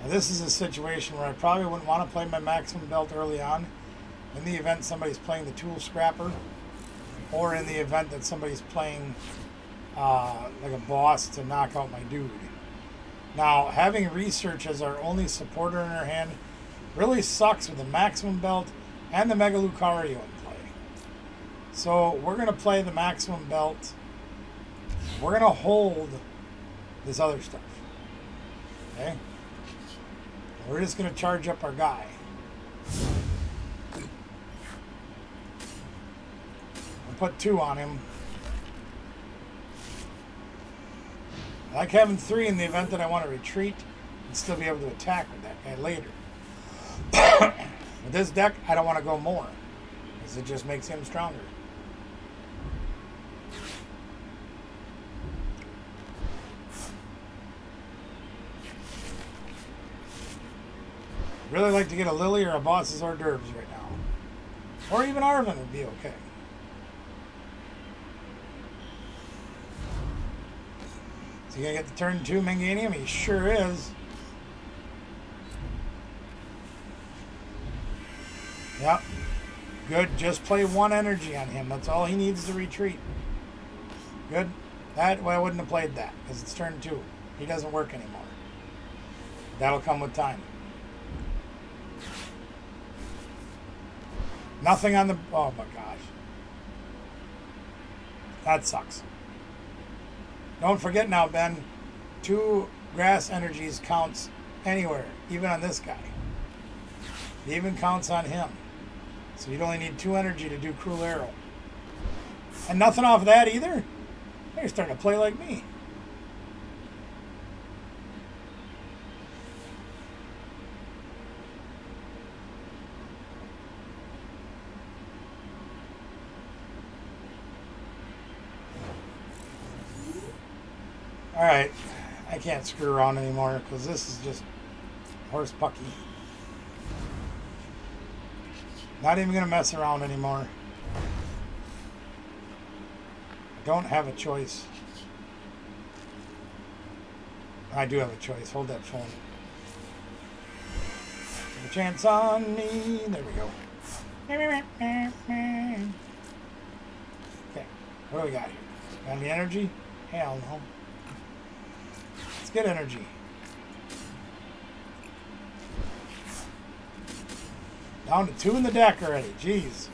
Now, this is a situation where I probably wouldn't want to play my Maximum Belt early on. In the event somebody's playing the Tool Scrapper, or in the event that somebody's playing like a boss to knock out my dude. Now, having Research as our only supporter in our hand really sucks with the Maximum Belt and the Mega Lucario in play. So we're going to play the Maximum Belt. We're going to hold this other stuff. Okay? We're just going to charge up our guy. We'll put 2 on him. I like having 3 in the event that I want to retreat and still be able to attack with that guy later. With this deck, I don't want to go more, because it just makes him stronger. Really like to get a Lily or a Boss's hors d'oeuvres right now. Or even Arvin would be okay. Is he going to get the turn 2 Minganium? He sure is. Yep. Good. Just play 1 energy on him. That's all he needs to retreat. Good. That, well, I wouldn't have played that because it's turn 2. He doesn't work anymore. That'll come with time. Nothing on the... Oh my gosh. That sucks. Don't forget now, Ben. 2 grass energies counts anywhere, even on this guy. It even counts on him. So you'd only need 2 energy to do Cruel Arrow. And nothing off of that either? You're starting to play like me. Alright, I can't screw around anymore because this is just horse pucky. Not even going to mess around anymore. I don't have a choice. I do have a choice. Hold that phone. Take a chance on me. There we go. Okay, what do we got here? Got any energy? Hell no. Get energy. Down to 2 in the deck already. Jeez.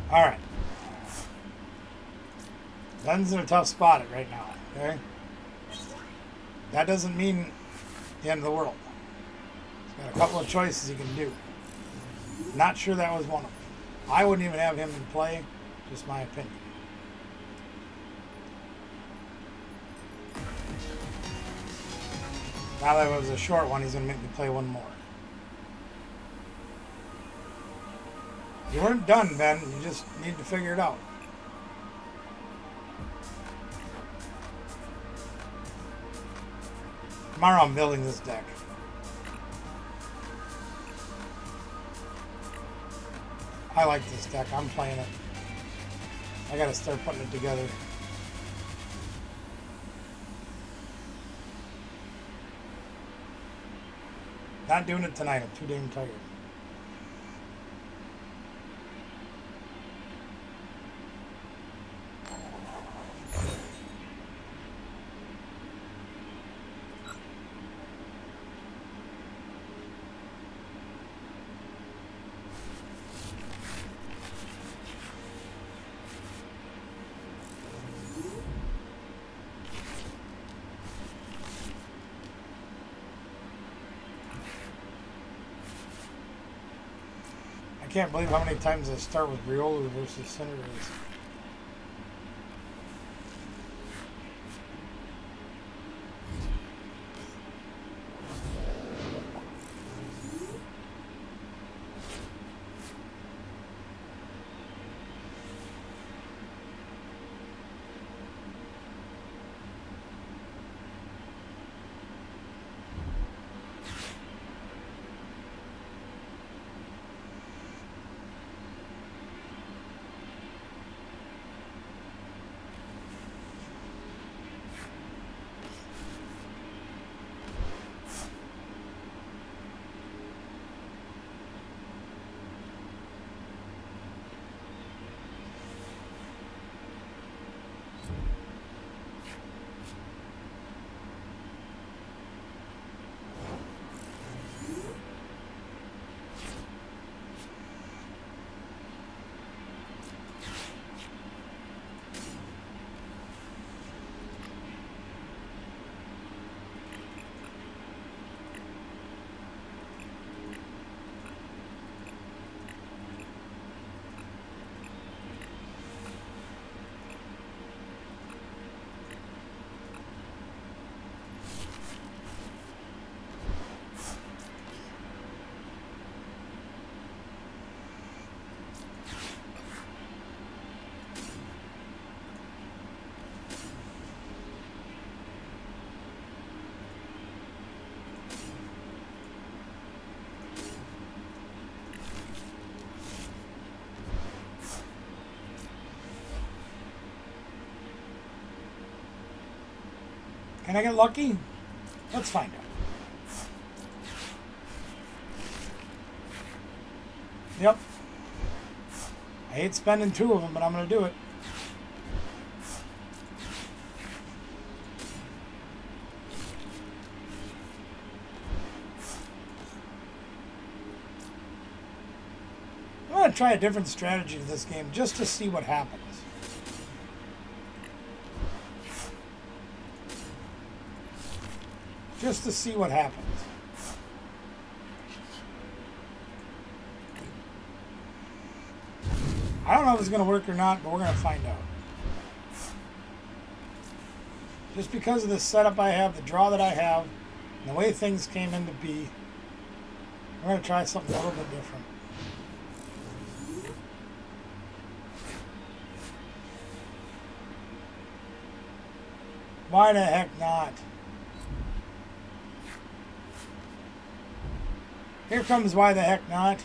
All right. Ben's in a tough spot right now. Okay. That doesn't mean the end of the world. He's got a couple of choices he can do. Not sure that was one of them. I wouldn't even have him in play. Just my opinion. Now that it was a short one, he's going to make me play 1 more. You weren't done, Ben. You just need to figure it out. Tomorrow I'm building this deck. I like this deck. I'm playing it. I gotta start putting it together. Not doing it tonight. I'm too damn tired. I can't believe how many times I start with Riolu versus Cinderace. Can I get lucky? Let's find out. Yep. I hate spending 2 of them, but I'm going to do it. I'm going to try a different strategy to this game just to see what happens. Just to see what happens. I don't know if it's going to work or not, but we're going to find out. Just because of the setup I have, the draw that I have, and the way things came into be, we're going to try something a little bit different. Why the heck not? Here comes why the heck not.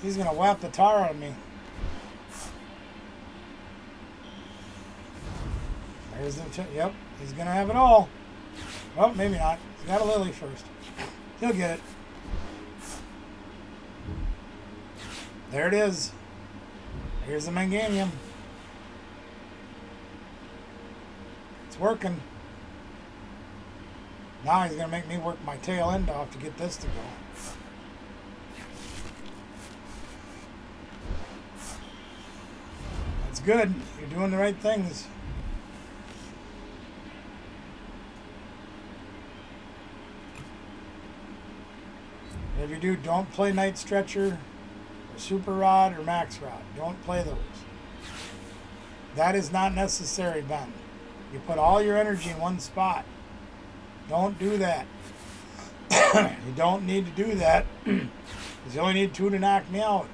He's going to whap the tar out of me. There's the yep, he's going to have it all. Well, maybe not. He's got a lily first. He'll get it. There it is. Here's the Manganium. It's working. Now he's going to make me work my tail end off to get this to go. That's good. You're doing the right things. If you do, don't play Night Stretcher, or Super Rod, or Max Rod. Don't play those. That is not necessary, Ben. You put all your energy in one spot. Don't do that. You don't need to do that. Because you only need 2 to knock me out.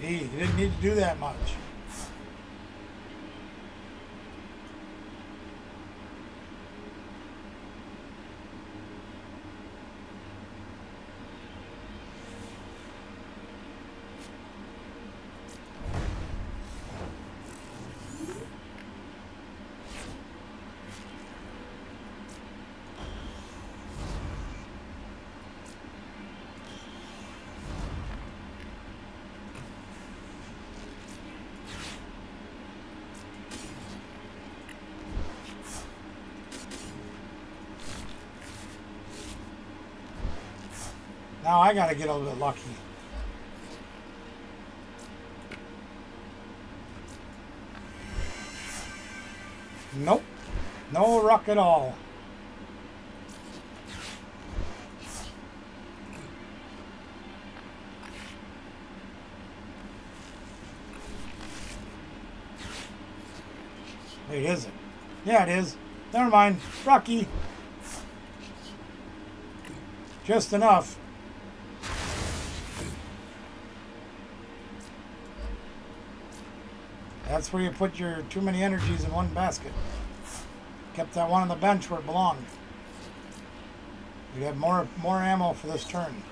See, you didn't need to do that much. Now I gotta get a little bit lucky. Nope. No luck at all. Wait, is it? Yeah, it is. Never mind. Rocky. Just enough. That's where you put your too many energies in one basket. Kept that one on the bench where it belonged. You'd have more ammo for this turn.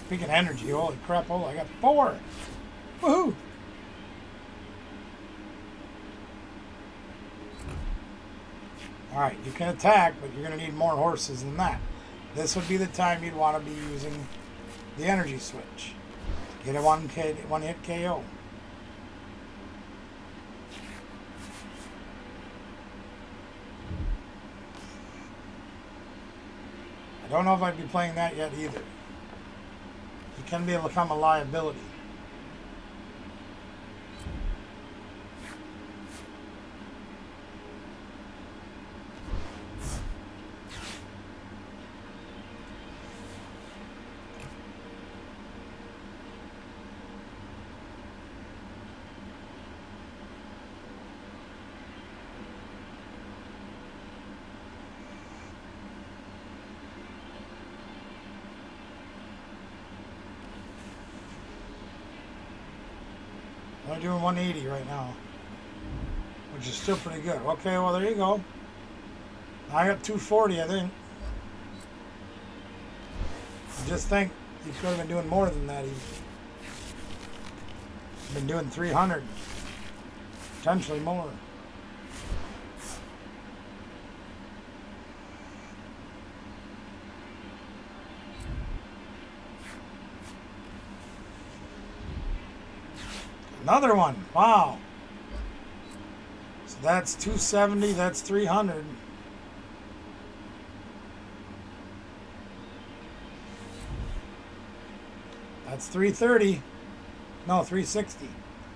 Speaking of energy, holy crap, oh, I got 4! Woohoo! Alright, you can attack, but you're going to need more horses than that. This would be the time you'd want to be using the energy switch. Get a one hit KO. I don't know if I'd be playing that yet either. It can become a liability. Only doing 180 right now, which is still pretty good. Okay, well, there you go. I got 240, I think. I just think he could have been doing more than that. He's been doing 300, potentially more. Another one. Wow. So that's 270. That's 300. That's 330. No, 360.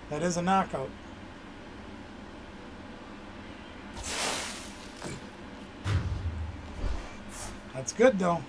That is a knockout. That's good though.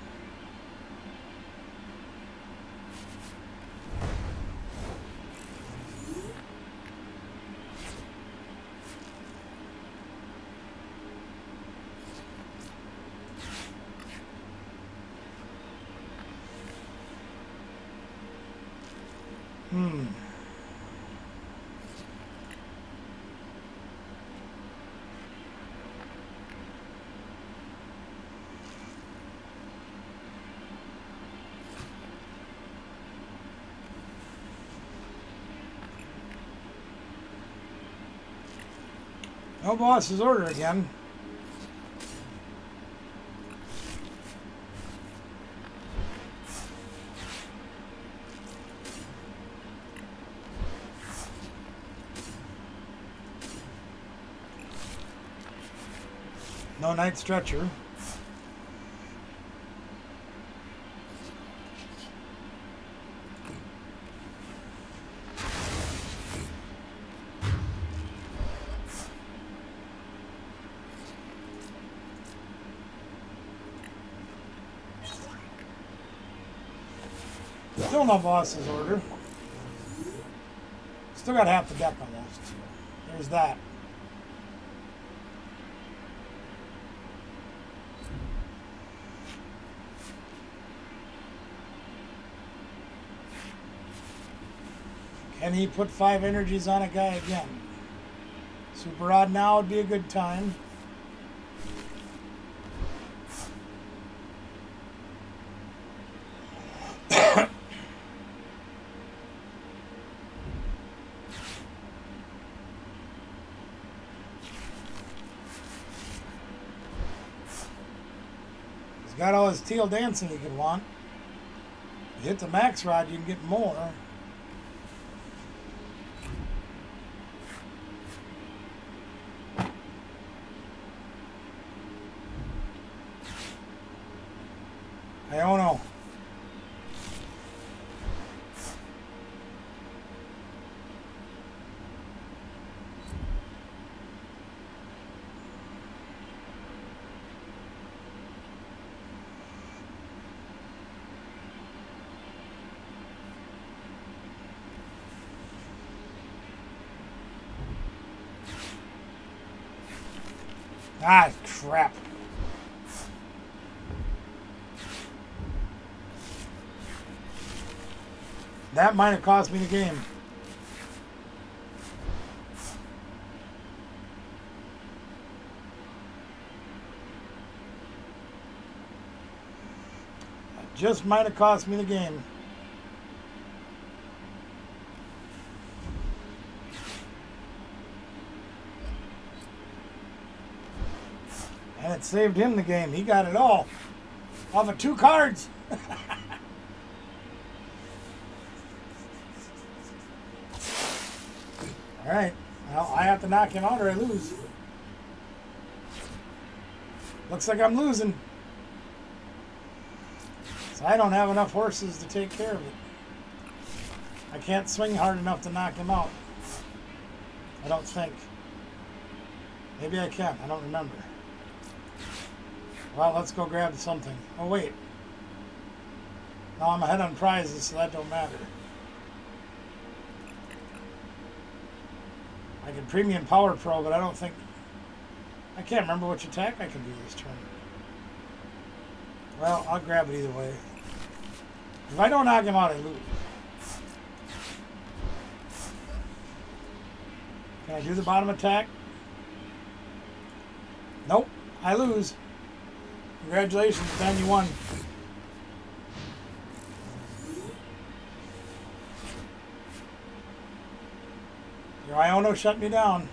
No boss's order again. No night stretcher. Still no boss's order. Still got half the deck almost. There's that. Can he put 5 energies on a guy again? Super odd now would be a good time. He's got all his teal dancing he could want. You hit the max rod, you can get more. I don't know. Ah, crap. That might have cost me the game. That just might have cost me the game. And it saved him the game. He got it all off of 2 cards. All right, well, I have to knock him out or I lose. Looks like I'm losing. So I don't have enough horses to take care of it. I can't swing hard enough to knock him out. I don't think. Maybe I can, I don't remember. Well, let's go grab something. Oh, wait. No, I'm ahead on prizes, so that don't matter. I can premium power pro, but I don't think... I can't remember which attack I can do this turn. Well, I'll grab it either way. If I don't knock him out, I lose. Can I do the bottom attack? Nope. I lose. Congratulations, Ben, you won. Your Iono shut me down.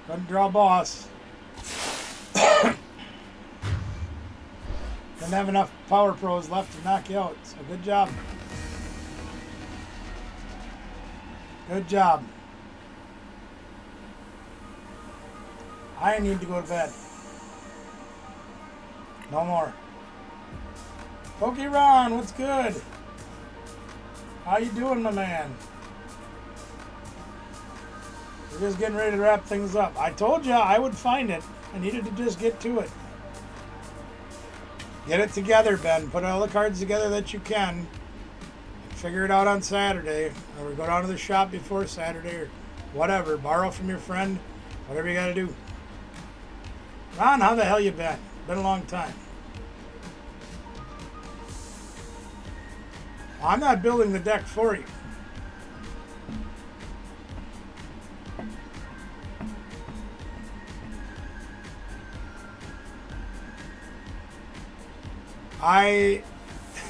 Couldn't draw boss. Didn't have enough power pros left to knock you out, so good job. Good job. I need to go to bed. No more. Ron, what's good? How you doing, my man? We're just getting ready to wrap things up. I told you I would find it. I needed to just get to it. Get it together, Ben. Put all the cards together that you can. Figure it out on Saturday. Or go down to the shop before Saturday or whatever. Borrow from your friend. Whatever you got to do. Ron, how the hell you been? Been a long time. I'm not building the deck for you. I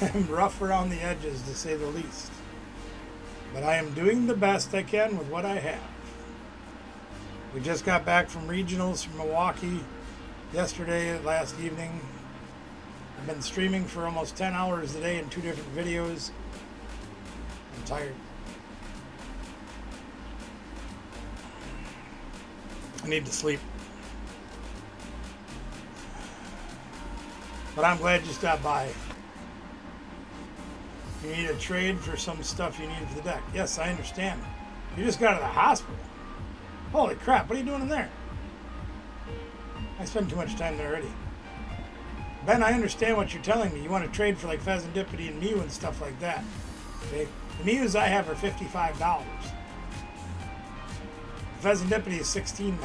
am rough around the edges, to say the least. But I am doing the best I can with what I have. We just got back from regionals from Milwaukee yesterday, last evening. I've been streaming for almost 10 hours a day in 2 different videos. I'm tired. I need to sleep. But I'm glad you stopped by. You need a trade for some stuff you need for the deck. Yes, I understand. You just got out of the hospital. Holy crap, what are you doing in there? I spend too much time there already. Ben, I understand what you're telling me. You want to trade for like Pheasantipity and Mew and stuff like that. Okay? The Mews I have are $55. Pheasantipity is $16.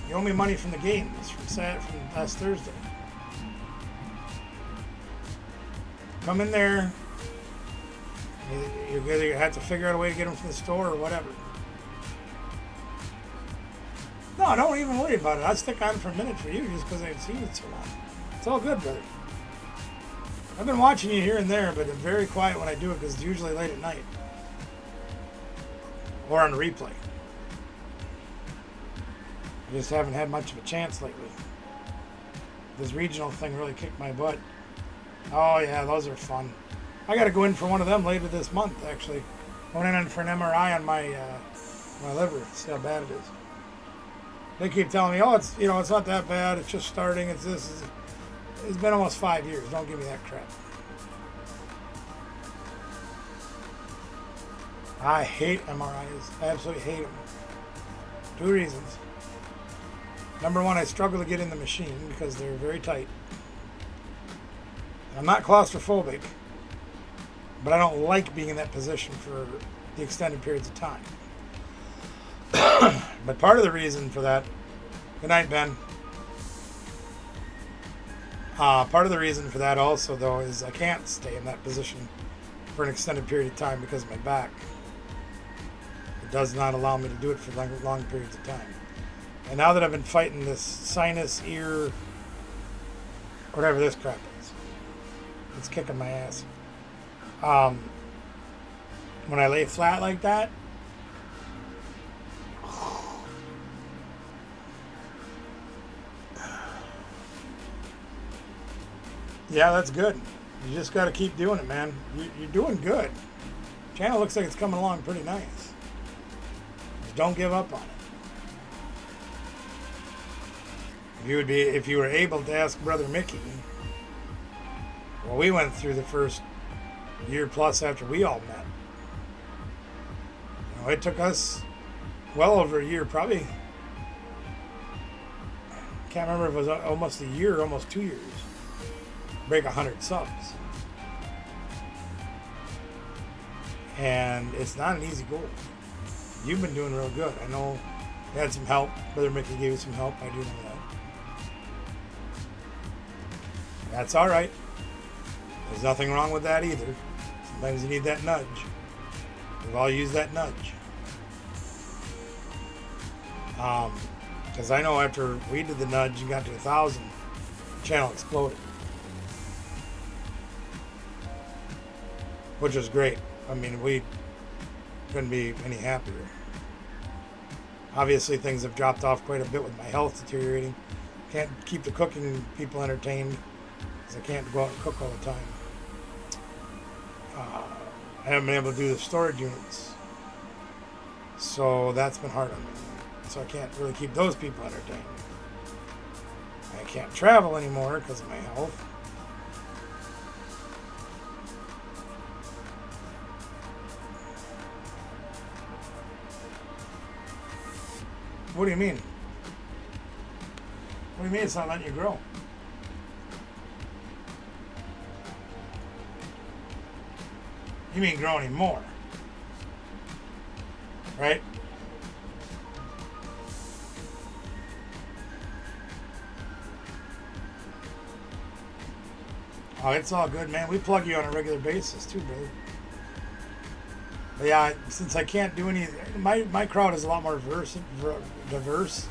You owe me money from the games from last Thursday. Come in there. You either have to figure out a way to get them from the store or whatever. No, don't even worry about it. I'll stick on for a minute for you just because I've seen it so long. It's all good, brother. I've been watching you here and there, but I'm very quiet when I do it because it's usually late at night. Or on replay. I just haven't had much of a chance lately. This regional thing really kicked my butt. Oh yeah, those are fun. I got to go in for one of them later this month, actually. Going in for an MRI on my liver. See how bad it is. They keep telling me, oh, it's not that bad. It's just starting. It's this. It's been almost 5 years. Don't give me that crap. I hate MRIs. I absolutely hate them. 2 reasons. Number one, I struggle to get in the machine because they're very tight. I'm not claustrophobic, but I don't like being in that position for the extended periods of time. But part of the reason for that, good night, Ben. Part of the reason for that also, though, is I can't stay in that position for an extended period of time because of my back. It does not allow me to do it for long periods of time. And now that I've been fighting this sinus, ear, whatever this crap is, it's kicking my ass. When I lay flat like that, yeah, that's good. You just got to keep doing it, man. You're doing good. Channel looks like it's coming along pretty nice. Just don't give up on it. If you were able to ask Brother Mickey, well, we went through the first year plus after we all met. It took us well over a year, probably. Can't remember if it was almost a year, almost 2 years. Break 100 subs. And it's not an easy goal. You've been doing real good. I know you had some help. Brother Mickey gave you some help. I do know that. That's all right. There's nothing wrong with that either. Sometimes you need that nudge. We've all used that nudge. Because I know after we did the nudge and got to 1,000, the channel exploded. Which was great. I mean, we couldn't be any happier. Obviously, things have dropped off quite a bit with my health deteriorating. Can't keep the cooking people entertained because I can't go out and cook all the time. I haven't been able to do the storage units. So that's been hard on me. So I can't really keep those people entertained. I can't travel anymore because of my health. What do you mean? What do you mean it's not letting you grow? You mean grow anymore? Right? Oh, it's all good, man. We plug you on a regular basis too, brother. But yeah, since I can't do any, my crowd is a lot more diverse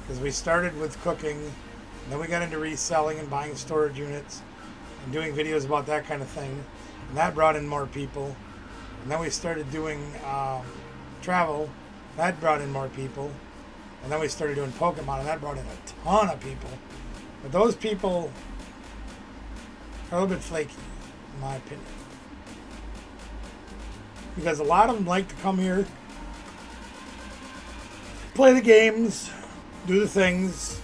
because we started with cooking, and then we got into reselling and buying storage units and doing videos about that kind of thing, and that brought in more people. And then we started doing travel, that brought in more people, and then we started doing Pokemon, and that brought in a ton of people. But those people are a little bit flaky, in my opinion. Because a lot of them like to come here, play the games, do the things,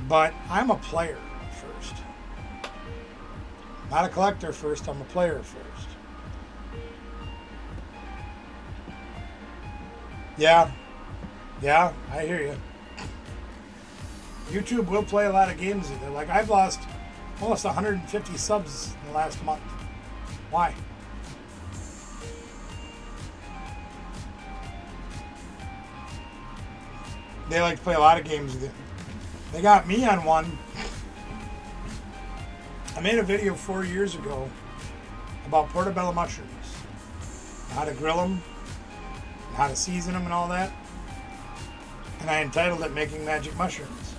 but I'm a player first. Not a collector first, I'm a player first. Yeah, I hear you. YouTube will play a lot of games either. Like I've lost almost 150 subs in the last month. Why? They like to play a lot of games with you. They got me on one. I made a video 4 years ago about portobello mushrooms. How to grill them, and how to season them and all that. And I entitled it Making Magic Mushrooms.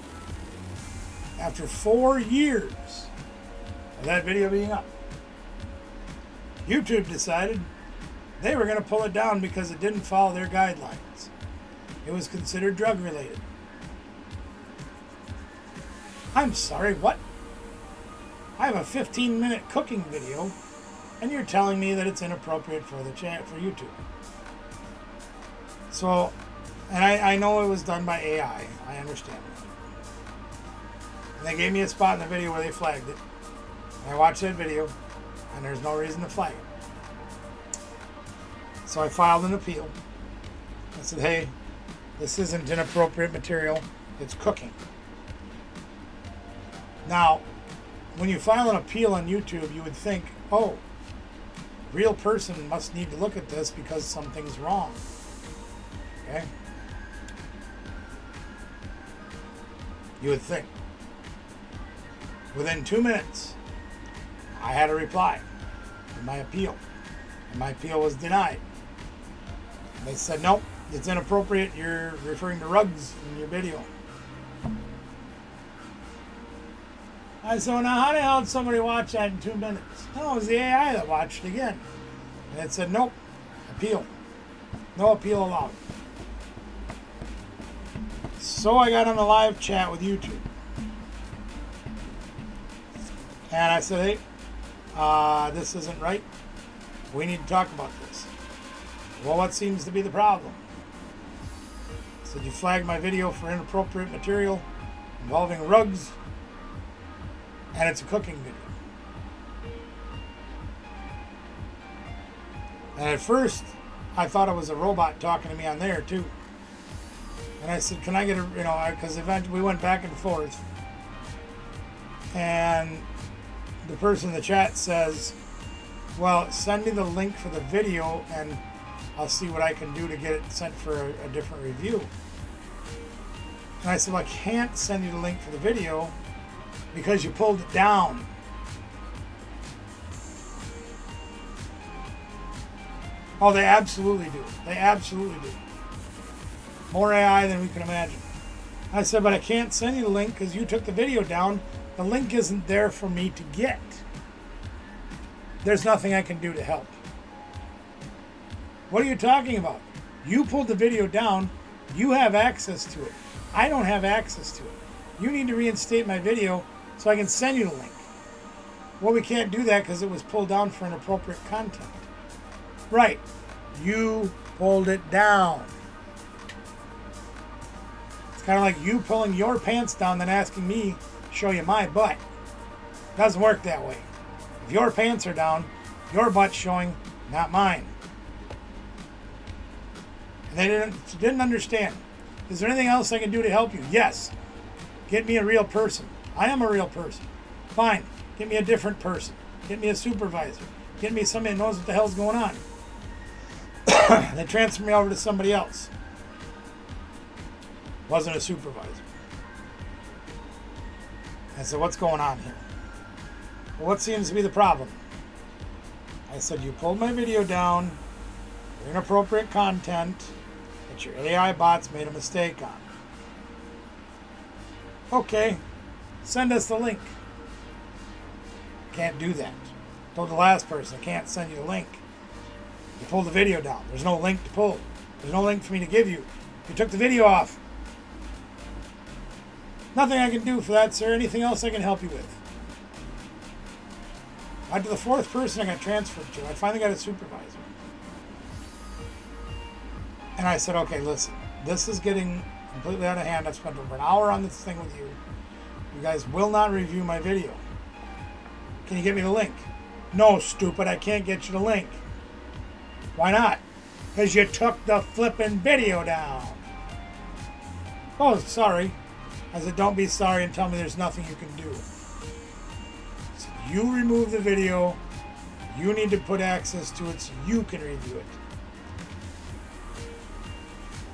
After 4 years of that video being up, YouTube decided they were going to pull it down because it didn't follow their guidelines. It was considered drug related. I'm sorry, what? I have a 15-minute cooking video, and you're telling me that it's inappropriate for the for YouTube. So, and I know it was done by AI. I understand that. And they gave me a spot in the video where they flagged it. And I watched that video, and there's no reason to flag it. So I filed an appeal. I said, hey, this isn't inappropriate material, it's cooking. Now, when you file an appeal on YouTube, you would think, oh, real person must need to look at this because something's wrong. Okay? You would think. Within 2 minutes, I had a reply to my appeal. And my appeal was denied. And they said, nope, it's inappropriate. You're referring to rugs in your video. I said, well, now how the hell did somebody watch that in 2 minutes? No, it was the AI that watched it again. And it said, nope, appeal. No appeal allowed. So I got on a live chat with YouTube. And I said, hey, this isn't right. We need to talk about this. Well, what seems to be the problem? I said, you flagged my video for inappropriate material involving rugs, and it's a cooking video. And at first, I thought it was a robot talking to me on there, too. And I said, can I get a, because eventually we went back and forth. And the person in the chat says, well, send me the link for the video and I'll see what I can do to get it sent for a different review. And I said, well, I can't send you the link for the video because you pulled it down. Oh, they absolutely do. They absolutely do. More AI than we can imagine. I said, but I can't send you the link because you took the video down. The link isn't there for me to get. There's nothing I can do to help. What are you talking about? You pulled the video down. You have access to it. I don't have access to it. You need to reinstate my video so I can send you the link. Well, we can't do that because it was pulled down for inappropriate content. Right. You pulled it down. It's kind of like you pulling your pants down then asking me to show you my butt. Doesn't work that way. If your pants are down, your butt's showing, not mine. And they didn't understand. Is there anything else I can do to help you? Yes. Get me a real person. I am a real person. Fine. Get me a different person. Get me a supervisor. Get me somebody that knows what the hell's going on. They transferred me over to somebody else. Wasn't a supervisor. I said, what's going on here? Well, what seems to be the problem? I said, you pulled my video down for inappropriate content that your AI bots made a mistake on. Okay, send us the link. Can't do that. Told the last person, I can't send you the link. You pulled the video down. There's no link to pull. There's no link for me to give you. You took the video off. Nothing I can do for that, sir. Anything else I can help you with? After the fourth person I got transferred to, I finally got a supervisor. And I said, okay, listen, this is getting completely out of hand. I've spent over an hour on this thing with you. You guys will not review my video. Can you get me the link? No, stupid, I can't get you the link. Why not? Because you took the flipping video down. Oh, sorry. I said, don't be sorry and tell me there's nothing you can do. I said, you remove the video. You need to put access to it so you can review it.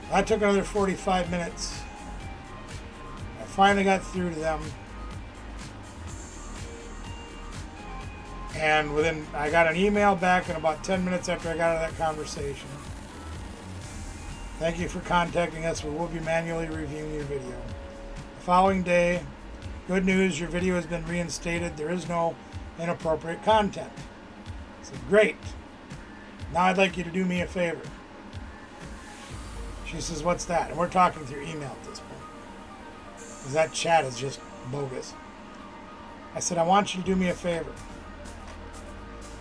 That took another 45 minutes. I finally got through to them. And I got an email back in about 10 minutes after I got out of that conversation. Thank you for contacting us. We will be manually reviewing your video. The following day, good news, your video has been reinstated. There is no inappropriate content. I said, great. Now I'd like you to do me a favor. She says, what's that? And we're talking through email at this point. Because that chat is just bogus. I said, I want you to do me a favor.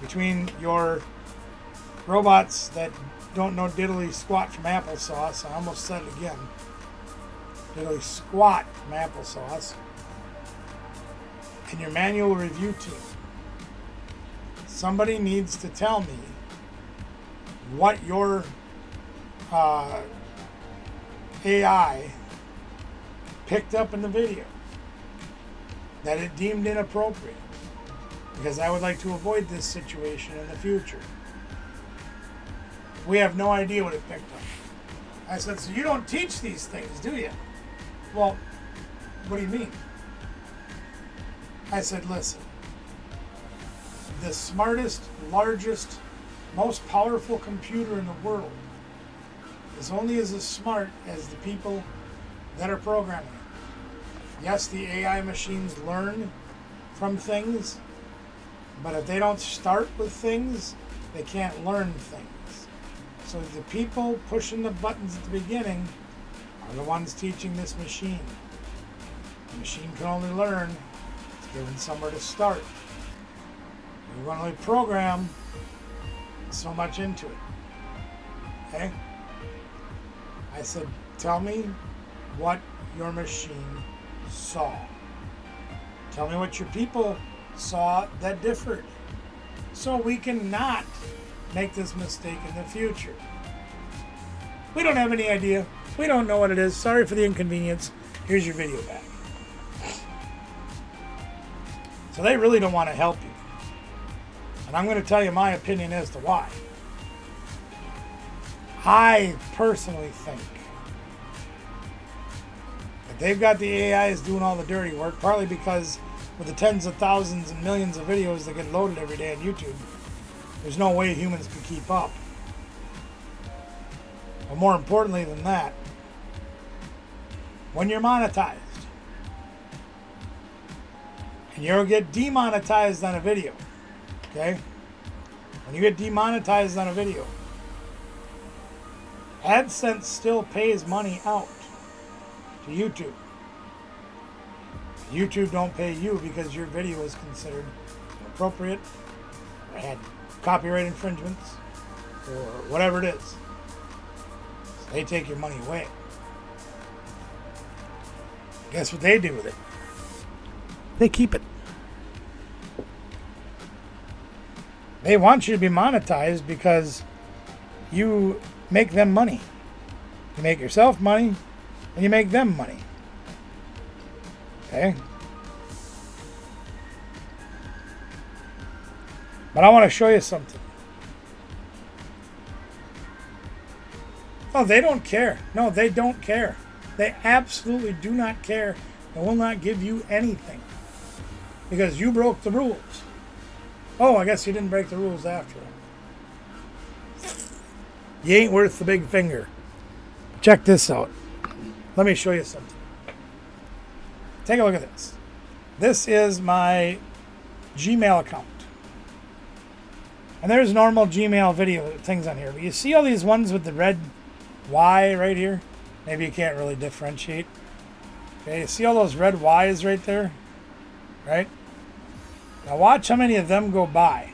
Between your robots that don't know diddly squat from applesauce, I almost said it again, diddly squat from applesauce, and your manual review team, somebody needs to tell me what your AI picked up in the video that it deemed inappropriate. Because I would like to avoid this situation in the future. We have no idea what it picked up. I said, so you don't teach these things, do you? Well, what do you mean? I said, listen, the smartest, largest, most powerful computer in the world is only as smart as the people that are programming it. Yes, the AI machines learn from things, but if they don't start with things, they can't learn things. So the people pushing the buttons at the beginning are the ones teaching this machine. The machine can only learn. It's given somewhere to start. You can only program so much into it. Okay? I said, tell me what your machine saw. Tell me what your people saw that differed, so we can not make this mistake in the future. We don't have any idea. We don't know what it is. Sorry for the inconvenience. Here's your video back. So they really don't want to help you. And I'm going to tell you my opinion as to why. I personally think that they've got the AIs doing all the dirty work, partly because with the tens of thousands and millions of videos that get loaded every day on YouTube, there's no way humans can keep up. But more importantly than that, when you're monetized and you'll get demonetized on a video, okay? When you get demonetized on a video, AdSense still pays money out to YouTube. YouTube don't pay you because your video is considered inappropriate or had copyright infringements or whatever it is. So they take your money away. Guess what they do with it? They keep it. They want you to be monetized because you make them money. You make yourself money and you make them money. Okay? But I want to show you something. Oh, they don't care. No, they don't care. They absolutely do not care and will not give you anything because you broke the rules. Oh, I guess you didn't break the rules after all. You ain't worth the big finger. Check this out. Let me show you something. Take a look at this. This is my Gmail account. And there's normal Gmail video things on here. But you see all these ones with the red Y right here? Maybe you can't really differentiate. Okay, you see all those red Y's right there? Right? Now watch how many of them go by.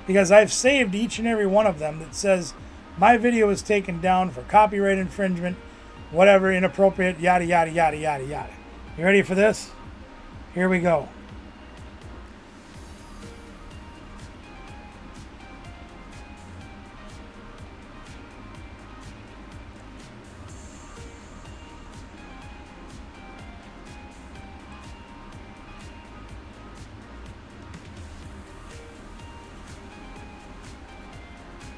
Because I've saved each and every one of them that says my video was taken down for copyright infringement, whatever, inappropriate, yada, yada, yada, yada, yada. You ready for this? Here we go.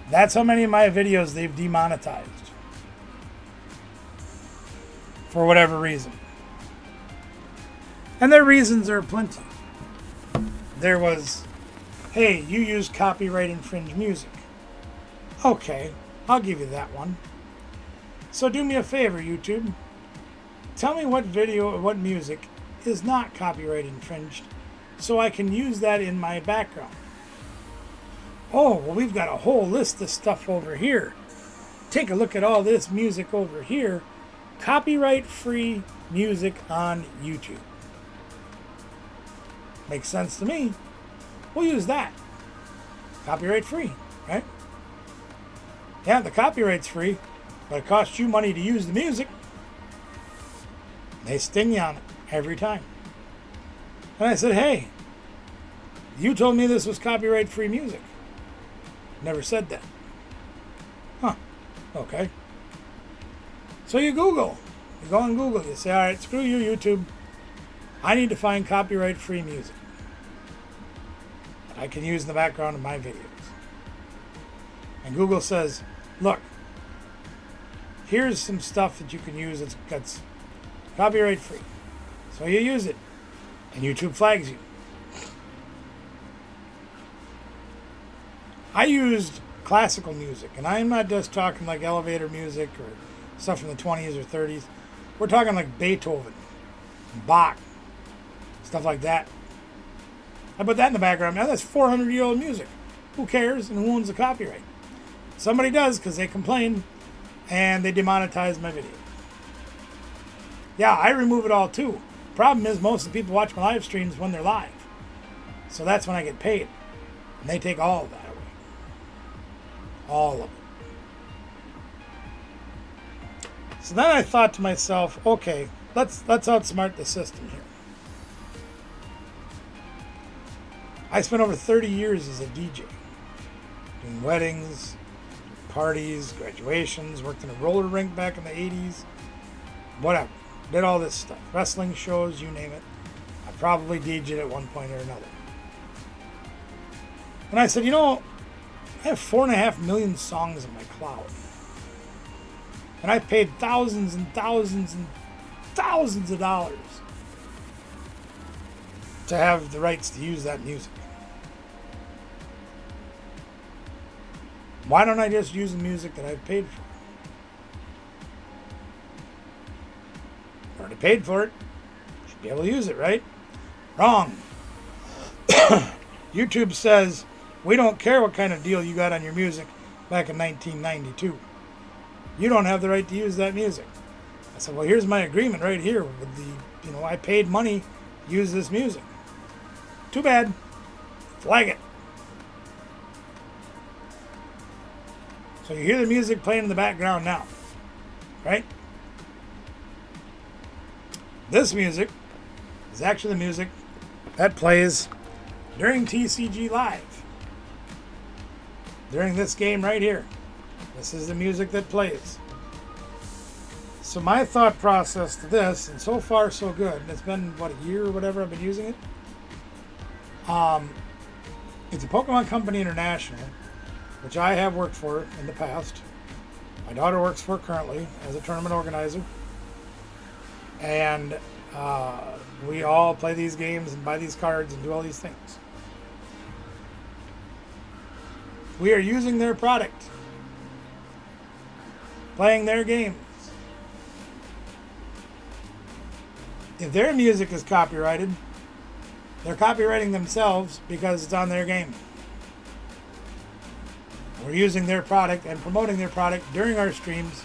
That's how many of my videos they've demonetized. For whatever reason. And their reasons are plenty. There was, hey, you use copyright infringed music. Okay, I'll give you that one. So do me a favor, YouTube. Tell me what video or what music is not copyright infringed so I can use that in my background. Oh, well, we've got a whole list of stuff over here. Take a look at all this music over here. Copyright-free music on YouTube. Makes sense to me. We'll use that. Copyright-free, right? Yeah, the copyright's free, but it costs you money to use the music. They sting you on it every time. And I said, hey, you told me this was copyright-free music. Never said that. Huh. Okay. So you Google. You go on Google. You say, all right, screw you, YouTube. I need to find copyright-free music that I can use in the background of my videos. And Google says, look, here's some stuff that you can use that's copyright-free. So you use it. And YouTube flags you. I used classical music, and I'm not just talking like elevator music or stuff from the 20s or 30s. We're talking like Beethoven, Bach, stuff like that. I put that in the background. Now that's 400-year-old music. Who cares and who owns the copyright? Somebody does because they complain and they demonetize my video. Yeah, I remove it all too. Problem is most of the people watch my live streams when they're live. So that's when I get paid. And they take all of that away. All of it. So then I thought to myself, okay, let's outsmart the system here. I spent over 30 years as a DJ. Doing weddings, parties, graduations, worked in a roller rink back in the 80s. Whatever. Did all this stuff. Wrestling shows, you name it. I probably DJ'd at one point or another. And I said, you know, I have 4.5 million songs in my cloud. And I've paid thousands and thousands and thousands of dollars to have the rights to use that music. Why don't I just use the music that I've paid for? paid for it. You should be able to use it, right? Wrong. YouTube says, we don't care what kind of deal you got on your music back in 1992. You don't have the right to use that music. I said, well, here's my agreement right here with the, I paid money to use this music. Too bad. Flag it. So you hear the music playing in the background now, right? This music is actually the music that plays during TCG Live. During this game right here. This is the music that plays. So my thought process to this, and so far so good, and it's been, what, a year or whatever I've been using it? It's a Pokemon Company International, which I have worked for in the past. My daughter works for currently as a tournament organizer. And we all play these games and buy these cards and do all these things. We are using their product, playing their games. If their music is copyrighted, they're copyrighting themselves because it's on their game. We're using their product and promoting their product during our streams.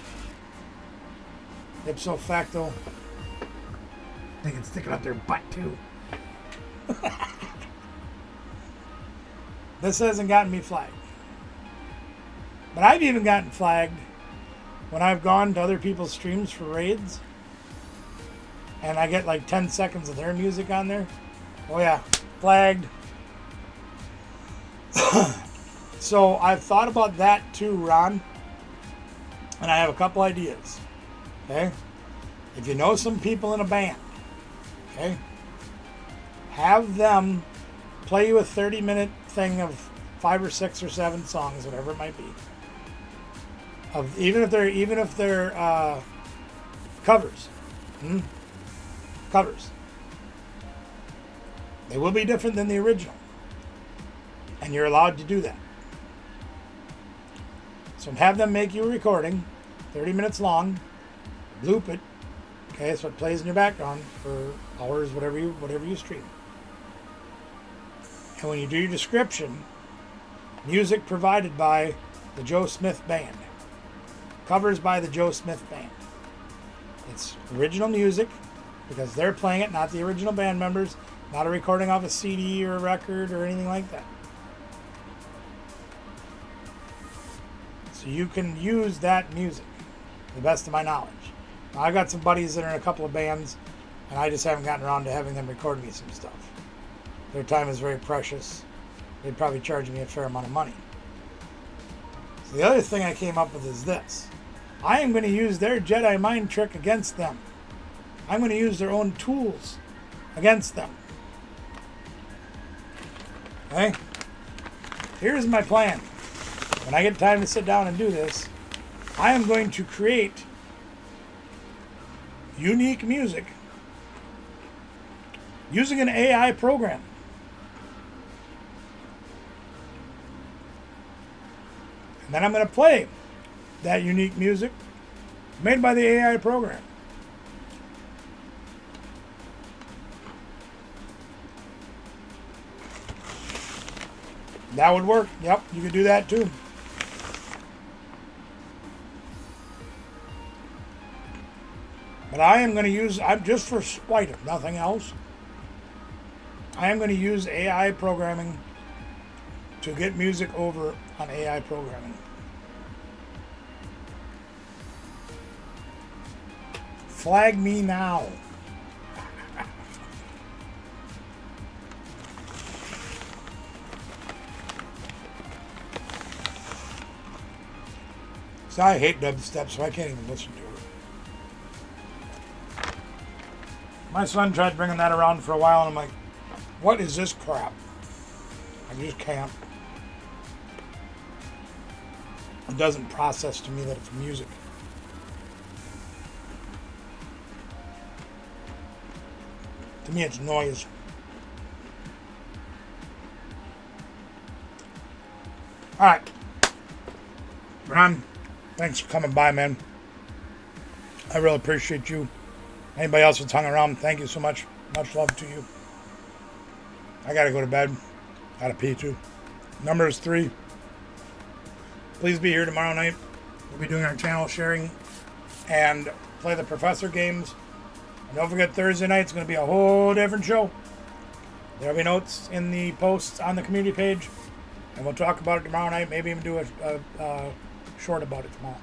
Ipso facto, they can stick it up their butt too. This hasn't gotten me flagged. But I've even gotten flagged when I've gone to other people's streams for raids and I get like 10 seconds of their music on there. Oh yeah, flagged. So I've thought about that too, Ron. And I have a couple ideas. Okay? If you know some people in a band, okay, have them play you a 30-minute thing of 5 or 6 or 7 songs, whatever it might be. Even if they're covers. Covers. They will be different than the original. And you're allowed to do that. So have them make you a recording, 30 minutes long, loop it, okay, so it plays in your background for hours, whatever you stream. And when you do your description, music provided by the Joe Smith Band. Covers by the Joe Smith Band. It's original music, because they're playing it, not the original band members, not a recording off a CD or a record or anything like that. So you can use that music, to the best of my knowledge. Now, I've got some buddies that are in a couple of bands, and I just haven't gotten around to having them record me some stuff. Their time is very precious. They'd probably charge me a fair amount of money. So the other thing I came up with is this. I am going to use their Jedi mind trick against them. I'm going to use their own tools against them. Okay? Here's my plan. When I get time to sit down and do this, I am going to create unique music using an AI program. And then I'm going to play that unique music made by the AI program. That would work. Yep, you could do that too. But I am going to use, just for spite if nothing else, I am going to use AI programming to get music over on AI programming. Flag me now. So I hate dubstep, so I can't even listen to it. My son tried bringing that around for a while, and I'm like, what is this crap? I just can't. It doesn't process to me that it's music. To me, it's noise. All right. Ron, thanks for coming by, man. I really appreciate you Anybody else that's hung around, thank you so much. Much love to you. I gotta go to bed. Gotta pee too. Number is 3. Please be here tomorrow night. We'll be doing our channel sharing and play the Professor games. And don't forget, Thursday night it's going to be a whole different show. There'll be notes in the posts on the community page, and we'll talk about it tomorrow night. Maybe even do a short about it tomorrow.